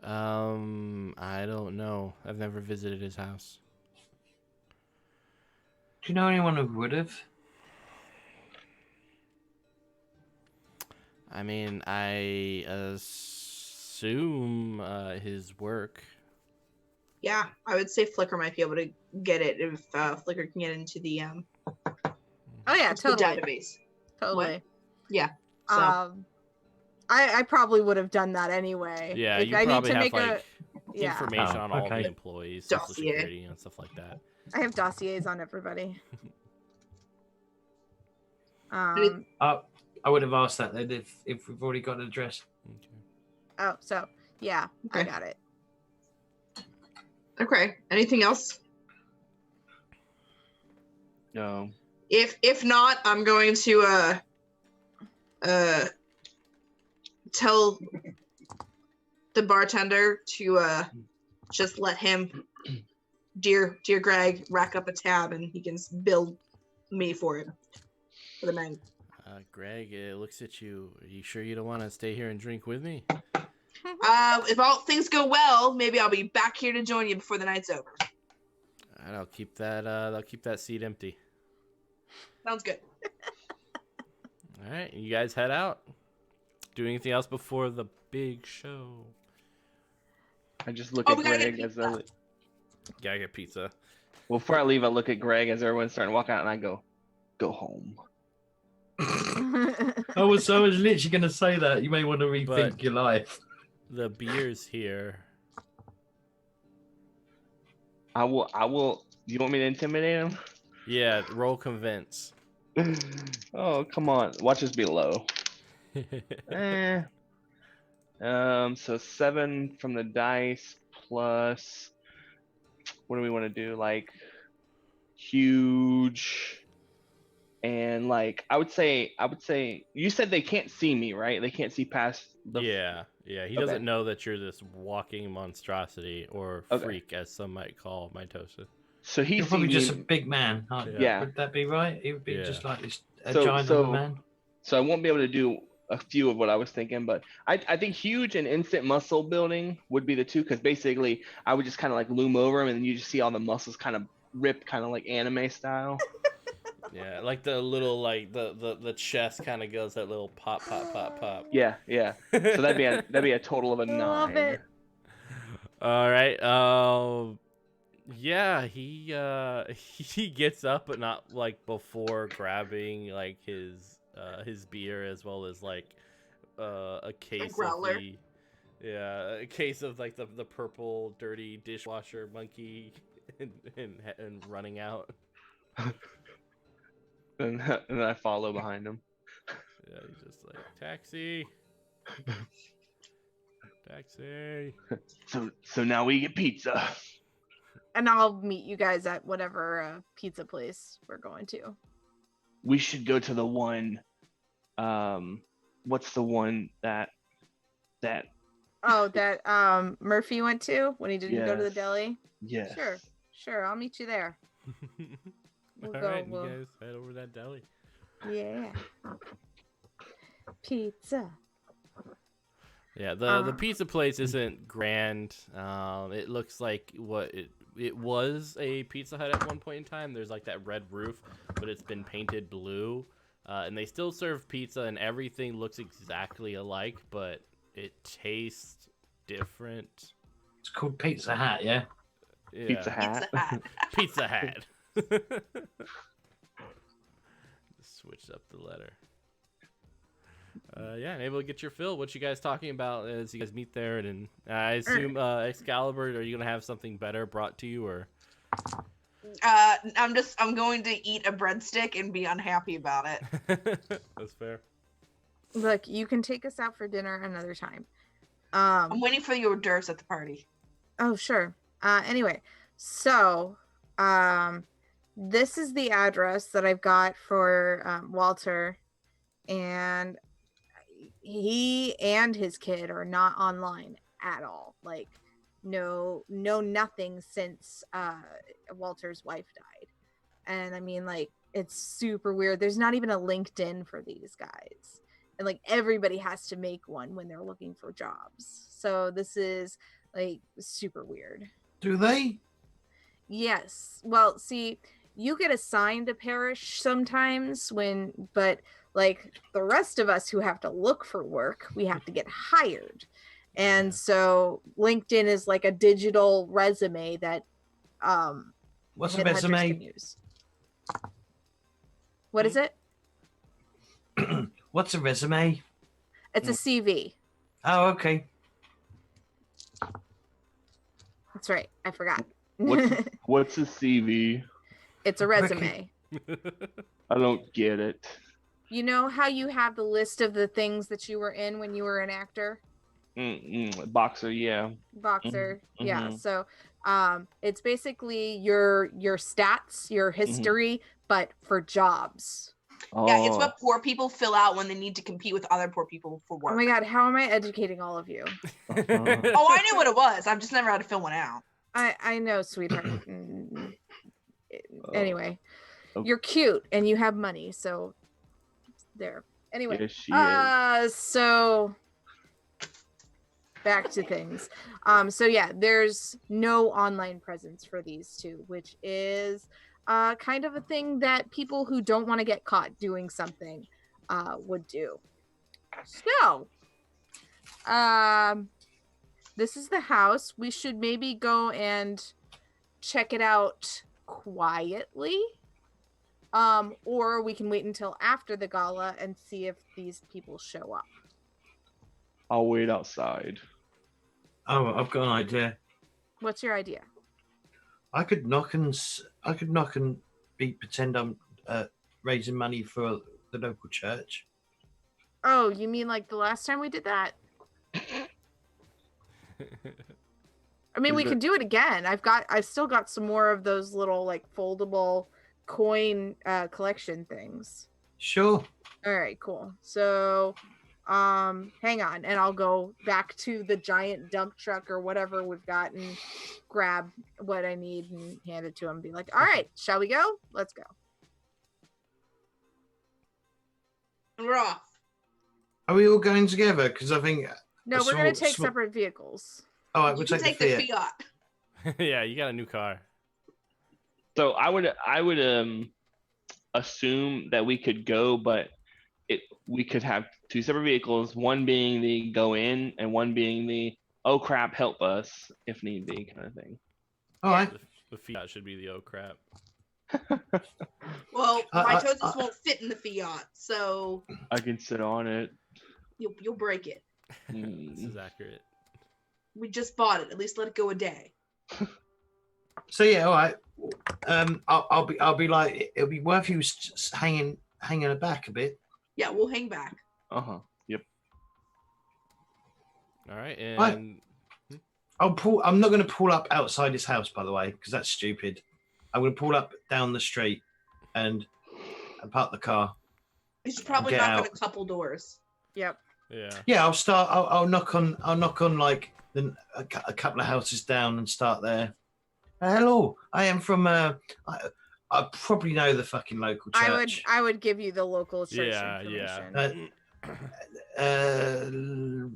I don't know. I've never visited his house. Do you know anyone who would have? I mean, I assume his work. Yeah, I would say Flickr might be able to get it if Flickr can get into the Oh yeah, the totally. database. Totally. What? Yeah. So. I probably would have done that anyway. Yeah, If you I need probably to have make like yeah. information on all okay. the employees, social Dossier. security, and stuff like that. I have dossiers on everybody. I would have asked that then if we've already got an address. Oh, so yeah, I Okay. got it. Okay. Anything else? No. If not, I'm going to tell the bartender to just let him, dear Greg, rack up a tab and he can bill me for it for the night. Greg looks at you. Are you sure you don't want to stay here and drink with me? If all things go well, maybe I'll be back here to join you before the night's over. All right, I'll keep that seat empty. Sounds good. All right, you guys head out. Do anything else before the big show? I just look Oh, at we gotta get Greg as pizza. Gotta get pizza. well, before I leave, I look at Greg as everyone's starting to walk out, and I go home. I was literally going to say that. You may want to rethink But- your life. The beer's here. I will. Do you want me to intimidate him? Yeah, roll convince. Oh, come on. Watch us be low. So 7 from the dice plus. What do we want to do? Like huge, and like I would say you said they can't see me, right? They can't see past the. Yeah. He Okay. doesn't know that you're this walking monstrosity or Okay. freak, as some might call Mitosa. So he You're sees probably just a me. big man, aren't you? Yeah. Would that be right? It would be Yeah. just like this, a So- giant so- of a man. So I won't be able to do a few of what I was thinking, but I think huge and instant muscle building would be the two, because basically I would just kind of like loom over him and then you just see all the muscles kind of rip, kind of like anime style. Yeah, like the little the chest kind of goes that little pop. Yeah. So that'd be a total of a 9. Love it. All right. Yeah, he gets up, but not like before grabbing like his beer, as well as like a case of growler. a case of like the purple dirty dishwasher monkey and running out. And then I follow behind him. Yeah, he's just like taxi. So now we get pizza. And I'll meet you guys at whatever pizza place we're going to. We should go to the one. What's the one that? Oh, that Murphy went to when he didn't go to the Yes. deli? Yes. Sure, I'll meet you there. All We'll right, go, you guys head over to that deli. Yeah. Pizza. Yeah, the pizza place isn't grand. It looks like what it was a Pizza Hut at one point in time. There's like that red roof, but it's been painted blue. And they still serve pizza, and everything looks exactly alike, but it tastes different. It's called Pizza Hat, yeah? Yeah. Pizza Hat. Pizza Hut. Pizza Hat. Just switched up the letter. Yeah, and able to get your fill. What you guys talking about as you guys meet there? And I assume Excalibur, are you gonna have something better brought to you, or? I'm going to eat a breadstick and be unhappy about it. That's fair. Look, you can take us out for dinner another time. I'm waiting for your hors d'oeuvres at the party. Oh, sure. Anyway, so this is the address that I've got for Walter, and he and his kid are not online at all. Like, no nothing since Walter's wife died. And I mean, like, it's super weird. There's not even a LinkedIn for these guys. And like everybody has to make one when they're looking for jobs. So this is like super weird. Do they? Yes. Well, see, you get assigned a parish sometimes but like the rest of us who have to look for work, we have to get hired. And so LinkedIn is like a digital resume that What's a headhunters resume? can use. What is it? What's a resume? It's a CV. Oh, okay. That's right. I forgot. What's a CV? It's a resume. I don't get it. You know how you have the list of the things that you were in when you were an actor? Boxer, yeah. Boxer. Yeah. mhm. So it's basically your stats, your history, but for jobs. Yeah, it's Oh, what poor people fill out when they need to compete with other poor people for Oh work. my god, how am I educating all of you? Oh, I knew what it was. I've just never had to fill one out. I know, sweetheart. Anyway, Oh. you're cute and you have money, so there. Anyway, yes, she is. so back to things. So yeah, there's no online presence for these two, which is kind of a thing that people who don't want to get caught doing something would do. So, this is the house. We should maybe go and check it out quietly. Or we can wait until after the gala and see if these people show up. I'll wait outside. Oh, I've got an idea. What's your idea? I could knock and pretend I'm raising money for the local church. Oh, you mean like the last time we did that? I mean, Is we it- could do it again. I've still got some more of those little like foldable coin collection things. Sure. All right, cool. So, hang on, and I'll go back to the giant dump truck or whatever we've got and grab what I need and hand it to him. And be like, all right, shall we go? Let's go. And we're off. Are we all going together? Because I think. No, A we're gonna small- take separate vehicles. All right, You we'll can take take the the Fiat. Fiat. Yeah, you got a new car. So I would assume that we could go, but we could have two separate vehicles, one being the go in and one being the oh crap, help us if need be kind of thing. All right. The Fiat should be the oh crap. Well, I- my I- toes I- won't fit in the Fiat, so I can sit on it. you'll break it. This Mm. is accurate. We just bought it. At least let it go a day. So yeah, all right. I'll be like, it'll be worth you hanging it back a bit. Yeah, we'll hang back. Uh-huh. Yep. All right, Right. and I'm not going to pull up outside his house, by the way, because that's stupid. I'm going to pull up down the street and park the car. He's probably Get knock on out. a couple doors. Yep. yeah. Yeah, I'll start. I'll knock on like a couple of houses down and start there. Hello, I am from. I probably know the fucking local church. I would give you the local church Yeah, yeah. information.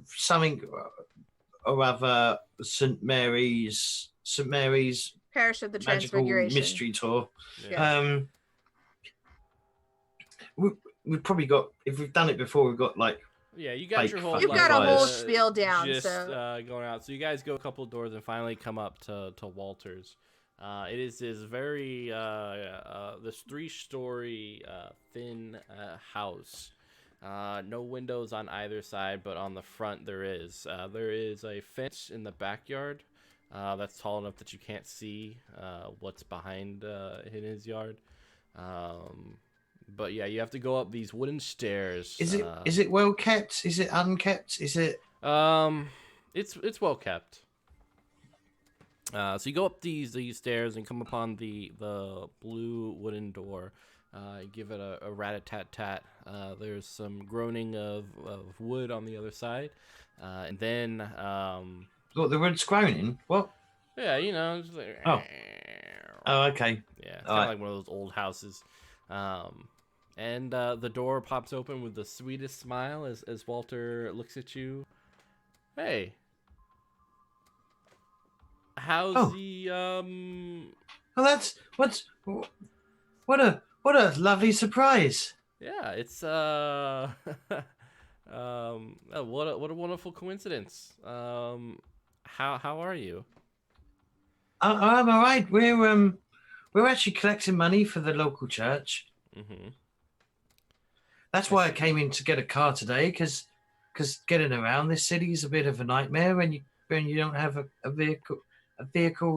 Something or other. St Mary's Parish of the Magical Transfiguration. Mystery Tour. Yeah. We've probably got, if we've done it before, we've got like, Yeah, you got Like, your whole. You've You've got a Likewise. whole spiel down. Just So going out. So you guys go a couple doors and finally come up to Walter's. It is this very this 3-story thin house. No windows on either side, but on the front there is. There is a fence in the backyard that's tall enough that you can't see what's behind in his yard. But yeah, you have to go up these wooden stairs. is it well kept? Is it unkept? Is it? It's well kept. So you go up these stairs and come upon the blue wooden door. Give it a rat-a-tat-tat. There's some groaning of wood on the other side, and then What, the wood's groaning? What? yeah, you know, just like, Oh. Oh, okay. yeah, it's kind Alright. of like one of those old houses. And the door pops open with the sweetest smile as Walter looks at you. Hey. How's Oh. the Well, that's what a lovely surprise. yeah, it's what a wonderful coincidence. How are you? I'm all right. We're actually collecting money for the local church. Mm-hmm. That's why I came in to get a car today, because getting around this city is a bit of a nightmare when you don't have a vehicle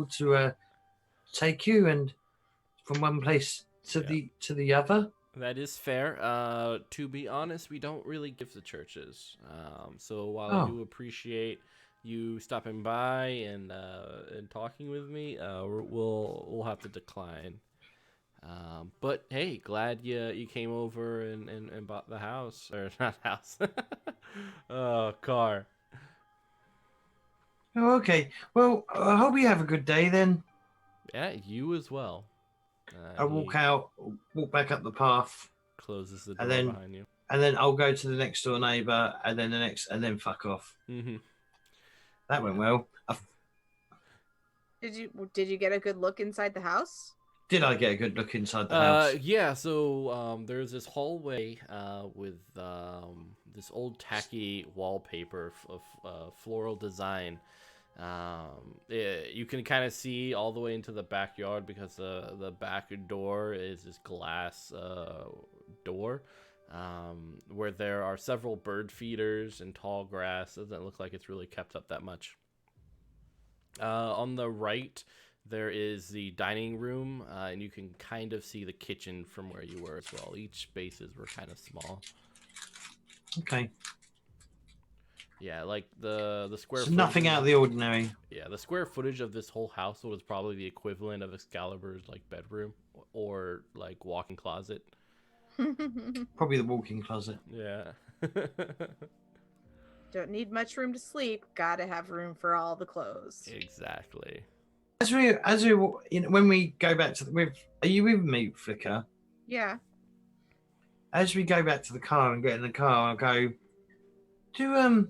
to take you and from one place to the other. That is fair. To be honest, we don't really give to churches. So while I Oh. do appreciate you stopping by and talking with me, we'll have to decline. But hey, glad you came over and bought the house, or not house, car. Oh, okay. Well, I hope you have a good day then. Yeah, you as well. I'll walk out, walk back up the path, Closes the door and then behind you. I'll go to the next door neighbour, and then the next, and then fuck off. Mm-hmm. That went well. Did you get a good look inside the house? Did I get a good look inside the house? Yeah, so there's this hallway with this old tacky wallpaper of floral design. You can kind of see all the way into the backyard because the back door is this glass door where there are several bird feeders and tall grass. Doesn't look like it's really kept up that much. On the right, there is the dining room, and you can kind of see the kitchen from where you were as well. Each spaces were kind of small. Okay. Yeah, like the square So nothing footage- out of the ordinary. Yeah, the square footage of this whole house was probably the equivalent of Excalibur's like bedroom or like walk-in closet. Probably the walk-in closet. Yeah. Don't need much room to sleep. Gotta have room for all the clothes. Exactly. As we when we go back to are you with me, Flicker? Yeah. As we go back to the car and get in the car, I go, do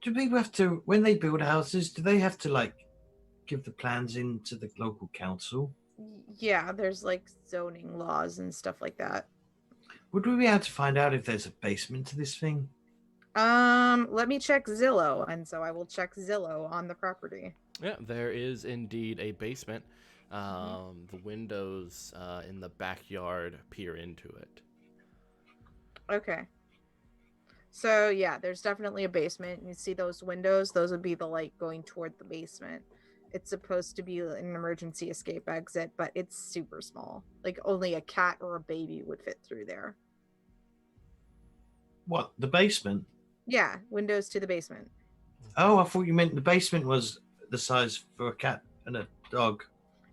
people have to, when they build houses, do they have to like give the plans in to the local council? Yeah, there's like zoning laws and stuff like that. Would we be able to find out if there's a basement to this thing? Let me check Zillow, and so I will check Zillow on the property. Yeah, there is indeed a basement. The windows in the backyard peer into it. Okay. So yeah, there's definitely a basement. You see those windows? Those would be the light going toward the basement. It's supposed to be an emergency escape exit, but it's super small. Like only a cat or a baby would fit through there. What, the basement? Yeah, windows to the basement. Oh, I thought you meant the basement was the size for a cat and a dog.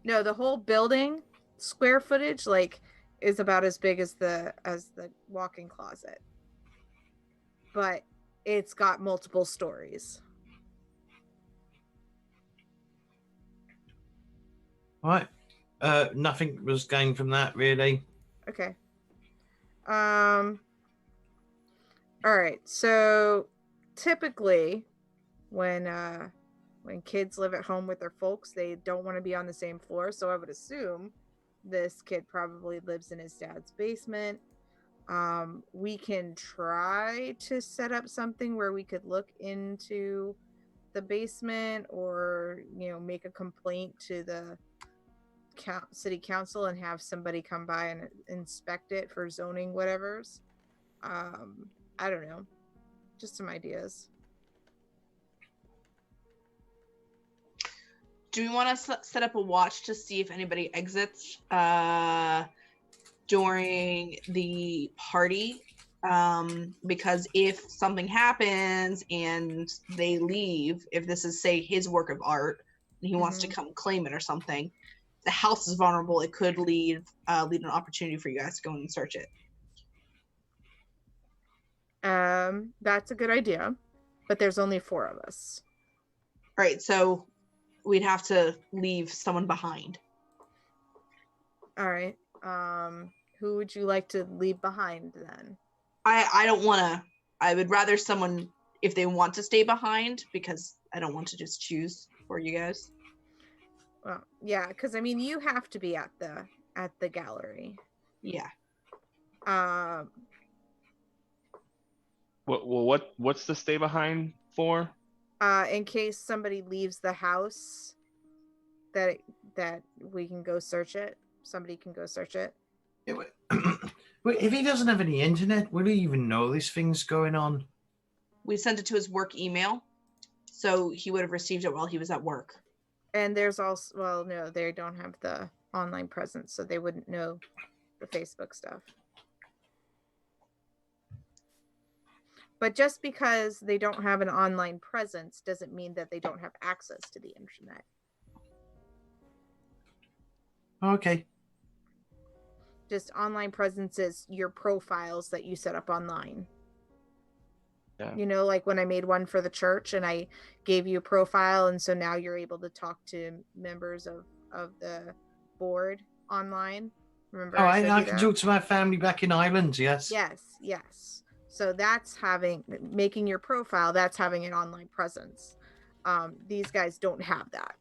No, the whole building square footage like is about as big as the walk-in closet. But it's got multiple stories. Right. Nothing was gained from that, really. Okay. All right. So typically when kids live at home with their folks, they don't want to be on the same floor. So I would assume this kid probably lives in his dad's basement. We can try to set up something where we could look into the basement or, make a complaint to the city council and have somebody come by and inspect it for zoning whatevers. I don't know, just some ideas. Do we want to set up a watch to see if anybody exits during the party? Because if something happens and they leave, if this is, say, his work of art and he wants to come claim it or something, the house is vulnerable. It could lead an opportunity for you guys to go in and search it. That's a good idea, but there's only 4 of us. Right, so we'd have to leave someone behind. All right. Who would you like to leave behind then? I don't want to. I would rather someone, if they want to stay behind, because I don't want to just choose for you guys. Well, yeah, because I mean, you have to be at the gallery. Yeah. What's the stay behind for? In case somebody leaves the house, that we can go search it. Somebody can go search it. Yeah, but if he doesn't have any internet, will he even know this thing's going on? We sent it to his work email, so he would have received it while he was at work. And there's also, well, no, they don't have the online presence, so they wouldn't know the Facebook stuff. But just because they don't have an online presence doesn't mean that they don't have access to the internet. Okay. Just online presence is your profiles that you set up online. Yeah. You know, like when I made one for the church and I gave you a profile, and so now you're able to talk to members of the board online. Remember? Oh, showed I you can that? talk to my family back in Ireland. Yes. Yes. So that's making your profile. That's having an online presence. These guys don't have that.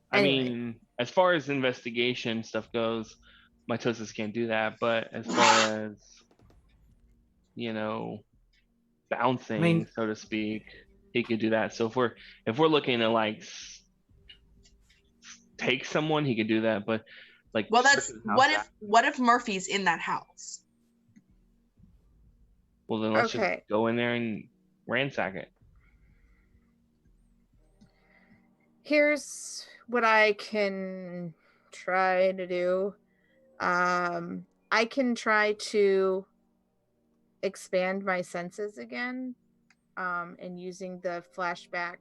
I Anyway. mean, as far as investigation stuff goes, mitosis can't do that. But as far as, you know, bouncing, so to speak, he could do that. So if we're looking to like take someone, he could do that. But like, Well, that's searching the house what if Murphy's in that house? well, then let's Okay. just go in there and ransack it. Here's what I can try to do. I can try to expand my senses again, and using the flashback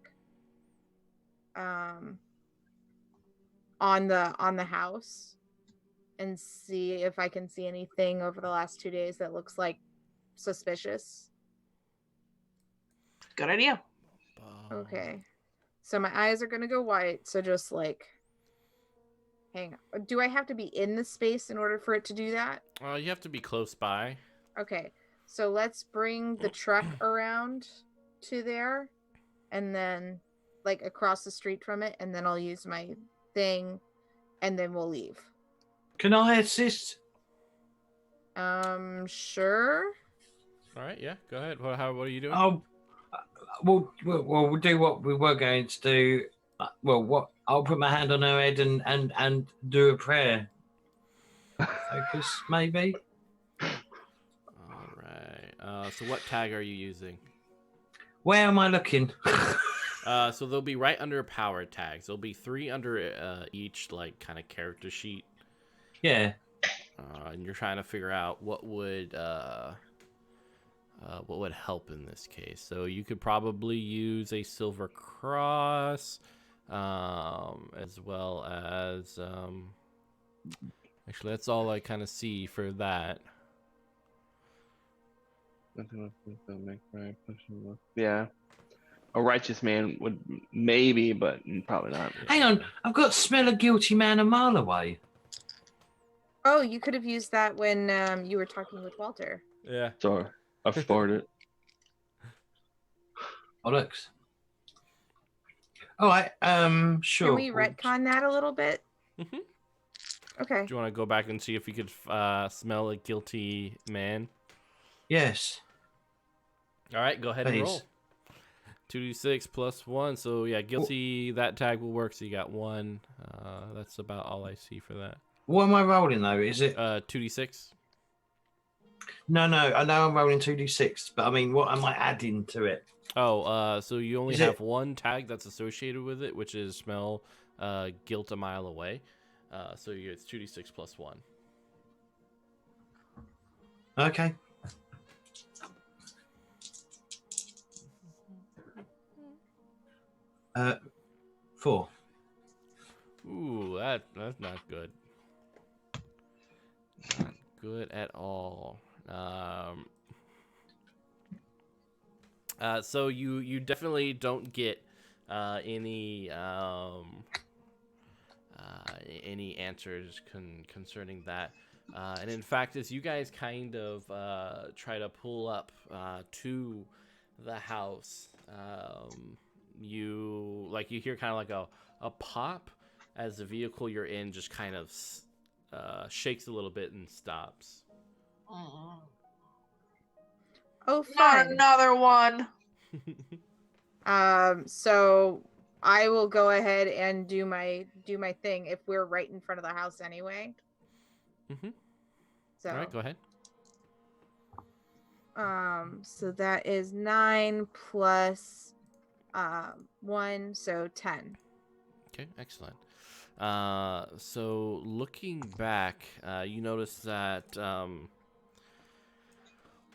on the house, and see if I can see anything over the last 2 days that looks like suspicious. Good idea. Okay. So my eyes are gonna go white, so just like hang on. Do I have to be in the space in order for it to do that? You have to be close by. Okay. So let's bring the truck around to there, and then like across the street from it, and then I'll use my thing, and then we'll leave. Can I assist? Sure. All right, yeah, go ahead. What are you doing? Oh, we'll do what we were going to do. I'll put my hand on her head and do a prayer. Focus, maybe. All right. So what tag are you using? Where am I looking? So they'll be right under power tags. There'll be 3 under each like kind of character sheet. Yeah. And you're trying to figure out what would help in this case. So you could probably use a silver cross, as well as actually that's all I kind of see for that. Yeah. A righteous man would maybe, but probably not. Hang on, I've got smell a guilty man a mile away. Oh, you could have used that when you were talking with Walter. Yeah. Sorry, I farted. Bollocks. All right. Sure. Can we retcon that a little bit? Mhm. Okay. Do you want to go back and see if you could smell a guilty man? Yes. All right, go ahead and Please. roll. 2d6 plus 1. So yeah, guilty. That tag will work. So you got 1. That's about all I see for that. What am I rolling though? Is it? 2d6. No. I know I'm rolling 2d6, but I mean, what am I adding to it? Oh, so you only Is have it- one tag that's associated with it, which is smell guilt a mile away. So it's 2d6 plus 1. Okay. Uh, 4. Ooh, that's not good. Not good at all. So you definitely don't get any answers concerning that. And in fact, as you guys kind of try to pull up to the house, you hear kind of like a pop as the vehicle you're in just kind of shakes a little bit and stops. Oh, Not fun. another one. So I will go ahead and do my thing if we're right in front of the house anyway. Mm-hmm. So All right, go ahead. so that is 9 plus 1, so 10. Okay, excellent. So looking back, you notice that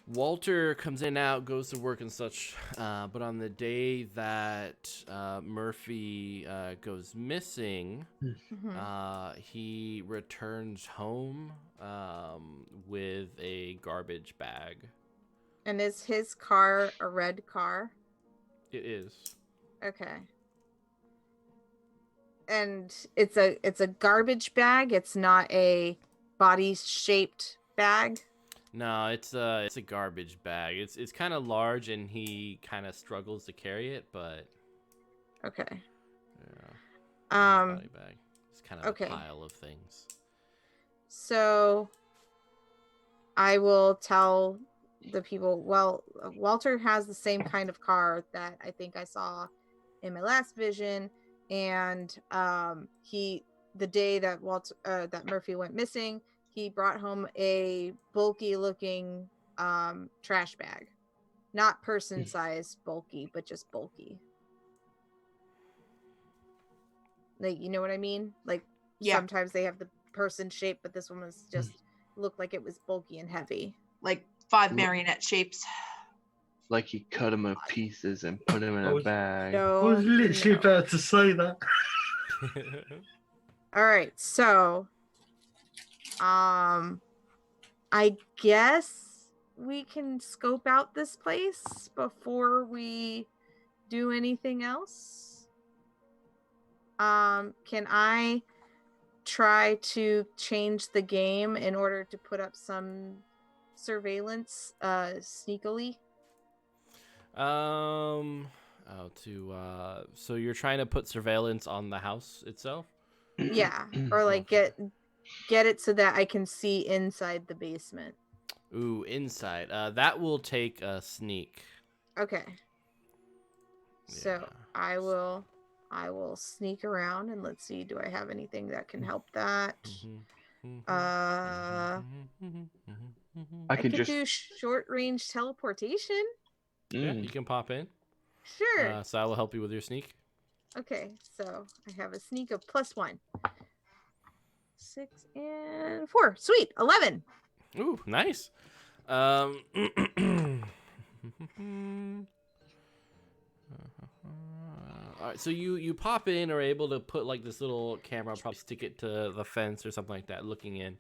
Walter comes in and out, goes to work and such, but on the day that Murphy goes missing, Mhm. he returns home with a garbage bag. And is his car a red car? It is. Okay. And it's a garbage bag. It's not a body shaped bag. No, it's a garbage bag. It's kind of large, and he kind of struggles to carry it, but Okay. yeah, Um body bag. It's kind of okay. a pile of things. So I will tell the people, well, Walter has the same kind of car that I think I saw in my last vision, and the day that that Murphy went missing, he brought home a bulky looking trash bag. Not person size bulky, but just bulky. Like, you know what I mean? Like, Yeah. sometimes they have the person shape, but this one was just looked like it was bulky and heavy. Like 5 marionette shapes. Like he cut him in pieces and put him in a bag. I was literally No. about to say that. All right, so I guess we can scope out this place before we do anything else. Can I try to change the game in order to put up some surveillance sneakily? So you're trying to put surveillance on the house itself? Yeah, or like get it so that I can see inside the basement. Ooh, inside. That will take a sneak. Okay. So I will sneak around and let's see, do I have anything that can help that? I I could could just. do short range teleportation. Yeah, you can pop in. Sure. So I will help you with your sneak. Okay, so I have a sneak of +1. 6 and 4. Sweet. 11. Ooh, nice. All right, so you pop in, are able to put like this little camera, probably stick it to the fence or something like that, looking in.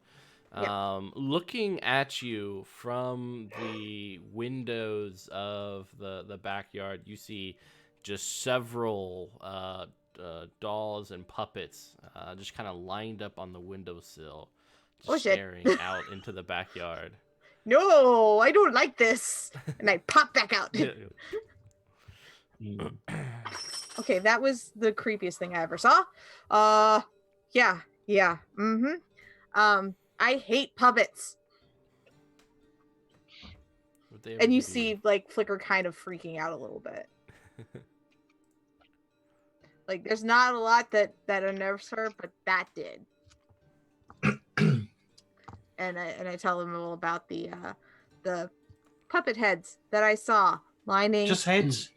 Looking at you from the windows of the backyard, you see just several dolls and puppets just kind of lined up on the windowsill, just shit. staring out into the backyard. No, I don't like this. And I pop back out. Okay, that was the creepiest thing I ever saw. Yeah. I hate puppets. And you see like Flicker kind of freaking out a little bit. Like, there's not a lot that unnerves her, but that did. and I tell him all about the puppet heads that I saw lining. Just heads?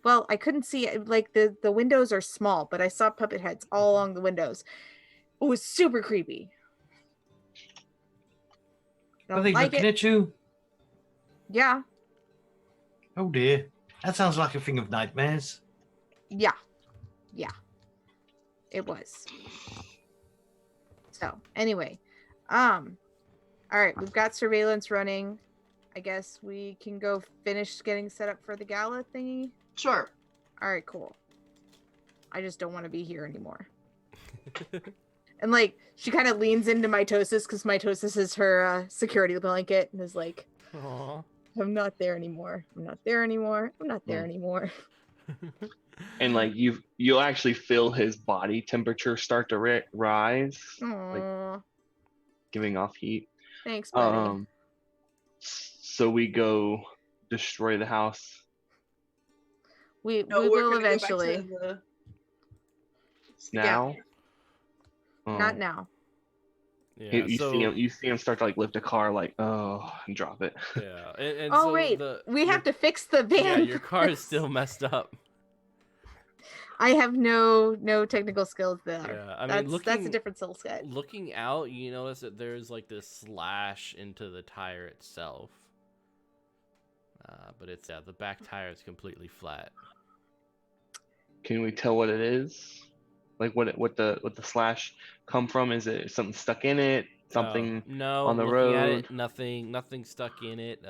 Well, I couldn't see it. Like, the windows are small, but I saw puppet heads all along the windows. It was super creepy. Are they looking at you? Yeah. Oh dear. That sounds like a thing of nightmares. Yeah. It was. So, anyway. All right, we've got surveillance running. I guess we can go finish getting set up for the gala thingy. Sure. All right, cool. I just don't want to be here anymore. And like, she kind of leans into Mitosis because Mitosis is her security blanket and is like, Aww. I'm not there anymore. I'm not there anymore. And like you'll actually feel his body temperature start to rise, like giving off heat. Thanks, buddy. So we go destroy the house. We will eventually. Now? Not now. Yeah, you see him start to like lift a car, like and drop it. Yeah. And oh so wait, we have to fix the van. Yeah, your car is still messed up. I have no technical skills there. Yeah, I mean, that's a looking different skill set. looking out, you notice that there's like this slash into the tire itself. But it's the back tire is completely flat. Can we tell what it is? Like what the slash come from? Is it something stuck in it? Something no, on the looking at road? it, nothing stuck in it.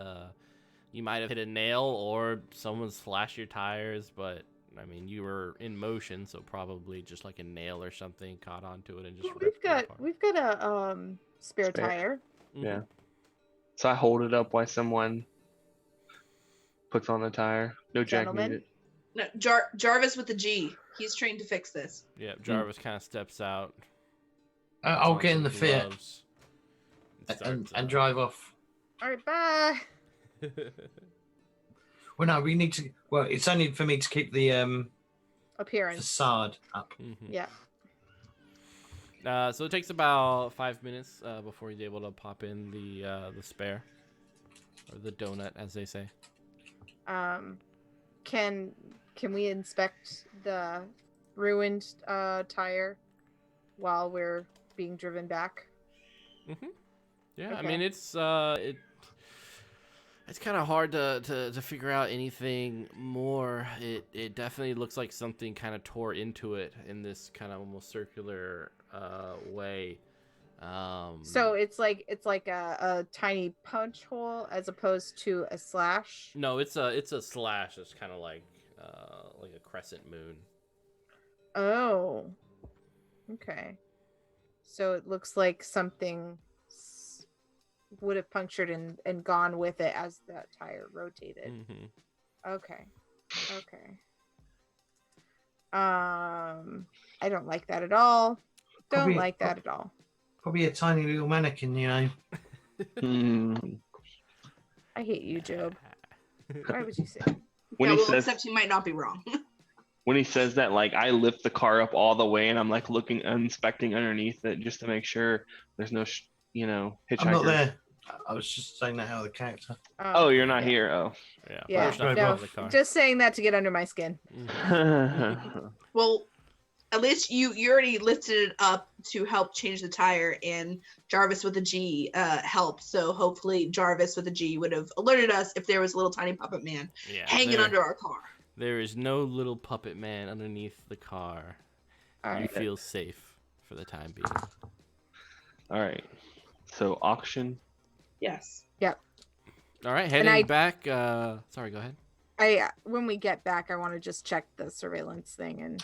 You might have hit a nail or someone slashed your tires, but I mean, you were in motion, so probably just like a nail or something caught onto it and just ripped it apart. We've got a spare Spare. tire. Mhm. Yeah. So I hold it up while someone puts on the tire. No jack Gentlemen? needed. No, Jarvis with the G. He's trained to fix this. Yeah, Jarvis kind of steps out. I'll puts get on in the some Fiat gloves, and, starts, and drive off. All right, bye. Well, no, we need to. Well, it's only for me to keep the Appearance. facade up. Mhm. Yeah. So it takes about 5 minutes before he's able to pop in the spare, or the donut, as they say. Can we inspect the ruined tire while we're being driven back? Yeah, I Okay. mean it's kind of hard to figure out anything more. It definitely looks like something kind of tore into it in this kind of almost circular way. So it's like a tiny punch hole as opposed to a slash. No, it's a slash. It's kind of like a crescent moon. Oh. Okay. So it looks like something would have punctured and gone with it as that tire rotated. Mm-hmm. Okay. I don't like that at all. Don't Probably- like that at all. Probably a tiny little mannequin, you know. Hmm. I hate you, Job. Why would you say? When yeah, he well, says except he might not be wrong. when he says that, like I lift the car up all the way and I'm like looking, inspecting underneath it just to make sure there's no, hitchhiker. I'm not there. I was just saying that out of the character. Oh, you're not yeah. here. Oh. Yeah. Yeah, There's nothing Drive wrong no, with the car. just saying that to get under my skin. Mhm. Well, at least you already lifted it up to help change the tire, and Jarvis with a G helped. So hopefully Jarvis with a G would have alerted us if there was a little tiny puppet man Yeah, hanging there- under our car. There is no little puppet man underneath the car. All You right. feel safe for the time being. All right. So auction. Yes. All right, heading I- back. Sorry, go ahead. When we get back, I want to just check the surveillance thing and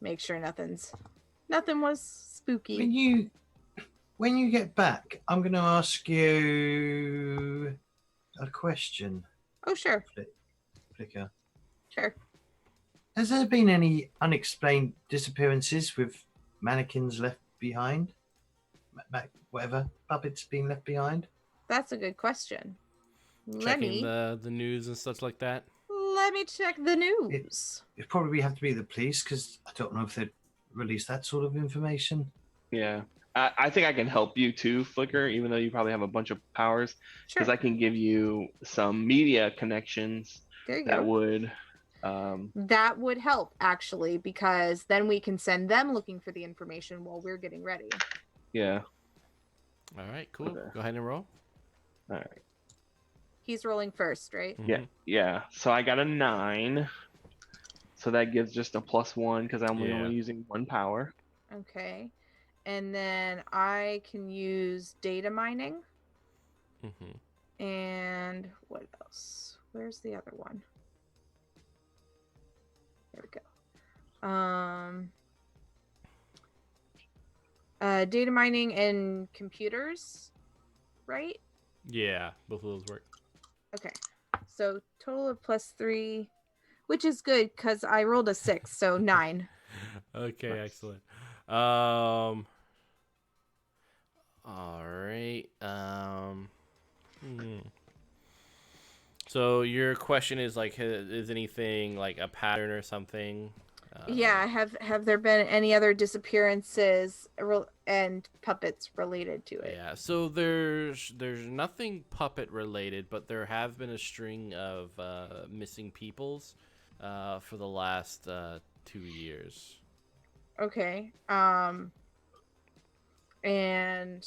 make sure nothing was spooky. When you get back, I'm going to ask you a question, Oh, sure. Flicker. Sure. Has there been any unexplained disappearances with mannequins left behind? Whatever, puppets being left behind? That's a good question. Let Checking me the news and such like that. check the news. It'd probably have to be the police because I don't know if they'd release that sort of information. Yeah. I think I can help you too, Flicker, even though you probably have a bunch of powers, Sure. because I can give you some media connections There you that go. would. That would help actually, because then we can send them looking for the information while we're getting ready. Yeah. All right, cool. Okay. Go ahead and roll. All right. He's rolling first, right? Yeah. Mhm. Yeah. So I got a 9. So that gives just a +1 because I'm Yeah. only using 1 power. Okay. And then I can use data mining. Mhm. And what else? Where's the other one? There we go. Data mining and computers, right? Yeah, both of those work. Okay. So total of +3, which is good because I rolled a 6, so 9. Okay, Nice. excellent. All right. So your question is like, is anything like a pattern or something? Yeah, have there been any other disappearances and puppets related to it? Yeah. So there's nothing puppet related, but there have been a string of missing peoples for the last 2 years. Okay. And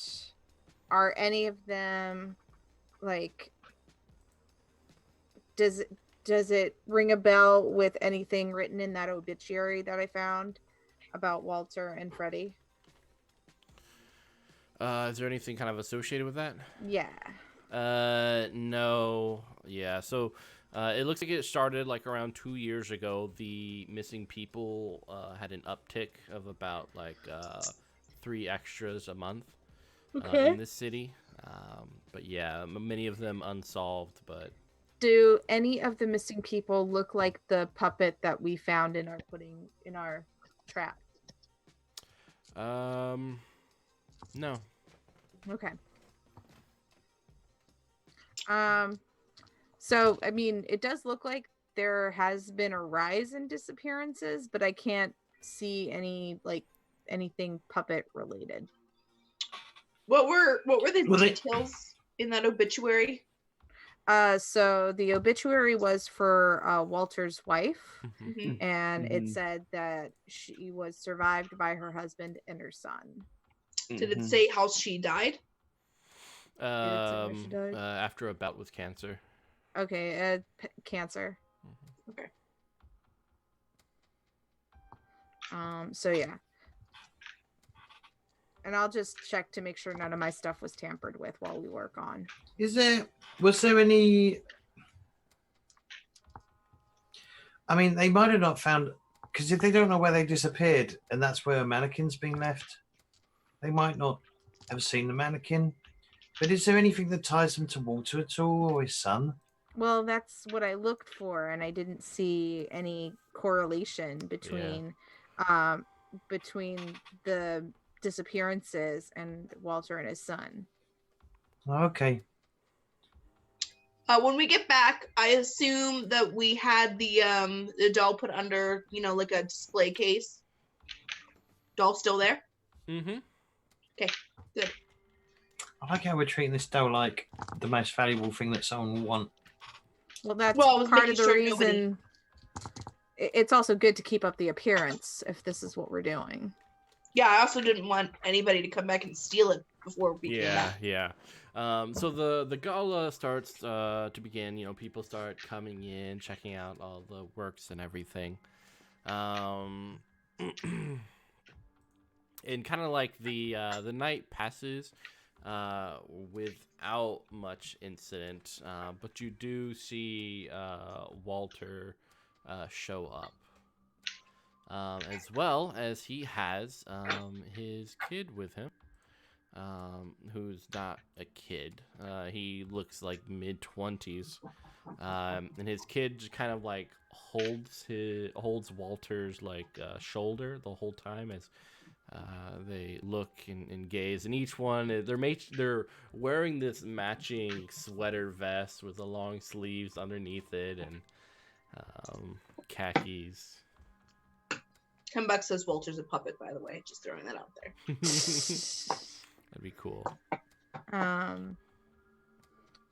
are any of them like does it ring a bell with anything written in that obituary that I found about Walter and Freddie? Is there anything kind of associated with that? Yeah. No. Yeah. So, it looks like it started like around 2 years ago. The missing people had an uptick of about like 3 extras a month in this city. But yeah, many of them unsolved. But Do any of the missing people look like the puppet that we found in our trap? no. Okay. So I mean, it does look like there has been a rise in disappearances, but I can't see anything puppet related. What were the Well, they- details in that obituary? So the obituary was for Walter's wife, Mhm. and it Mhm. said that she was survived by her husband and her son. Did it Mhm. say how she died? how she died? After a bout with cancer. Okay, cancer. Okay. So yeah. And I'll just check to make sure none of my stuff was tampered with while we work on. Was there any? I mean, they might have not found, because if they don't know where they disappeared, and that's where a mannequin's been left, they might not have seen the mannequin. But is there anything that ties them to Walter at all, or his son? Well, that's what I looked for, and I didn't see any correlation between the disappearances and Walter and his son. Okay. When we get back, I assume that we had the doll put under, like a display case. Doll still there? Mm-hmm. Good. I like how we're treating this doll like the most valuable thing that someone will want. Well, that's Well, I was part making of the sure reason. It's also good to keep up the appearance if this is what we're doing. Yeah, I also didn't want anybody to come back and steal it before we came Yeah, back. yeah. So the gala starts to begin. People start coming in, checking out all the works and everything. And kind of like the night passes without much incident, but you do see Walter show up. As well as he has his kid with him, who's not a kid. He looks like mid-20s, and his kid just kind of like holds Walter's like shoulder the whole time as they look and gaze. And each one they're wearing this matching sweater vest with the long sleeves underneath it and khakis. Kenbuck says Walter's a puppet, by the way. Just throwing that out there. That'd be cool.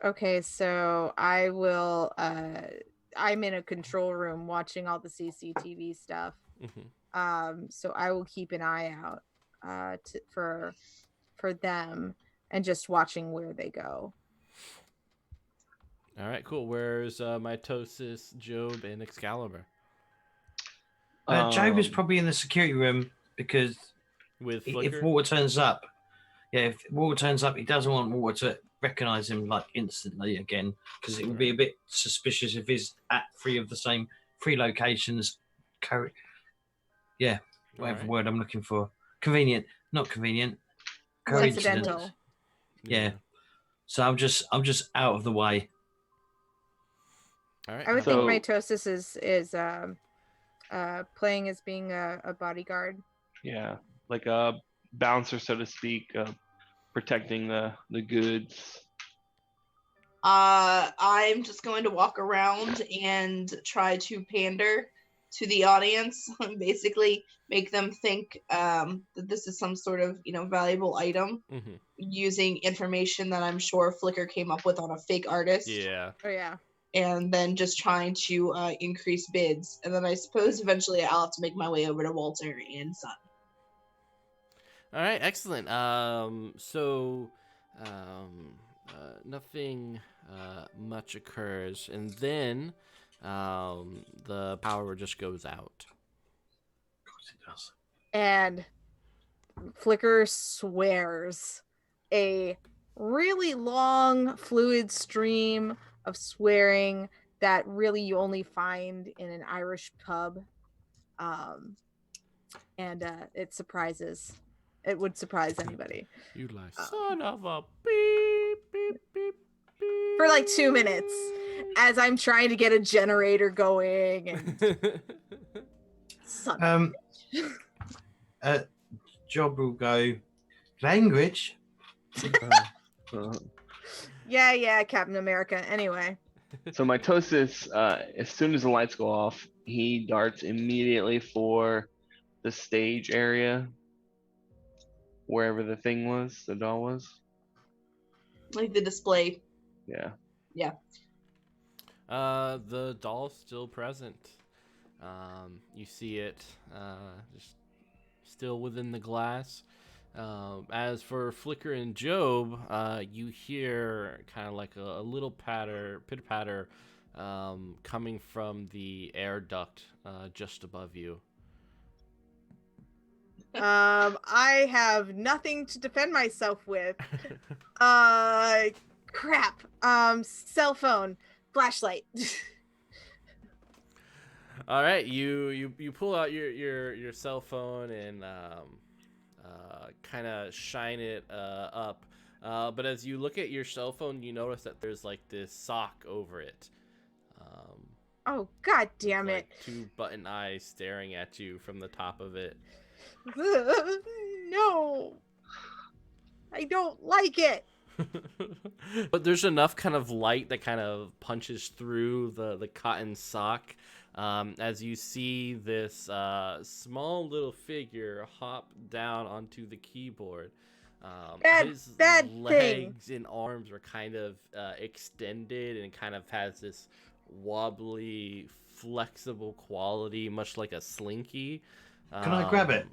Okay, so I will I'm in a control room watching all the CCTV stuff. So I will keep an eye out for them and just watching where they go. All right, cool. Where's Mitosis, Job, and Excalibur? Job is probably in the security room because With if Flicker? Walter turns up, he doesn't want Walter to recognize him like instantly again, because it would be a bit suspicious if he's at three locations. Whatever Alright. word I'm looking for. Convenient, not convenient. Coincidental. Coincidence. Yeah. So I'm just out of the way. All right. I would So- think Mitosis is playing as being a bodyguard. Yeah, like a bouncer, so to speak, protecting the goods. I'm just going to walk around and try to pander to the audience and basically make them think that this is some sort of valuable item Mhm. using information that I'm sure Flickr came up with on a fake artist. Yeah. Oh yeah. and then just trying to increase bids. And then I suppose eventually I'll have to make my way over to Walter and Son. All right, excellent. Nothing much occurs, and then the power just goes out. Of course it does. And Flicker swears a really long fluid stream of swearing that really you only find in an Irish pub. And it would surprise anybody. You like son of a beep, beep, beep, beep. For like 2 minutes as I'm trying to get a generator going and son. Job will go language. Yeah, Captain America. Anyway. So Mitosis, as soon as the lights go off, he darts immediately for the stage area, wherever the thing was, the doll was. Like the display. Yeah. Yeah. The doll's still present. You see it just still within the glass. As for Flicker and Job, you hear kind of like a little pitter-patter coming from the air duct just above you. I have nothing to defend myself with. Crap. Cell phone, flashlight. All right, you pull out your cell phone and kind of shine it up. But as you look at your cell phone, you notice that there's like this sock over it. Oh, god damn it. Like 2 button eyes staring at you from the top of it. No. I don't like it. But there's enough kind of light that kind of punches through the cotton sock as you see this small little figure hop down onto the keyboard. His legs and arms are kind of extended and kind of has this wobbly, flexible quality, much like a slinky. Can I grab it?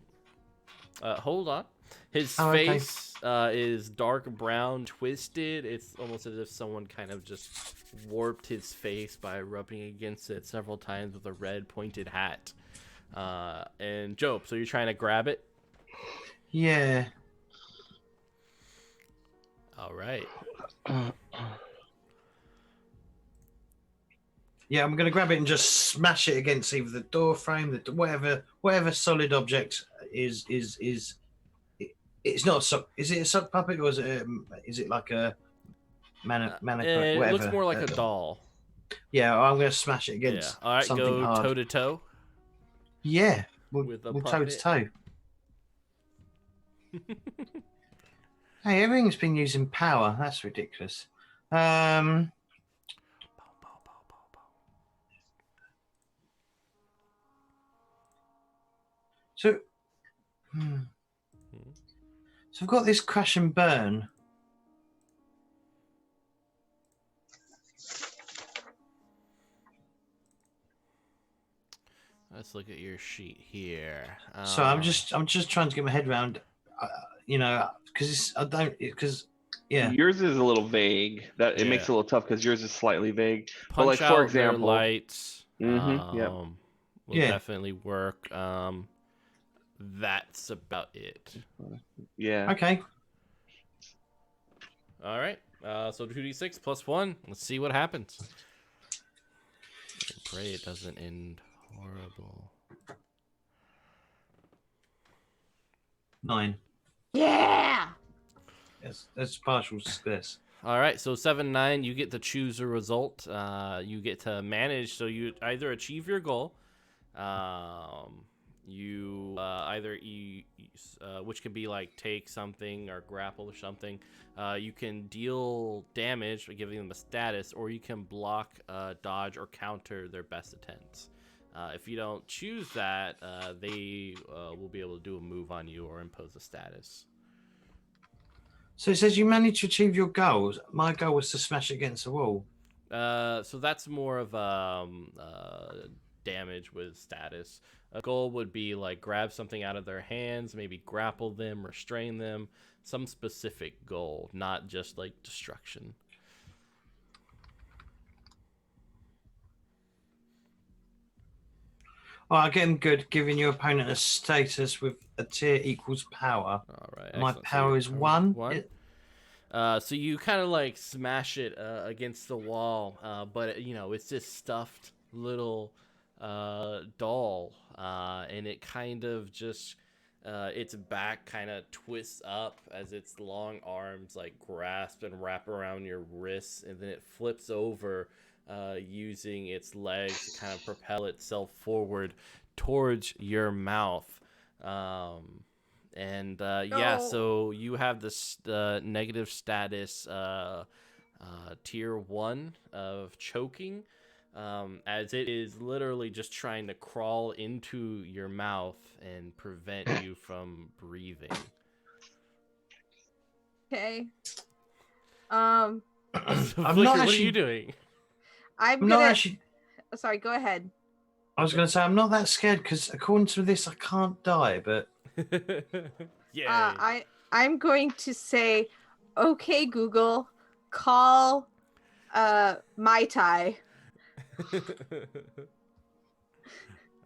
Hold on. His okay. face is dark brown, twisted. It's almost as if someone kind of just warped his face by rubbing against it several times with a red pointed hat. And Job, so you're trying to grab it? Yeah. All right. Yeah, I'm going to grab it and just smash it against either the door frame, whatever solid object is. It's not a sock. Is it a sock puppet or is it like a mannequin? It whatever. looks more like a doll. Yeah, I'm going to smash it against All right, something go hard. toe to toe. Yeah, With a we'll toe to toe. puppet. Hey, everything's been using power. That's ridiculous. So I've got this crash and burn. Let's look at your sheet here. So I'm just trying to get my head around, because yeah. Yours is a little vague. That it makes Yeah. it a little tough because yours is slightly vague. punch but like out for their example, lights. Yep. Will Yeah. definitely work. That's about it. yeah. Okay. All right. So 2d6 plus 1. Let's see what happens. I pray it doesn't end horrible. 9. Yeah. That's partial success. All right. So 7-9, you get to choose a result. You get to manage. So you either achieve your goal. Which can be like take something or grapple or something. You can deal damage by giving them a status, or you can block, dodge, or counter their best attempts. If you don't choose that, they will be able to do a move on you or impose a status. So it says you managed to achieve your goals. My goal was to smash it against the wall. So that's more of damage with status. A goal would be like grab something out of their hands, maybe grapple them, restrain them, some specific goal, not just like destruction. Oh, again, good. Giving your opponent a status with a tier equals power. All right. My excellent. So power your is power 1. One. So you kind of like smash it against the wall, but you know it's this stuffed little doll, and it kind of just its back kind of twists up as its long arms like grasp and wrap around your wrists, and then it flips over, using its legs to kind of propel itself forward towards your mouth. And yeah, No. so you have this negative status, tier 1 of choking, as it is literally just trying to crawl into your mouth and prevent you from breathing. Okay. So, I'm Flicker, not what are actually. you doing? I'm I'm not gonna. actually. Sorry, go ahead. I was going to say I'm not that scared because according to this, I can't die. But Yay. I'm going to say, okay, Google, call Mai Tai.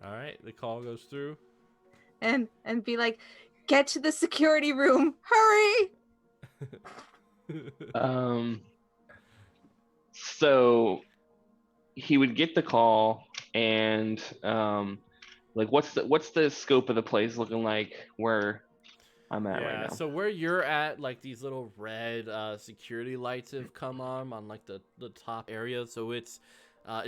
All right, the call goes through. and be like, get to the security room, hurry. So he would get the call, and like what's the scope of the place looking like where I'm at right now? So where you're at, like these little red security lights have come on like the top area. So it's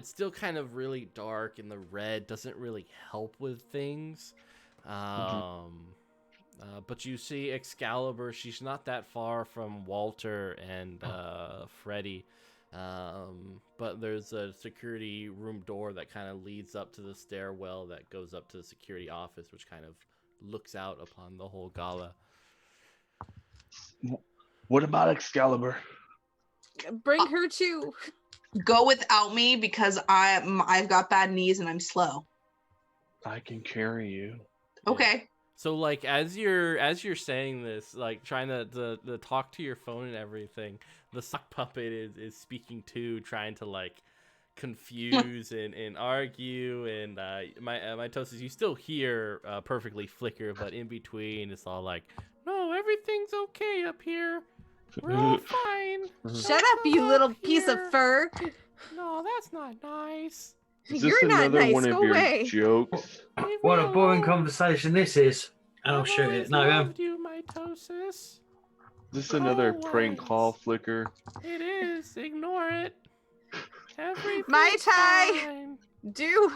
still kind of really dark, and the red doesn't really help with things. But you see Excalibur. She's not that far from Walter and Freddy. But there's a security room door that kind of leads up to the stairwell that goes up to the security office, which kind of looks out upon the whole gala. What about Excalibur? Bring her too. Go without me because I've got bad knees and I'm slow. I can carry you. Okay. So like as you're saying this, like trying to talk to your phone and everything, the sock puppet is speaking too, trying to like confuse and argue, and my toasters, you still hear perfectly Flicker, but in between it's all like, no, everything's okay up here. We're all fine. Shut up, you little piece of fur. No, that's not nice. Is this You're not another nice. one of Go your away. jokes? what a boring conversation this is. And I'll shoot it. No, loved you, mitosis. Is this another prank Always. call, Flicker? It is. Ignore it. Everything's Mai Tai. fine. Do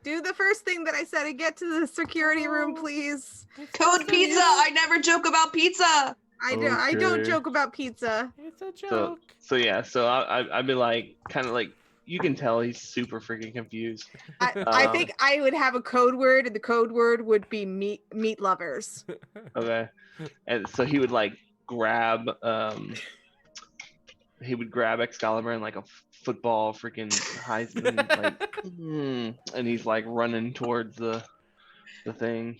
the first thing that I said and get to the security room, please. It's Code just a pizza. joke. I never joke about pizza. I don't Okay. joke about pizza. It's a joke. So yeah, so I'd be like, kind of like, you can tell he's super freaking confused. I think I would have a code word, and the code word would be meat lovers. Okay, and so he would like grab Excalibur in like a football freaking Heisman, like, and he's like running towards the thing.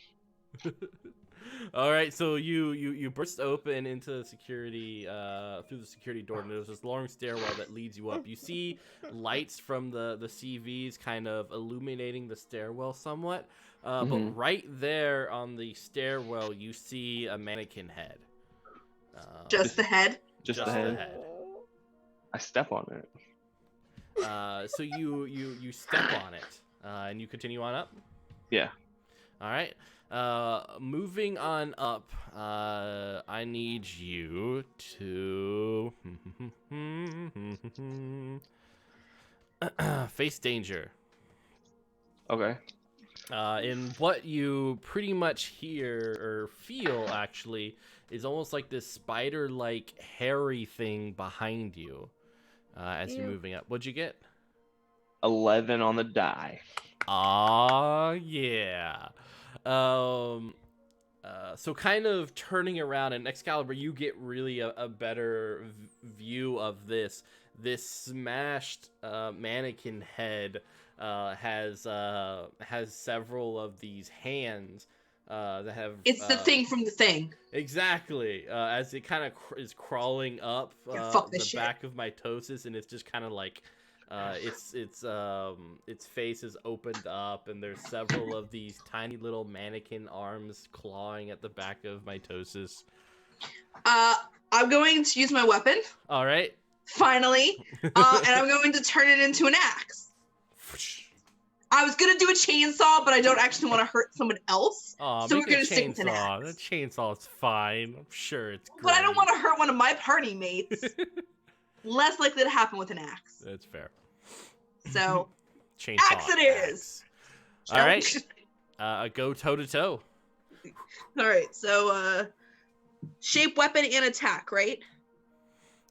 All right, so you burst open into the security through the security door, and there's this long stairwell that leads you up. You see lights from the CVs kind of illuminating the stairwell somewhat, but right there on the stairwell you see a mannequin head. Just the head. Just Just the the head. head. I step on it. So you step on it, and you continue on up. Yeah. All right. Moving on up, I need you to face danger. Okay. And what you pretty much hear or feel actually is almost like this spider-like hairy thing behind you as you're Ew. moving up. What'd you get? 11 on the die. Aw, yeah. So kind of turning around, and Excalibur, you get really a better view of this. this smashed mannequin head has several of these hands that have. It's the thing from the thing. Exactly. As it kind of is crawling up Yeah, fuck this the shit. back of mitosis, and it's just kind of like its face is opened up, and there's several of these tiny little mannequin arms clawing at the back of mitosis. I'm going to use my weapon All right. finally, and I'm going to turn it into an axe. I was gonna do a chainsaw, but I don't actually want to hurt someone else. Oh, So make we're gonna a stick with an chainsaw. axe. The chainsaw's fine. I'm sure it's great. But I don't want to hurt one of my party mates. Less likely to happen with an axe. That's fair. So, Chainsaw. axe it is. All right. Go toe to toe. All right. So, shape, weapon, and attack. Right.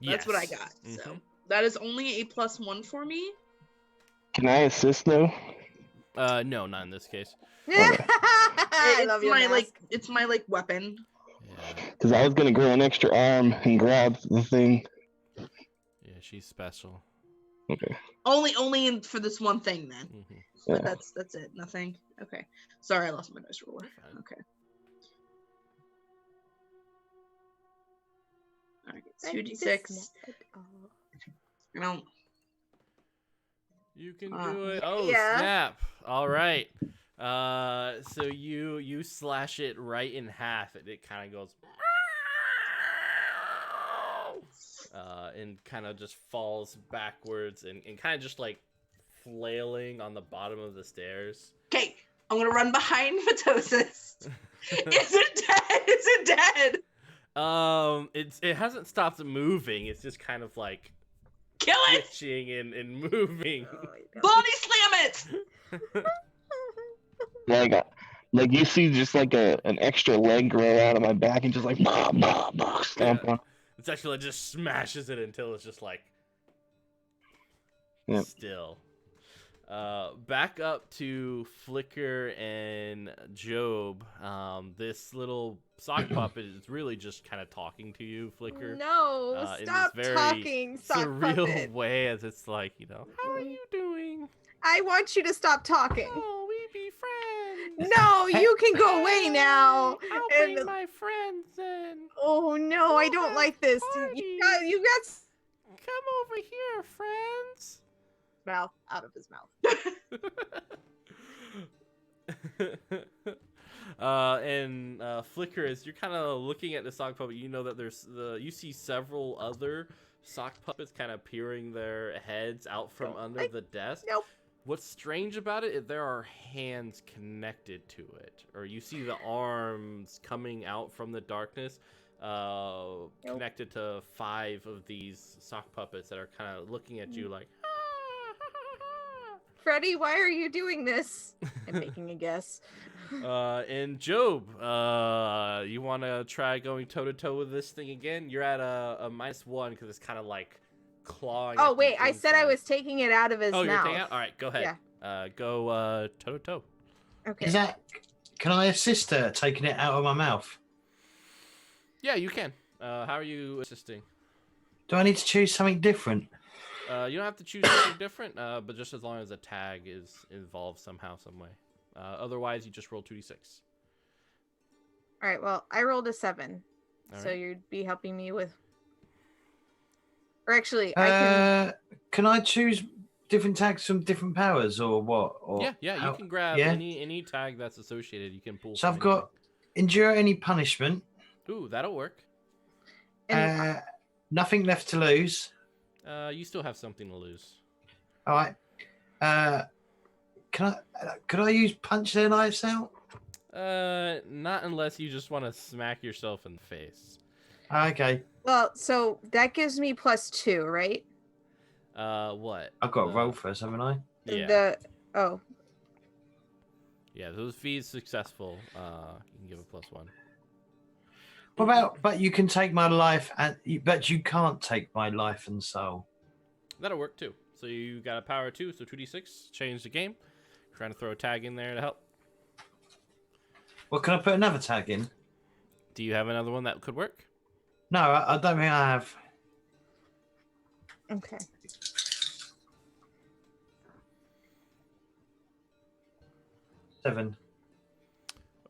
That's what I got. So that is only a +1 for me. Can I assist though? No, not in this case. I love your mask. It's my weapon. Yeah. Because I was gonna grow an extra arm and grab the thing. Yeah, she's special. Okay. For this one thing then. Mhm. But Yeah. that's it. Nothing. Okay. Sorry, I lost my dice roller. Fine. Okay. All right. 2d6. I don't. You can do it. Oh, yeah. snap. All right. So you slash it right in half, and it kind of goes and kind of just falls backwards and kind of just like flailing on the bottom of the stairs. Okay, I'm gonna run behind Mitosis. Is it dead? Is it dead? It hasn't stopped moving. It's just kind of like Kill it! twitching and moving. Body slam it! Like you see just like an extra leg grow out of my back and just like stomp Yeah. on. It's actually just smashes it until it's just like Yep. still. Back up to Flicker and Job. This little sock puppet is really just kind of talking to you, Flicker. No, in stop this very talking, sock surreal puppet. way, as it's like, how are you doing? I want you to stop talking. Oh, we be friends. No, you can go away now. I'll And- bring my friends in. Oh no, I don't like this. Party. You got Come over here, friends. mouth out of his mouth. And Flicker, as you're kind of looking at the sock puppet, you know that you see several other sock puppets kind of peering their heads out from under the desk. Nope. What's strange about it is there are hands connected to it, or you see the arms coming out from the darkness, connected to 5 of these sock puppets that are kind of looking at you like, Freddy, why are you doing this? I'm making a guess. and Job, you want to try going toe to toe with this thing again? You're at a -1 because it's kind of like clawing. Oh at the wait, I said I inside. was taking it out of his Oh, mouth. you're taking it out? All right, go ahead. Go toe to toe. Okay. Is that? Can I assist her taking it out of my mouth? Yeah, you can. How are you assisting? Do I need to choose something different? You don't have to choose something different, but just as long as a tag is involved somehow, some way. Otherwise, you just roll 2d6. All right. Well, I rolled a 7, All so right. you'd be helping me with. Or actually, I Can I choose different tags from different powers or what? Or Yeah, you how- can grab yeah? any tag that's associated. You can pull. So from I've got endure any punishment. anything. Ooh, that'll work. And- Nothing left to lose. You still have something to lose. All right. Could I use punch their knives out? Not unless you just want to smack yourself in the face. Okay. well, so that gives me +2, right? What? I've got to roll first, haven't I? Yeah. Oh, Yeah, those fees successful. You can give a +1. What about? But you can take my life, but you can't take my life and soul. That'll work too. So you got a power 2, so 2d6. Change the game. Trying to throw a tag in there to help. Well, can I put another tag in? Do you have another one that could work? No, I don't think I have. Okay. Seven.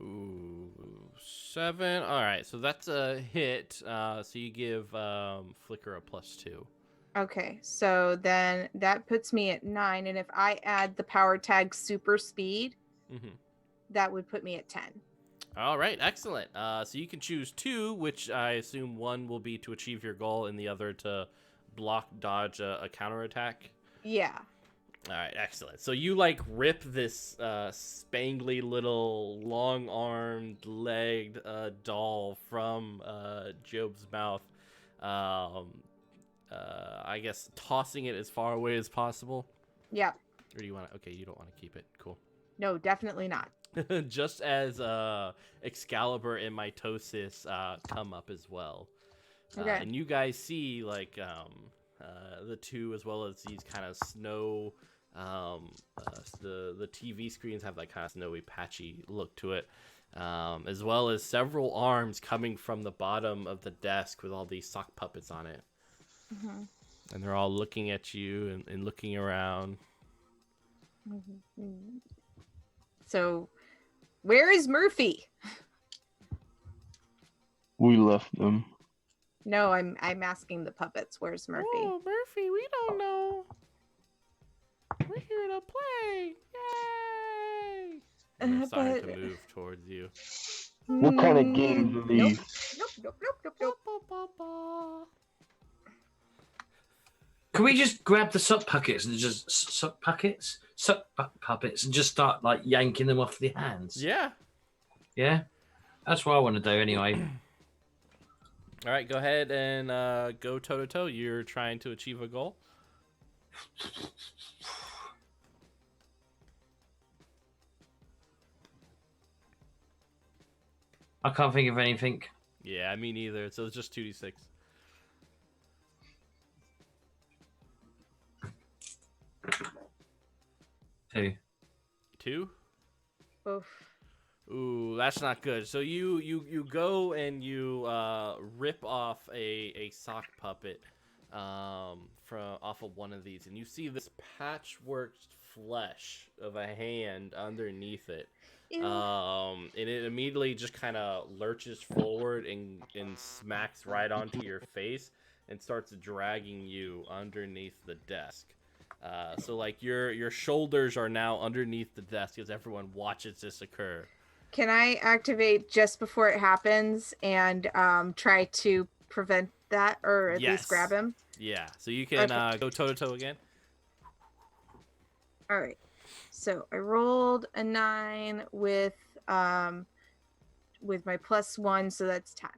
Ooh, 7. All right, so that's a hit. So you give Flicker a +2. Okay, so then that puts me at 9, and if I add the power tag super speed, Mm-hmm. that would put me at 10. All right, excellent. So you can choose 2, which I assume one will be to achieve your goal, and the other to block, dodge a counterattack. Yeah. All right, excellent. So you like rip this spangly little long-armed, legged doll from Job's mouth. I guess tossing it as far away as possible. Yeah. Or do you want to? Okay, you don't want to keep it. Cool. No, definitely not. Just as Excalibur and Mitosis come up as well. Okay. And you guys see like the two, as well as these kind of snow. The TV screens have that kind of snowy, patchy look to it, as well as several arms coming from the bottom of the desk with all these sock puppets on it. Mm-hmm. And they're all looking at you and looking around. Mm-hmm. So, where is Murphy? We left them. No, I'm asking the puppets. Where's Murphy? Oh, Murphy, we don't know. We're here to play. Yay! And they're starting to move towards you. What kind of games are these? Nope. Can we just grab the suck puppets and just suck puppets and just start like yanking them off the hands? Yeah. Yeah, that's what I want to do anyway. All right, go ahead and go toe to toe. You're trying to achieve a goal. I can't think of anything. Yeah, me neither. So it's just 2d6. Two? Oof. Ooh, that's not good. So you go and you rip off a sock puppet from off of one of these, and you see this patchwork flesh of a hand underneath it. Ew. And it immediately just kind of lurches forward and smacks right onto your face and starts dragging you underneath the desk. So like your shoulders are now underneath the desk as everyone watches this occur. Can I activate just before it happens and try to prevent that, or at least grab him? Yeah. So you can go toe to toe again. All right. So I rolled a 9 with my +1, so that's 10.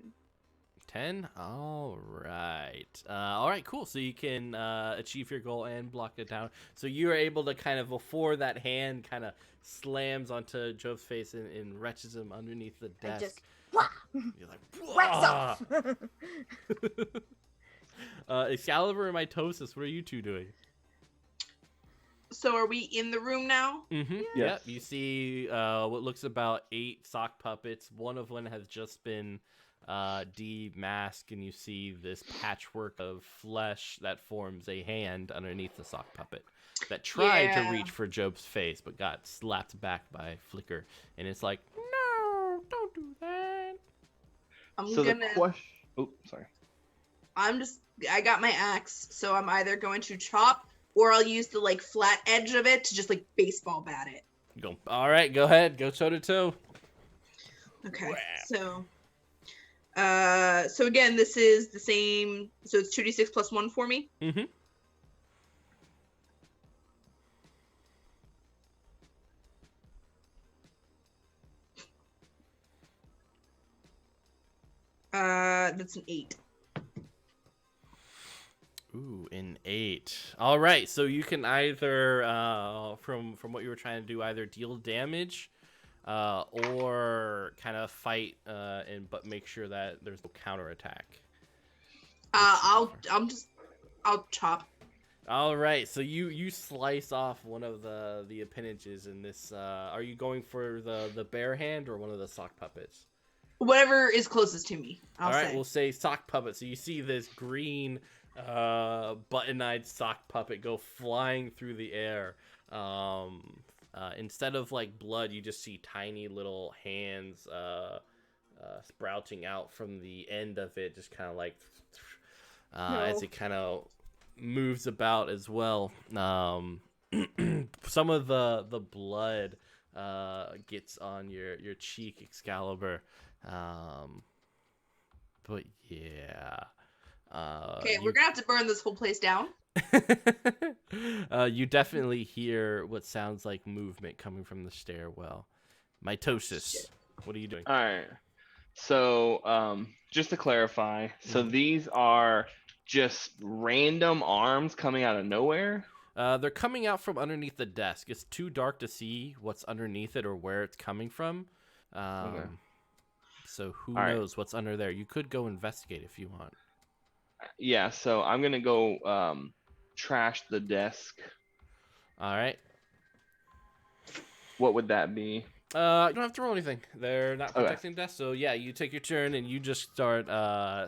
10. All right. All right. Cool. So you can achieve your goal and block it down. So you are able to kind of, before that hand kind of slams onto Job's face and wrenches him underneath the desk. I just wah! You're like, Wax off. Excalibur and Mitosis, what are you two doing? So are we in the room now? Mm-hmm. Yes. Yep. You see what looks about 8 sock puppets. One of them has just been demasked, and you see this patchwork of flesh that forms a hand underneath the sock puppet that tried to reach for Job's face but got slapped back by Flicker. And it's like, no, don't do that. Oh, sorry. I got my axe, so I'm either going to chop or I'll use the like flat edge of it to just like baseball bat it. Go. All right, go ahead. Go toe to toe. Okay. Wham. So again, this is the same. So it's 2d6 plus 1 for me. Mm-hmm. That's an 8. Ooh, an 8. All right, so you can either, from what you were trying to do, either deal damage, or kind of fight, but make sure that there's no counterattack. I'll chop. All right, so you slice off one of the appendages in this. Are you going for the bare hand or one of the sock puppets? Whatever is closest to me. All right, we'll say sock puppet. So you see this green button-eyed sock puppet go flying through the air. Instead of like blood, you just see tiny little hands sprouting out from the end of it, just kind of like as it kind of moves about as well. Some of the blood gets on your cheek, Excalibur. But yeah. Okay, we're gonna have to burn this whole place down. You definitely hear what sounds like movement coming from the stairwell. Mitosis, what are you doing? All right. So, just to clarify, so these are just random arms coming out of nowhere? They're coming out from underneath the desk. It's too dark to see what's underneath it or where it's coming from. Okay. So who All right. knows what's under there? You could go investigate if you want. Yeah, so I'm gonna go trash the desk. All right. What would that be? You don't have to roll anything. They're not Okay. protecting desk, so yeah, you take your turn and you just start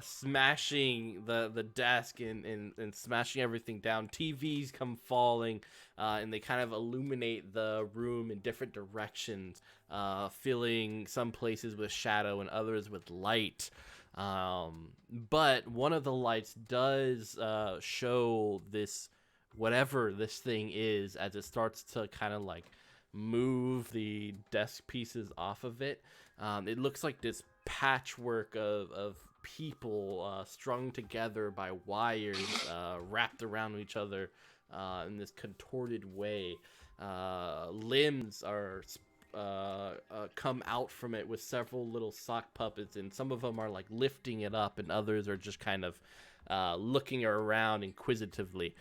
smashing the desk and smashing everything down. TVs come falling, and they kind of illuminate the room in different directions, filling some places with shadow and others with light. But one of the lights does show this, whatever this thing is, as it starts to kind of like move the desk pieces off of it. It looks like this patchwork of people strung together by wires, wrapped around each other in this contorted way. Limbs are come out from it with several little sock puppets, and some of them are like lifting it up, and others are just kind of looking around inquisitively.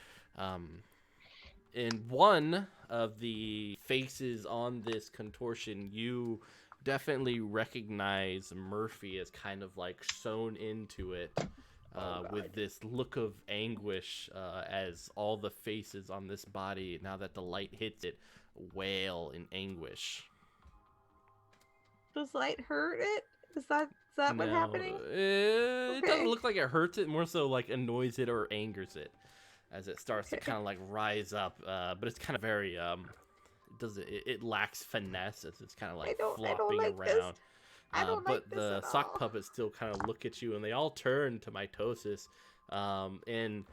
In one of the faces on this contortion, you definitely recognize Murphy as kind of like sewn into it with this look of anguish as all the faces on this body, now that the light hits it, wail in anguish. Does light hurt it? Is that what's No, happening? It doesn't Okay. look like it hurts it, more so like annoys it or angers it as it starts to Okay. kind of like rise up. But it's kind of very it lacks finesse as it's kind of like I don't flopping like this. around. I don't But like this the at sock all. puppets still kind of look at you, and they all turn to Mitosis. And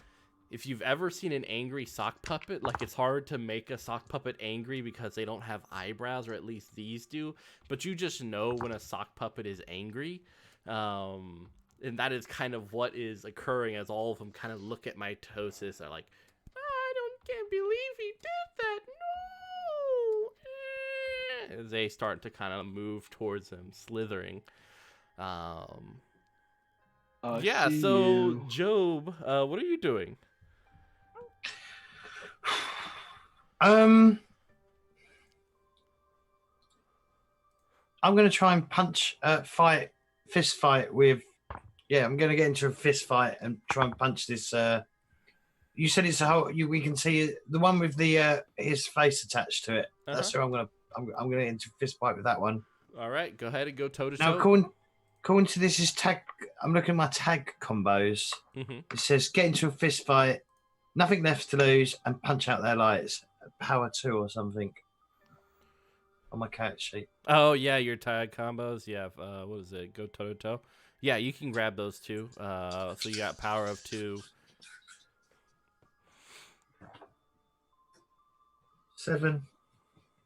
if you've ever seen an angry sock puppet, like, it's hard to make a sock puppet angry because they don't have eyebrows, or at least these do. But you just know when a sock puppet is angry. And that is kind of what is occurring as all of them kind of look at Mitosis. They're like, can't believe he did that. No. As they start to kind of move towards him, slithering. I Yeah, see so you. Job, what are you doing? I'm going to try and fist fight with. Yeah, I'm going to get into a fist fight and try and punch this. You said it's we can see the one with the his face attached to it. That's who I'm going to get into a fist fight with that one. All right, go ahead and go toe to Now, toe. according to this is tag. I'm looking at my tag combos. Mhm. It says get into a fist fight, nothing left to lose, and punch out their lights. Power 2 or something. On my character sheet. Oh yeah, your tag combos. Yeah, what is it? Go toe to toe. Yeah, you can grab those two. So you got power of 2. 7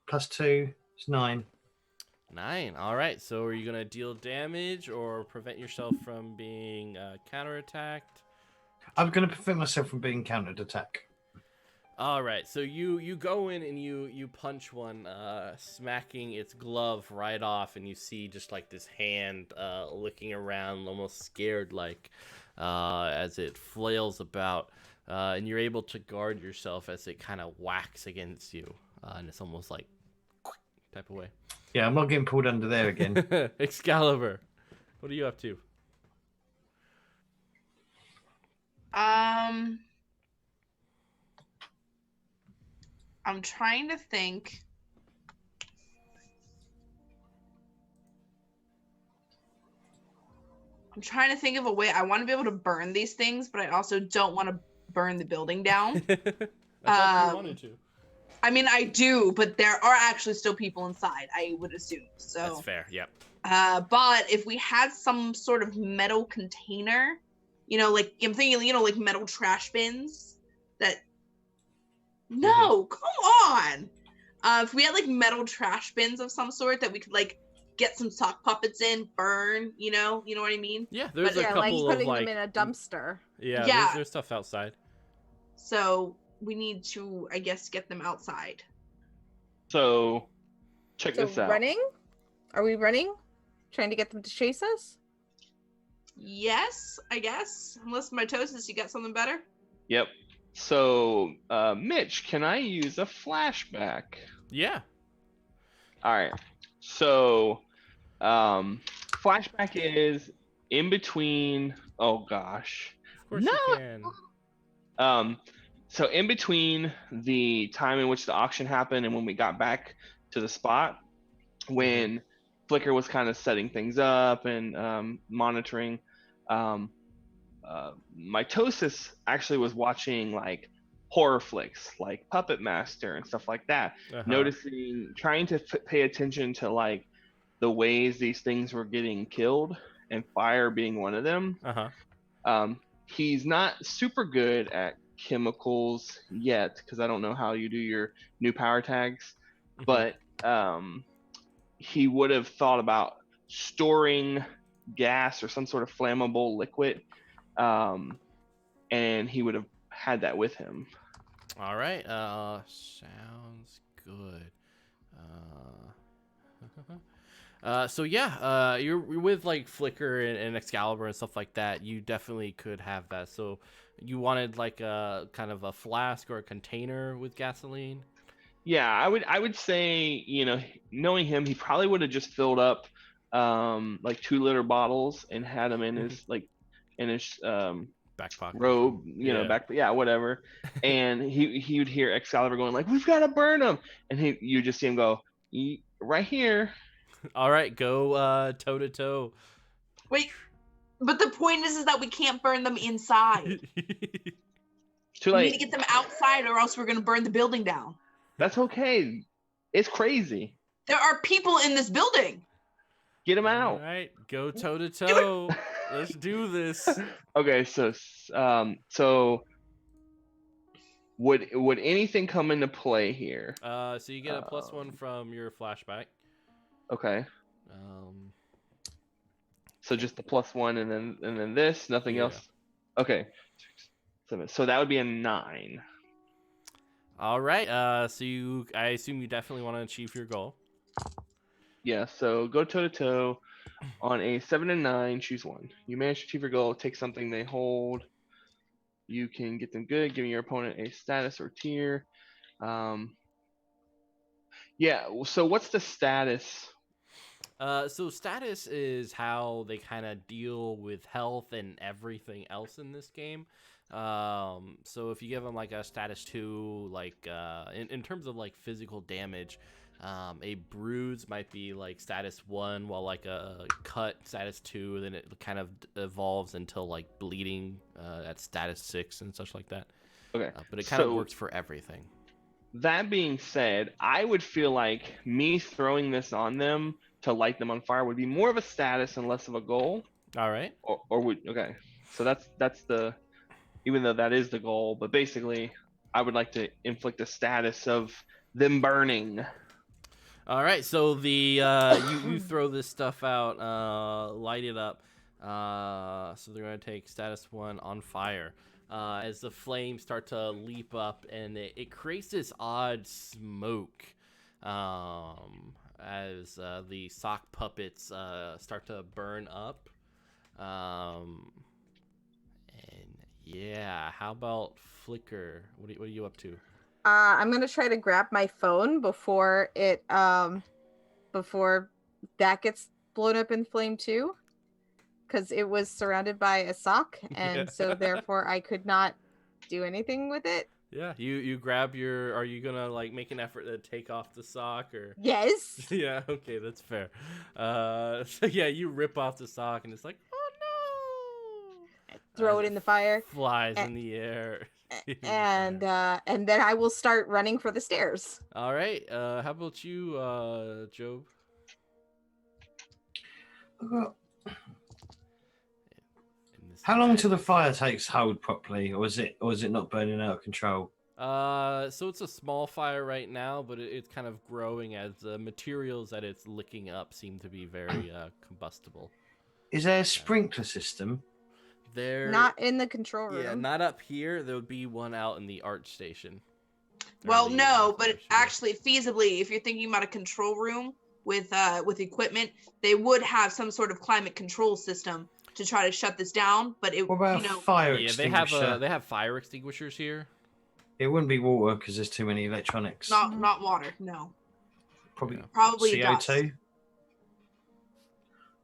plus 2 is 9. 9. All right. So are you gonna deal damage or prevent yourself from being counterattacked? I'm going to prevent myself from being countered attack. All right, so you go in and you punch one, smacking its glove right off, and you see just like this hand looking around, almost scared like, as it flails about, and you're able to guard yourself as it kind of whacks against you, and it's almost like type of way. Yeah, I'm not getting pulled under there again. Excalibur, what are you up to? I'm trying to think. I'm trying to think of a way. I want to be able to burn these things, but I also don't want to burn the building down. I thought you wanted to. I mean, I do, but there are actually still people inside, I would assume. So That's fair. Yep. But if we had some sort of metal container, like I'm thinking, like metal trash bins that. No, come on. If we had like metal trash bins of some sort that we could like get some sock puppets in, burn, you know what I mean? Yeah, there's a Yeah, couple like of putting like them in a dumpster. yeah, Yeah. There's stuff outside. So we need to, I guess, get them outside. So, check So this out. running? Are we running? Trying to get them to chase us? Yes, I guess. Unless Mitosis, you got something better? Yep. So, Mitch, can I use a flashback? Yeah. All right. So, flashback is in between. Oh gosh. Of course No! you can. So in between the time in which the auction happened and when we got back to the spot, when Flicker was kind of setting things up and monitoring, Mitosis actually was watching like horror flicks like Puppet Master and stuff like that, noticing, trying to pay attention to like the ways these things were getting killed, and fire being one of them. He's not super good at chemicals yet because I don't know how you do your new power tags, but he would have thought about storing gas or some sort of flammable liquid, and he would have had that with him. All right. Sounds good. So yeah, you're with like Flicker and Excalibur and stuff like that. You definitely could have that. So you wanted like a kind of a flask or a container with gasoline. Yeah, I would say, knowing him, he probably would have just filled up like 2-liter bottles and had them in his Back pocket. robe, Yeah. whatever. And he would hear Excalibur going like, "We've got to burn them," and you just see him go, "Right here." All right, go toe to toe. Wait, but the point is that we can't burn them inside. Too We late. need to get them outside, or else we're gonna burn the building down. That's okay. It's crazy. There are people in this building. Get them All out. right, go toe to toe. Let's do this. Okay, so would anything come into play here? So you get a +1 from your flashback. Okay. So just the +1 and then this, nothing Yeah. else. Okay. 6, 7. So that would be a 9. All right. So I assume you definitely want to achieve your goal. Yeah. So go toe to toe on a 7 and 9. Choose one. You manage to achieve your goal. Take something they hold. You can get them good, giving your opponent a status or tier. Yeah. So what's the status? So status is how they kind of deal with health and everything else in this game. So if you give them like a status 2, like in terms of like physical damage, a bruise might be like status 1, while like a cut status 2, then it kind of evolves until like bleeding at status 6 and such like that. Okay. But it kind of works for everything. That being said, I would feel like me throwing this on them to light them on fire would be more of a status and less of a goal. All right. Or would, okay. So that's the, even though that is the goal, but basically I would like to inflict a status of them burning. All right, so the you throw this stuff out, light it up. So they're gonna take status 1 on fire. As the flames start to leap up, and it creates this odd smoke. As the sock puppets start to burn up. And yeah, how about Flicker? What are you up to? I'm gonna try to grab my phone before that gets blown up in flame too, because it was surrounded by a sock, and so therefore I could not do anything with it. Yeah, you grab your. Are you gonna like make an effort to take off the sock or? Yes. Yeah. Okay, that's fair. So yeah, you rip off the sock, and it's like, oh throw As it in the fire, Flies A- in the air. and then I will start running for the stairs. All right. How about you, Job? Well, In this how long till the madness? fire takes hold properly, or is it not burning out of control? So it's a small fire right now, but it's kind of growing as the materials that it's licking up seem to be very combustible. Is there a sprinkler system? There, Not in the control room. yeah, not up here. There would be one out in the art station. Or Well, the, no, but forestry. actually, feasibly, if you're thinking about a control room with equipment, they would have some sort of climate control system to try to shut this down. But it, What about you know, fire Yeah, they have extinguisher? they have fire extinguishers here. It wouldn't be water because there's too many electronics. not water. No, Probably Yeah. probably CO2. dust.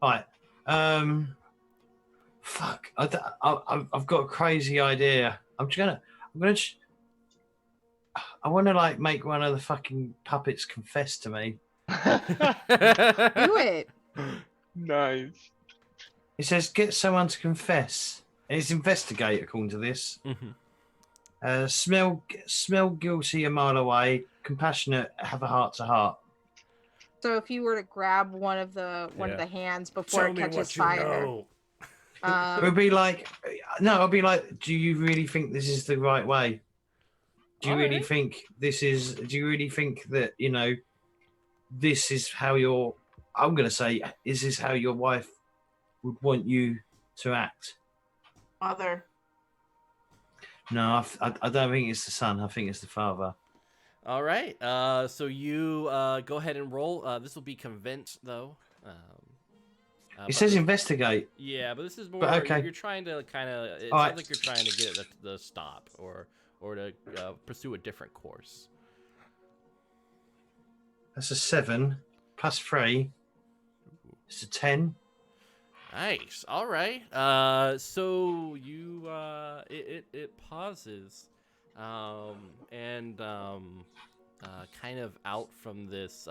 Right. Fuck. I've got a crazy idea. I want to like make one of the fucking puppets confess to me. Do it. Nice. It says get someone to confess. And it's investigate according to this. Mhm. Smell guilty a mile away. Compassionate. Have a heart to heart. So if you were to grab one of the hands before it catches fire, It would be like, no, it'll be like, do you really think this is the right way? Do you really Alright. think this is, do you really think that, you know, this is how I'm going to say, is this how your wife would want you to act? Mother. No, I don't think it's the son. I think it's the father. All right. So you go ahead and roll. This will be convince though. It but says this- investigate. Yeah, but this is more. But okay. You're trying to kind of. It All sounds right. like you're trying to get it to stop or to pursue a different course. That's a 7 plus 3. It's a 10. Nice. All right. So you it pauses, and kind of out from this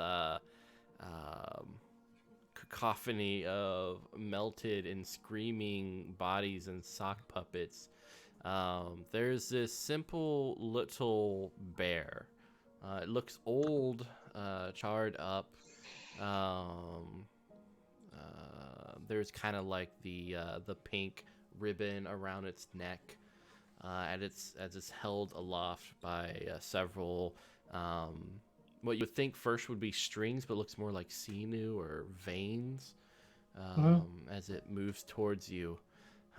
cacophony of melted and screaming bodies and sock puppets. There's this simple little bear. It looks old, charred up. There's kind of like the pink ribbon around its neck, as it's held aloft by several what you would think first would be strings, but looks more like sinew or veins as it moves towards you.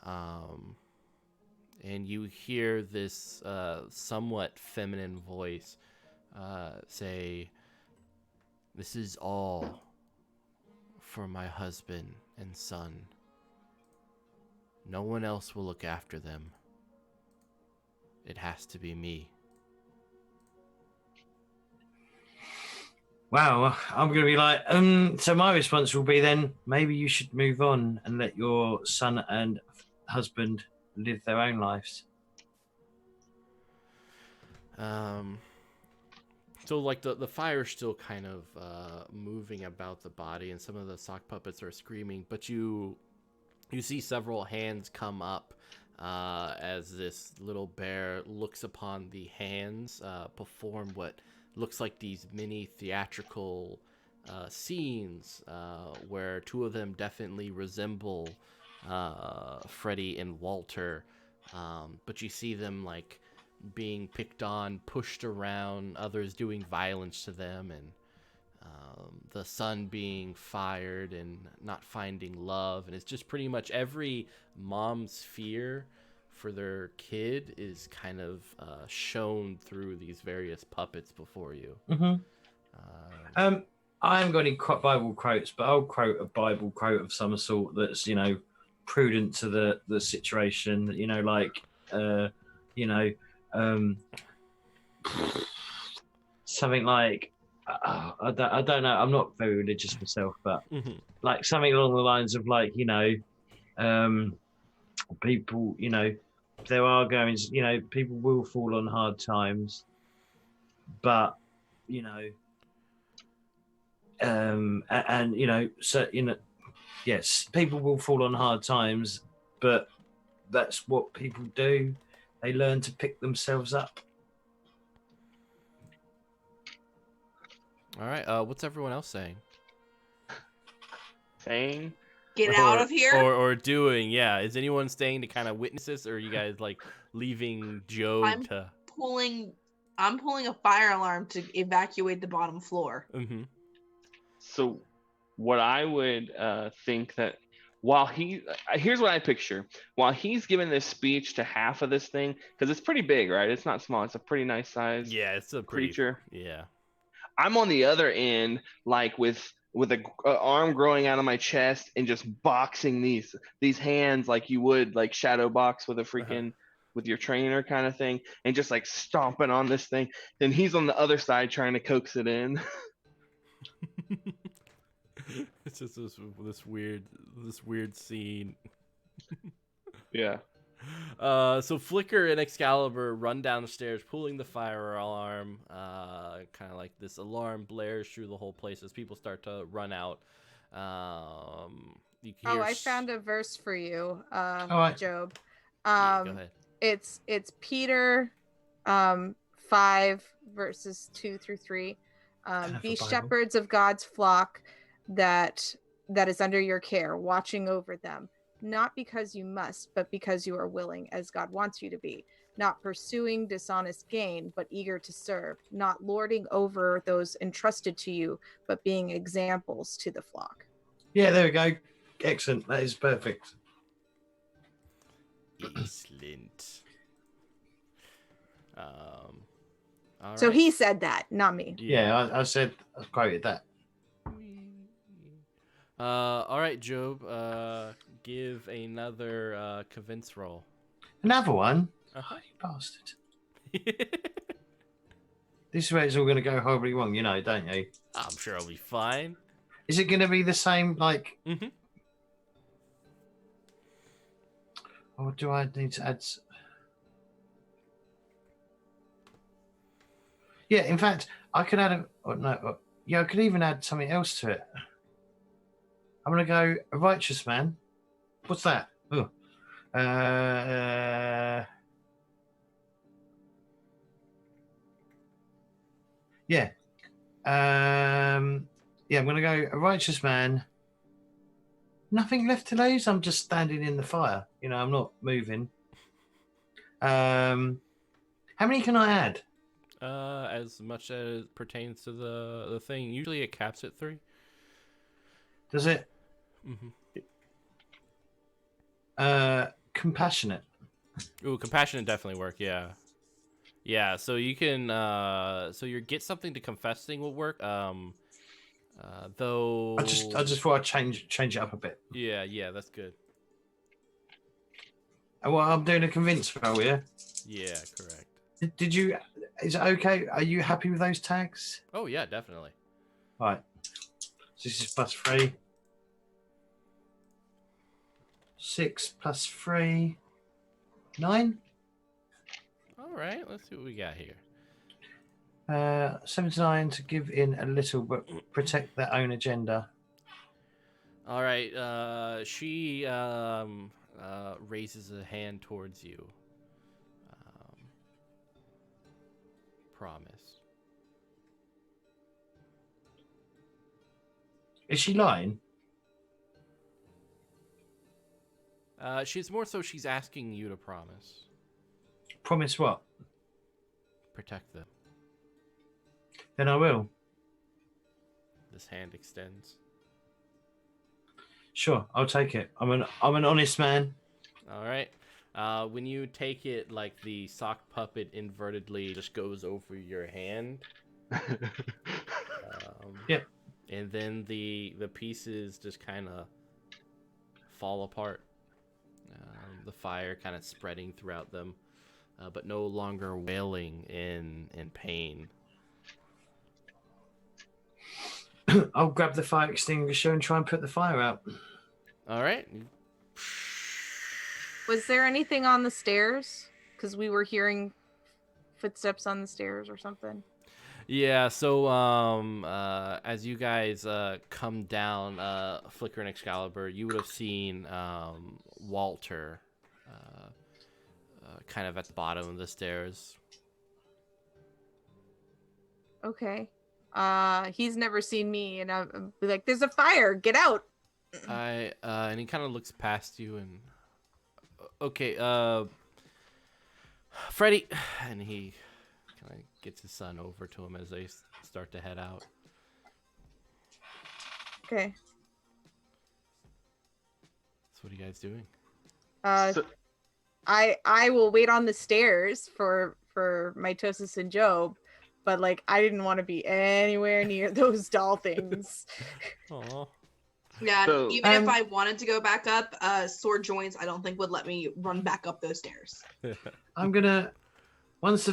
And you hear this somewhat feminine voice say, "This is all for my husband and son. No one else will look after them. It has to be me." Wow, I'm going to be like, so my response will be then, maybe you should move on and let your son and husband live their own lives. So like the fire's still kind of moving about the body, and some of the sock puppets are screaming, but you see several hands come up as this little bear looks upon the hands perform what looks like these mini theatrical scenes where two of them definitely resemble Freddy and Walter, but you see them like being picked on, pushed around, others doing violence to them, and the son being fired and not finding love. And it's just pretty much every mom's fear for their kid is kind of shown through these various puppets before you. I haven't got any Bible quotes, but I'll quote a Bible quote of some sort that's, you know, prudent to the situation, you know, like, you know, something like, I don't know, I'm not very religious myself, but like something along the lines of like, you know, people, you know, there are going, you know, people will fall on hard times, but, you know, and you know, so, you know, yes, people will fall on hard times, but that's what people do. They learn to pick themselves up. All right. What's everyone else saying? Saying Get out of here. Or doing? Yeah. Is anyone staying to kind of witness this, or are you guys like leaving Job I'm to? I'm pulling a fire alarm to evacuate the bottom floor. Mm-hmm. so. What I would think that while here's what I picture while he's giving this speech to half of this thing, because it's pretty big, right? It's not small. It's a pretty nice size Yeah, it's a pretty, creature. Yeah. I'm on the other end, like with a arm growing out of my chest and just boxing these hands like you would like shadow box with a freaking with your trainer kind of thing, and just like stomping on this thing. Then he's on the other side trying to coax it in. It's just this weird scene. Yeah. So Flicker and Excalibur run down the stairs, pulling the fire alarm. Kind of like this alarm blares through the whole place as people start to run out. You can hear I found a verse for you, right. Job. Yeah, go ahead. It's Peter 5 verses 2 through 3. Be Bible. shepherds of God's flock that is under your care, watching over them, not because you must, but because you are willing, as God wants you to be, not pursuing dishonest gain, but eager to serve, not lording over those entrusted to you, but being examples to the flock. Yeah, there we go. Excellent. That is perfect. Excellent. All So right. he said that, not me. Yeah, I said, I quoted that. All right, Job. Give another convince roll. Another one? Uh-huh. Oh, you bastard. This is where it's all going to go horribly wrong, you know, don't you? I'm sure I'll be fine. Is it going to be the same, like... Mm-hmm. Or do I need to add... Yeah, in fact, I could add I could even add something else to it. I'm going to go a righteous man. What's that? Oh. Yeah. I'm going to go a righteous man. Nothing left to lose. I'm just standing in the fire. You know, I'm not moving. How many can I add? As much as pertains to the thing. Usually it caps at 3. Does it? Mm-hmm. Compassionate. Ooh, compassionate definitely work. Yeah. Yeah. So you can. So your get something to confess thing will work. Though. I just thought I'd change it up a bit. Yeah. Yeah. That's good. Well, I'm doing a convince roll, yeah. Yeah. Correct. Did you? Is it okay? Are you happy with those tags? Oh yeah, definitely. Right. So this is +3. 6 +3. 9. All right. Let's see what we got here. 7 to 9 to give in a little, but protect their own agenda. All right. She raises a hand towards you. Promise. Is she lying? She's more so she's asking you to promise. Promise what? Protect them. Then I will. This hand extends. Sure, I'll take it. I'm an honest man. All right. When you take it, like the sock puppet invertedly just goes over your hand. Yep. And then the pieces just kind of fall apart. The fire kind of spreading throughout them, but no longer wailing in pain. I'll grab the fire extinguisher and try and put the fire out. All right. Was there anything on the stairs? Because we were hearing footsteps on the stairs or something. Yeah, so as you guys come down, Flicker and Excalibur, you would have seen Walter kind of at the bottom of the stairs. Okay. He's never seen me, and I'm be like, "There's a fire! Get out!" And he kind of looks past you and, okay, Freddy, and he kind of gets his son over to him as they start to head out. Okay. So what are you guys doing? So- I will wait on the stairs for Mitosis and Job, but like I didn't want to be anywhere near those doll things. Aw. Yeah, So- even if I wanted to go back up, sword joints I don't think would let me run back up those stairs. I'm gonna once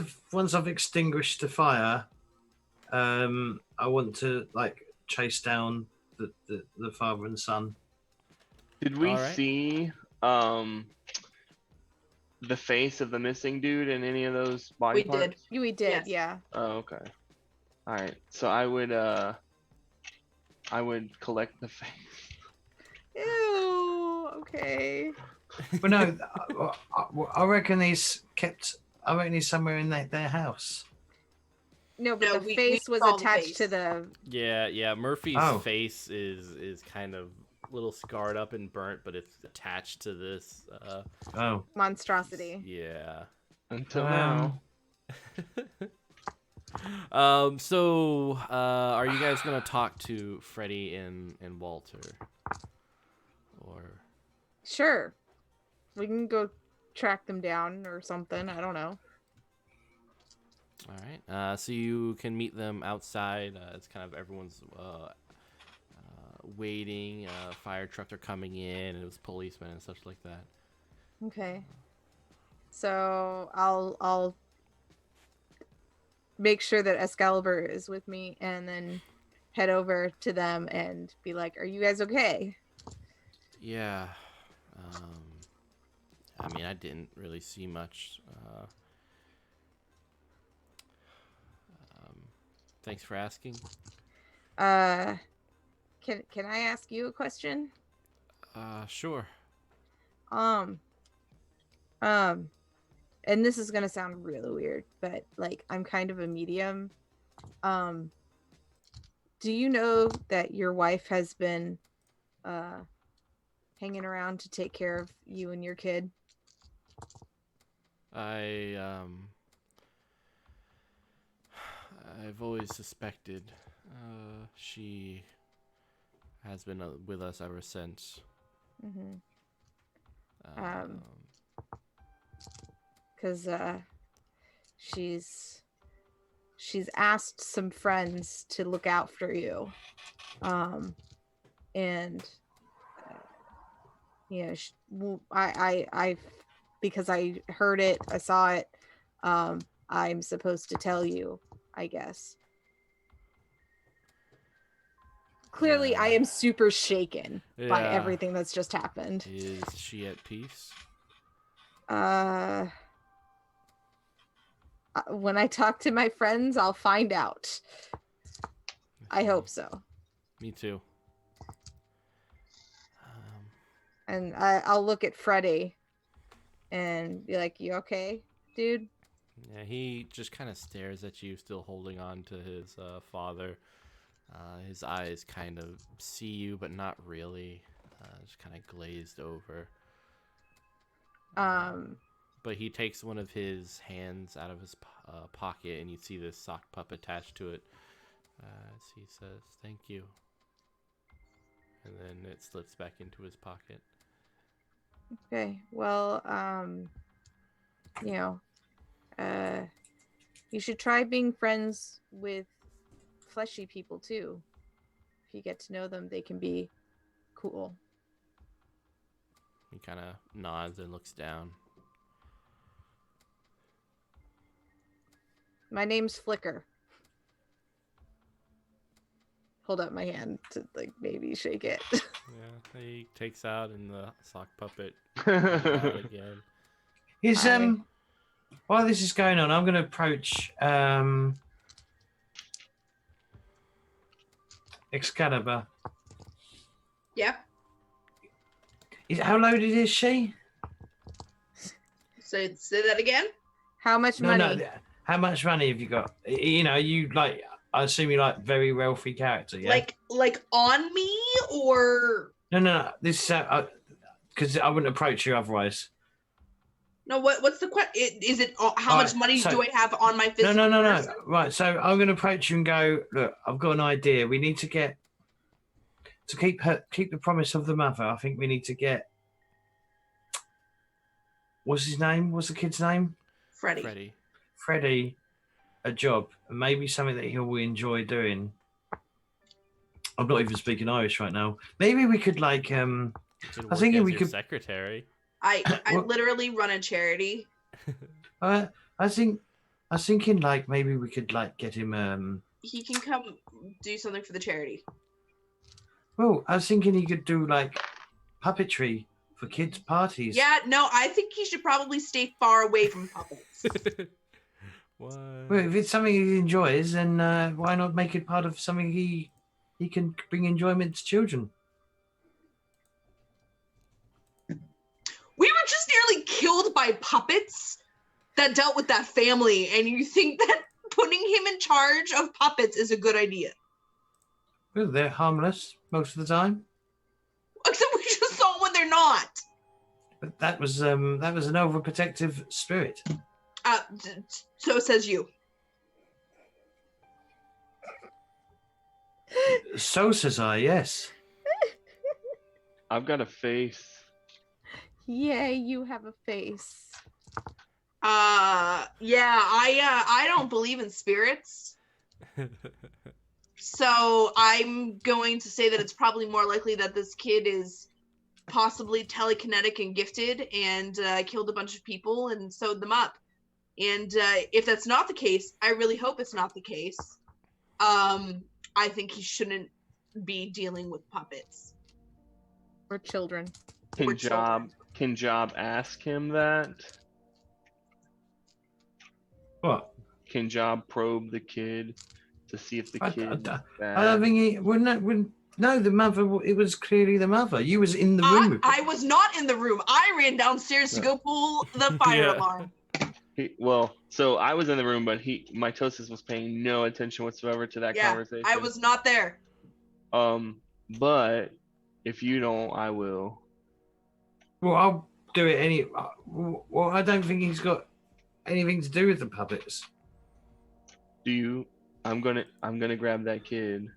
I've extinguished the fire, I want to like chase down the father and son. Did we All right. see the face of the missing dude in any of those body We parts? did. We did, Yes. yeah. Oh, okay. All right. So I would collect the face. Ew. Okay. But no, I reckon he's kept. I reckon he's somewhere in their house. No, but No, the we face was saw the attached face. to the. Yeah. Murphy's Oh. face is kind of a little scarred up and burnt, but it's attached to this. Oh, Monstrosity. Yeah. Until now. So, are you guys gonna talk to Freddy and Walter? Or Sure. We can go track them down or something. I don't know. all right. So you can meet them outside. It's kind of everyone's waiting. Fire trucks are coming in, and it was policemen and such like that. Okay. So I'll make sure that Excalibur is with me and then head over to them and be like, "Are you guys okay?" Yeah. I mean, I didn't really see much. Thanks for asking. Can I ask you a question? Sure. And this is gonna sound really weird, but like I'm kind of a medium. Do you know that your wife has been hanging around to take care of you and your kid? I've always suspected she has been with us ever since. Mm-hmm. Um, Because she's asked some friends to look out for you, and you know, I because I heard it, I saw it. I'm supposed to tell you, I guess. Clearly, Yeah. I am super shaken by Yeah. everything that's just happened. Is she at peace? When I talk to my friends, I'll find out. I Okay. hope so. Me too. And I'll look at Freddy and be like, "You okay, dude?" Yeah, he just kind of stares at you, still holding on to his father. His eyes kind of see you, but not really. Just kind of glazed over. But he takes one of his hands out of his pocket, and you see this sock pup attached to it. As he says, "Thank you," and then it slips back into his pocket. Okay. Well, you know, you should try being friends with fleshy people too. If you get to know them, they can be cool. He kind of nods and looks down. My name's Flicker. Hold up my hand to like maybe shake it. Yeah, he takes out, and the sock puppet out again. is Hi. while this is going on, I'm going to approach Excalibur. Yeah. How loaded is she? Say that again. How much No, money? no. How much money have you got? You know, you like. I assume you like very wealthy character, yeah. Like on me or No. This is because I wouldn't approach you otherwise. no? What's the question? Is it how All much right, money so- do I have on my physical? No. person? Right. So I'm going to approach you and go. Look, I've got an idea. We need to get to keep the promise of the mother. I think we need to get. What's his name? What's the kid's name? Freddie. Freddie, a job, and maybe something that he'll enjoy doing. I'm not even speaking Irish right now. Maybe we could like You could I work think as we your could- secretary. I What- literally run a charity. I was thinking like maybe we could like get him He can come do something for the charity. well, I was thinking he could do like puppetry for kids' parties. Yeah, no, I think he should probably stay far away from puppets. What? Well, if it's something he enjoys, then why not make it part of something he can bring enjoyment to children? We were just nearly killed by puppets that dealt with that family, and you think that putting him in charge of puppets is a good idea? Well, they're harmless most of the time. Except we just saw when they're not. But that was an overprotective spirit. So says you. So says I, yes. I've got a face. Yay, you have a face. Yeah, I don't believe in spirits. So I'm going to say that it's probably more likely that this kid is possibly telekinetic and gifted and killed a bunch of people and sewed them up. And if that's not the case, I really hope it's not the case. I think he shouldn't be dealing with puppets. Or children. Or Can Job ask him that? What? Can Job probe the kid to see if the I- kid? is I don't bad? think he wouldn't. No, the mother. It was clearly the mother. You was in the room. with I was not in the room. I ran downstairs to go pull the fire Yeah. alarm. So I was in the room, but Mitosis was paying no attention whatsoever to that Yeah, conversation. I was not there. But if you don't, I will. Well, I'll do it any. Well, I don't think he's got anything to do with the puppets. Do you? I'm gonna grab that kid.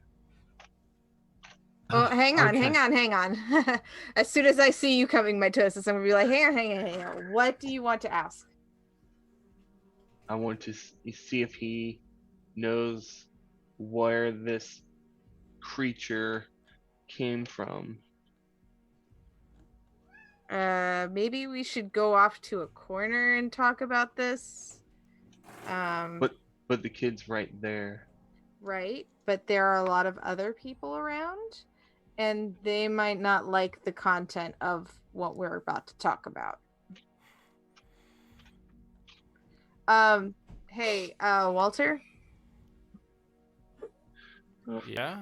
Oh, hang on. Okay. As soon as I see you coming, Mitosis, I'm gonna be like, hang on. What do you want to ask? I want to see if he knows where this creature came from. Maybe we should go off to a corner and talk about this. But the kid's right there. Right, but there are a lot of other people around, and they might not like the content of what we're about to talk about. Hey, Walter. Yeah.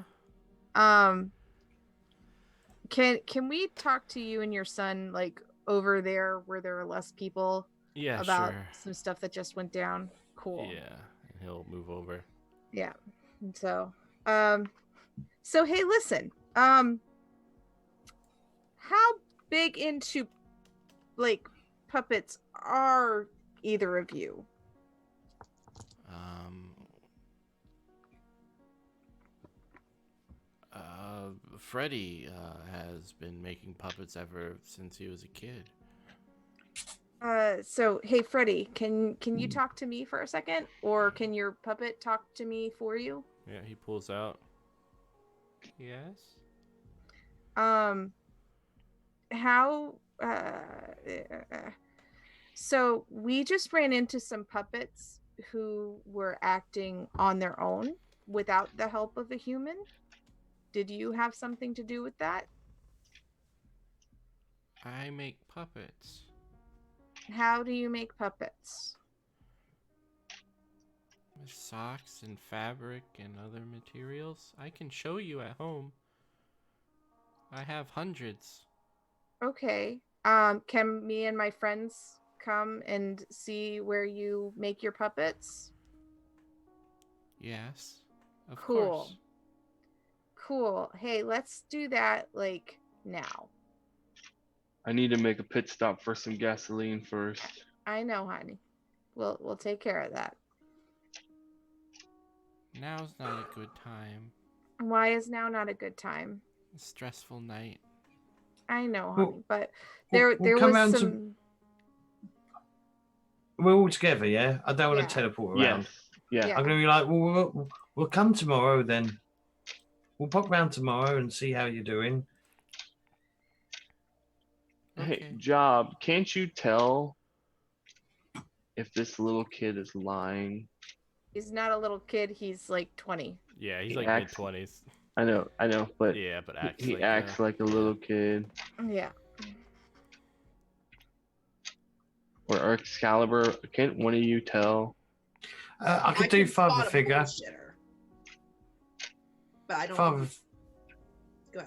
Can we talk to you and your son like over there where there are less people Yeah, about sure. some stuff that just went down? Cool. Yeah, and he'll move over. Yeah. And so hey, listen. How big into like puppets are either of you? Freddie has been making puppets ever since he was a kid. So hey Freddie, can you talk to me for a second? Or can your puppet talk to me for you? Yeah, he pulls out. Yes. How so we just ran into some puppets who were acting on their own without the help of a human. Did you have something to do with that? I make puppets. How do you make puppets? With socks and fabric and other materials. I can show you at home. I have hundreds. Okay. Can me and my friends come and see where you make your puppets? Yes. Of Cool. course. Cool. Hey, let's do that like now. I need to make a pit stop for some gasoline first. I know, honey. We'll take care of that. Now's not a good time. Why is now not a good time? A stressful night. I know, Well, honey, but we'll there come was round to- some. We're all together, yeah. I don't want Yeah. to teleport around. Yes. Yeah. Yeah. I'm gonna be like, well, we'll come tomorrow then. We'll pop round tomorrow and see how you're doing. Hey, Okay. Job, can't you tell if this little kid is lying? He's not a little kid. He's like 20. Yeah, he's He like acts- mid-20s. I know, but Yeah, but he acts like a little kid. Yeah. Or Excalibur, can't one of you tell? I could do can spot father a figure. bullshitter. But I don't. Father. Go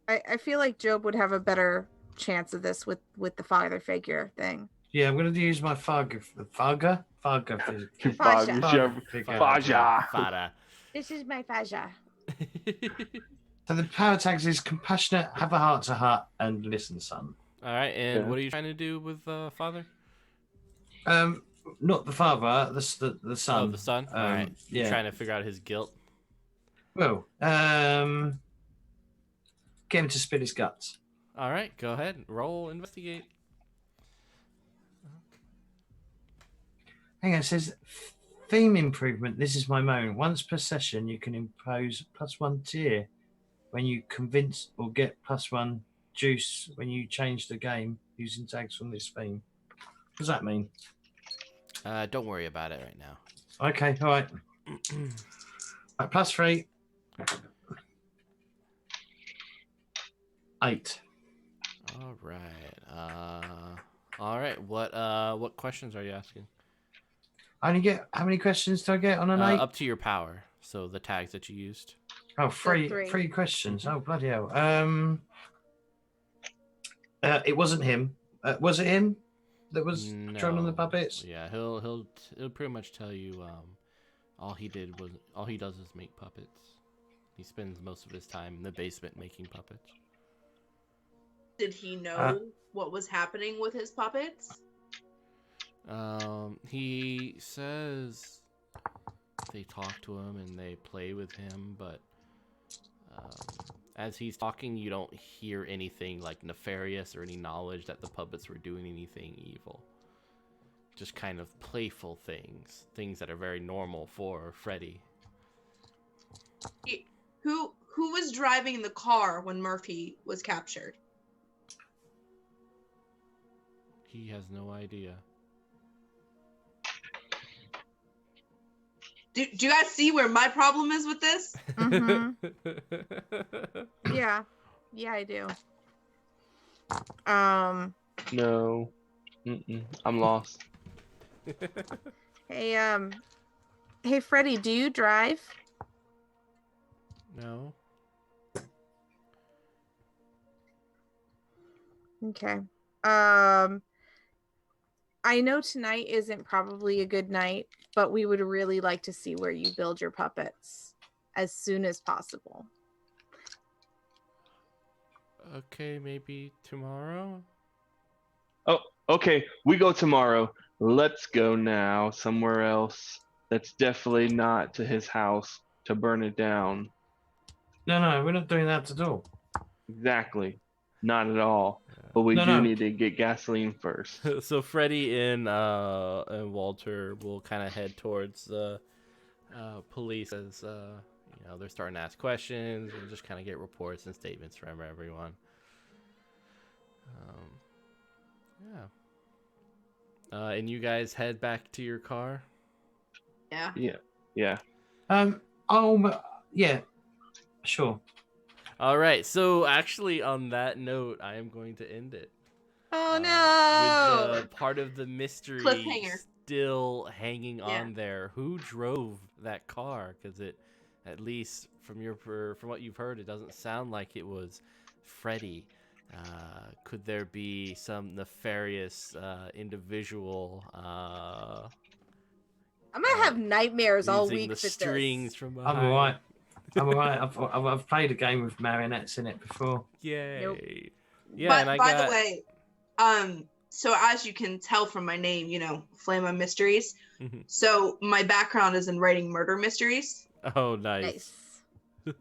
ahead. I feel like Job would have a better chance of this with the father figure thing. Yeah, I'm gonna use my Farga figure. Faja. Farga figure. Faja. Fada. This is my Faja. So the power tags is compassionate, have a heart to heart, and listen, son. All right, and Yeah. what are you trying to do with Father? Not the father, the son. Oh, the son. All right. You're Yeah. trying to figure out his guilt. Well, get him to spit his guts. All right, go ahead. Roll investigate. Hang on, it says theme improvement. This is my moment. Once per session, you can impose +1 tier when you convince or get +1 juice when you change the game using tags from this theme. What does that mean? Don't worry about it right now. Okay, all right. Right, +3. 8. All right. All right. What questions are you asking? I only get how many questions do I get on an 8? Up to your power. So the tags that you used. Oh, three three. questions. Oh, bloody hell. It wasn't him. Was it him that was controlling the No. puppets? Yeah, he'll pretty much tell you. All he does is make puppets. He spends most of his time in the basement making puppets. Did he know what was happening with his puppets? He says they talk to him and they play with him, but as he's talking, you don't hear anything like nefarious or any knowledge that the puppets were doing anything evil. Just kind of playful things that are very normal for Freddy. Who was driving the car when Murphy was captured? He has no idea. Do you guys see where my problem is with this? Mhm. Yeah. Yeah, I do. No. I'm lost. Hey Freddy, do you drive? No. Okay. I know tonight isn't probably a good night, but we would really like to see where you build your puppets as soon as possible. Okay, maybe tomorrow. Okay, we go tomorrow. Let's go now somewhere else. That's definitely not to his house to burn it down. No, we're not doing that at all. Exactly. Not at all. But we No, do no. need to get gasoline first. So Freddy and Walter will kind of head towards the police as they're starting to ask questions and just kind of get reports and statements from everyone. And you guys head back to your car. Yeah. Yeah. Yeah, sure. All right. So actually, on that note, I am going to end it. Oh no! With part of the mystery Cliffhanger. still hanging Yeah. on there. Who drove that car? Because it, at least from what you've heard, it doesn't sound like it was Freddy. Could there be some nefarious individual I'm gonna have nightmares all using week the with strings this. from I'm behind? alright. I'm alright. I've played a game with marionettes in it before. Yay! Nope. Yeah, but and I by got. the way, so as you can tell from my name, Flame of Mysteries. Mhm. So my background is in writing murder mysteries. Oh, nice.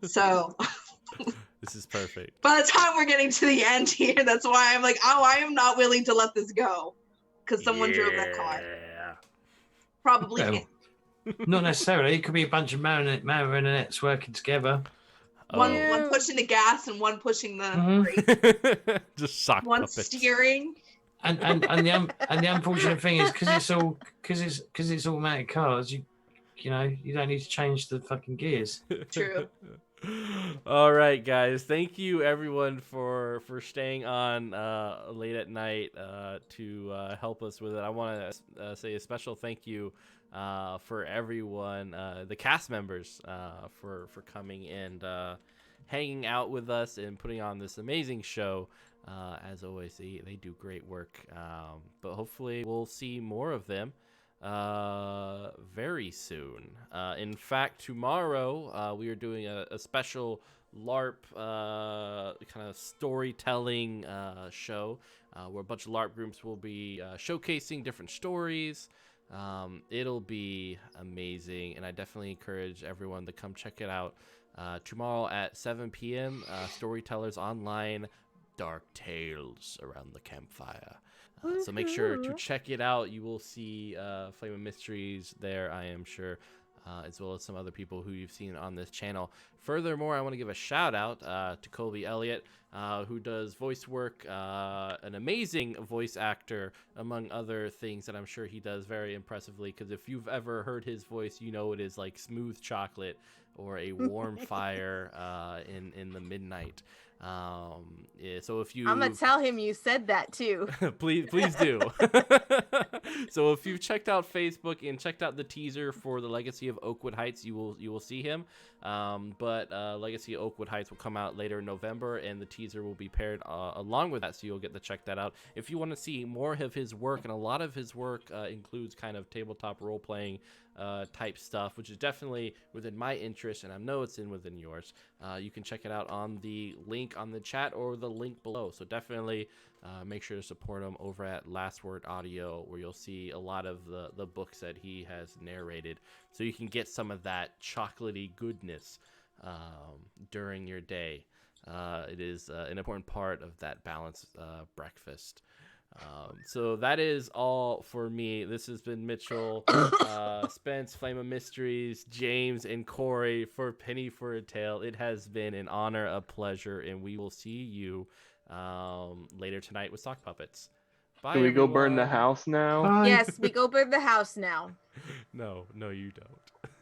So This is perfect. by the time we're getting to the end here, that's why I'm like, oh, I am not willing to let this go. Because someone drove that car. Yeah. Probably Well, him. Not necessarily. It could be a bunch of marionettes working together. One Yeah. pushing the gas and one pushing the Mhm. brake. Just sock One puppets. steering. And the unfortunate thing is because it's automatic cars, you don't need to change the fucking gears. True. All right, guys. Thank you everyone for staying on late at night to help us with it. I want to say a special thank you for everyone, the cast members, for coming and hanging out with us and putting on this amazing show. As always, they do great work. But hopefully we'll see more of them very soon. In fact, tomorrow we are doing a special LARP kind of storytelling show where a bunch of LARP groups will be showcasing different stories. It'll be amazing, and I definitely encourage everyone to come check it out tomorrow at 7 p.m. Storytellers Online, Dark Tales Around the Campfire. So make sure to check it out. You will see Flame of Mysteries there, I am sure, as well as some other people who you've seen on this channel. Furthermore, I want to give a shout out to Colby Elliott, who does voice work, an amazing voice actor, among other things that I'm sure he does very impressively. Because if you've ever heard his voice, you know it is like smooth chocolate or a warm fire in the midnight. Yeah, so if you I'm gonna tell him you said that too. please do. So if you've checked out Facebook and checked out the teaser for the Legacy of Oakwood Heights, you will see him. But Legacy of Oakwood Heights will come out later in November, and the teaser will be paired along with that, so you'll get to check that out. If you want to see more of his work, and a lot of his work includes kind of tabletop role-playing type stuff, which is definitely within my interest, and I know it's within yours. You can check it out on the link on the chat or the link below. So definitely make sure to support him over at Last Word Audio, where you'll see a lot of the books that he has narrated, so you can get some of that chocolatey goodness during your day. It is an important part of that balanced breakfast. So that is all for me. This has been Mitchell, Spence, Flame of Mysteries, James, and Corey for Penny for a Tale. It has been an honor, a pleasure, and we will see you later tonight with Sock Puppets. Bye, Can we go burn the everyone. house now? Bye. Yes, we go burn the house now. No, you don't.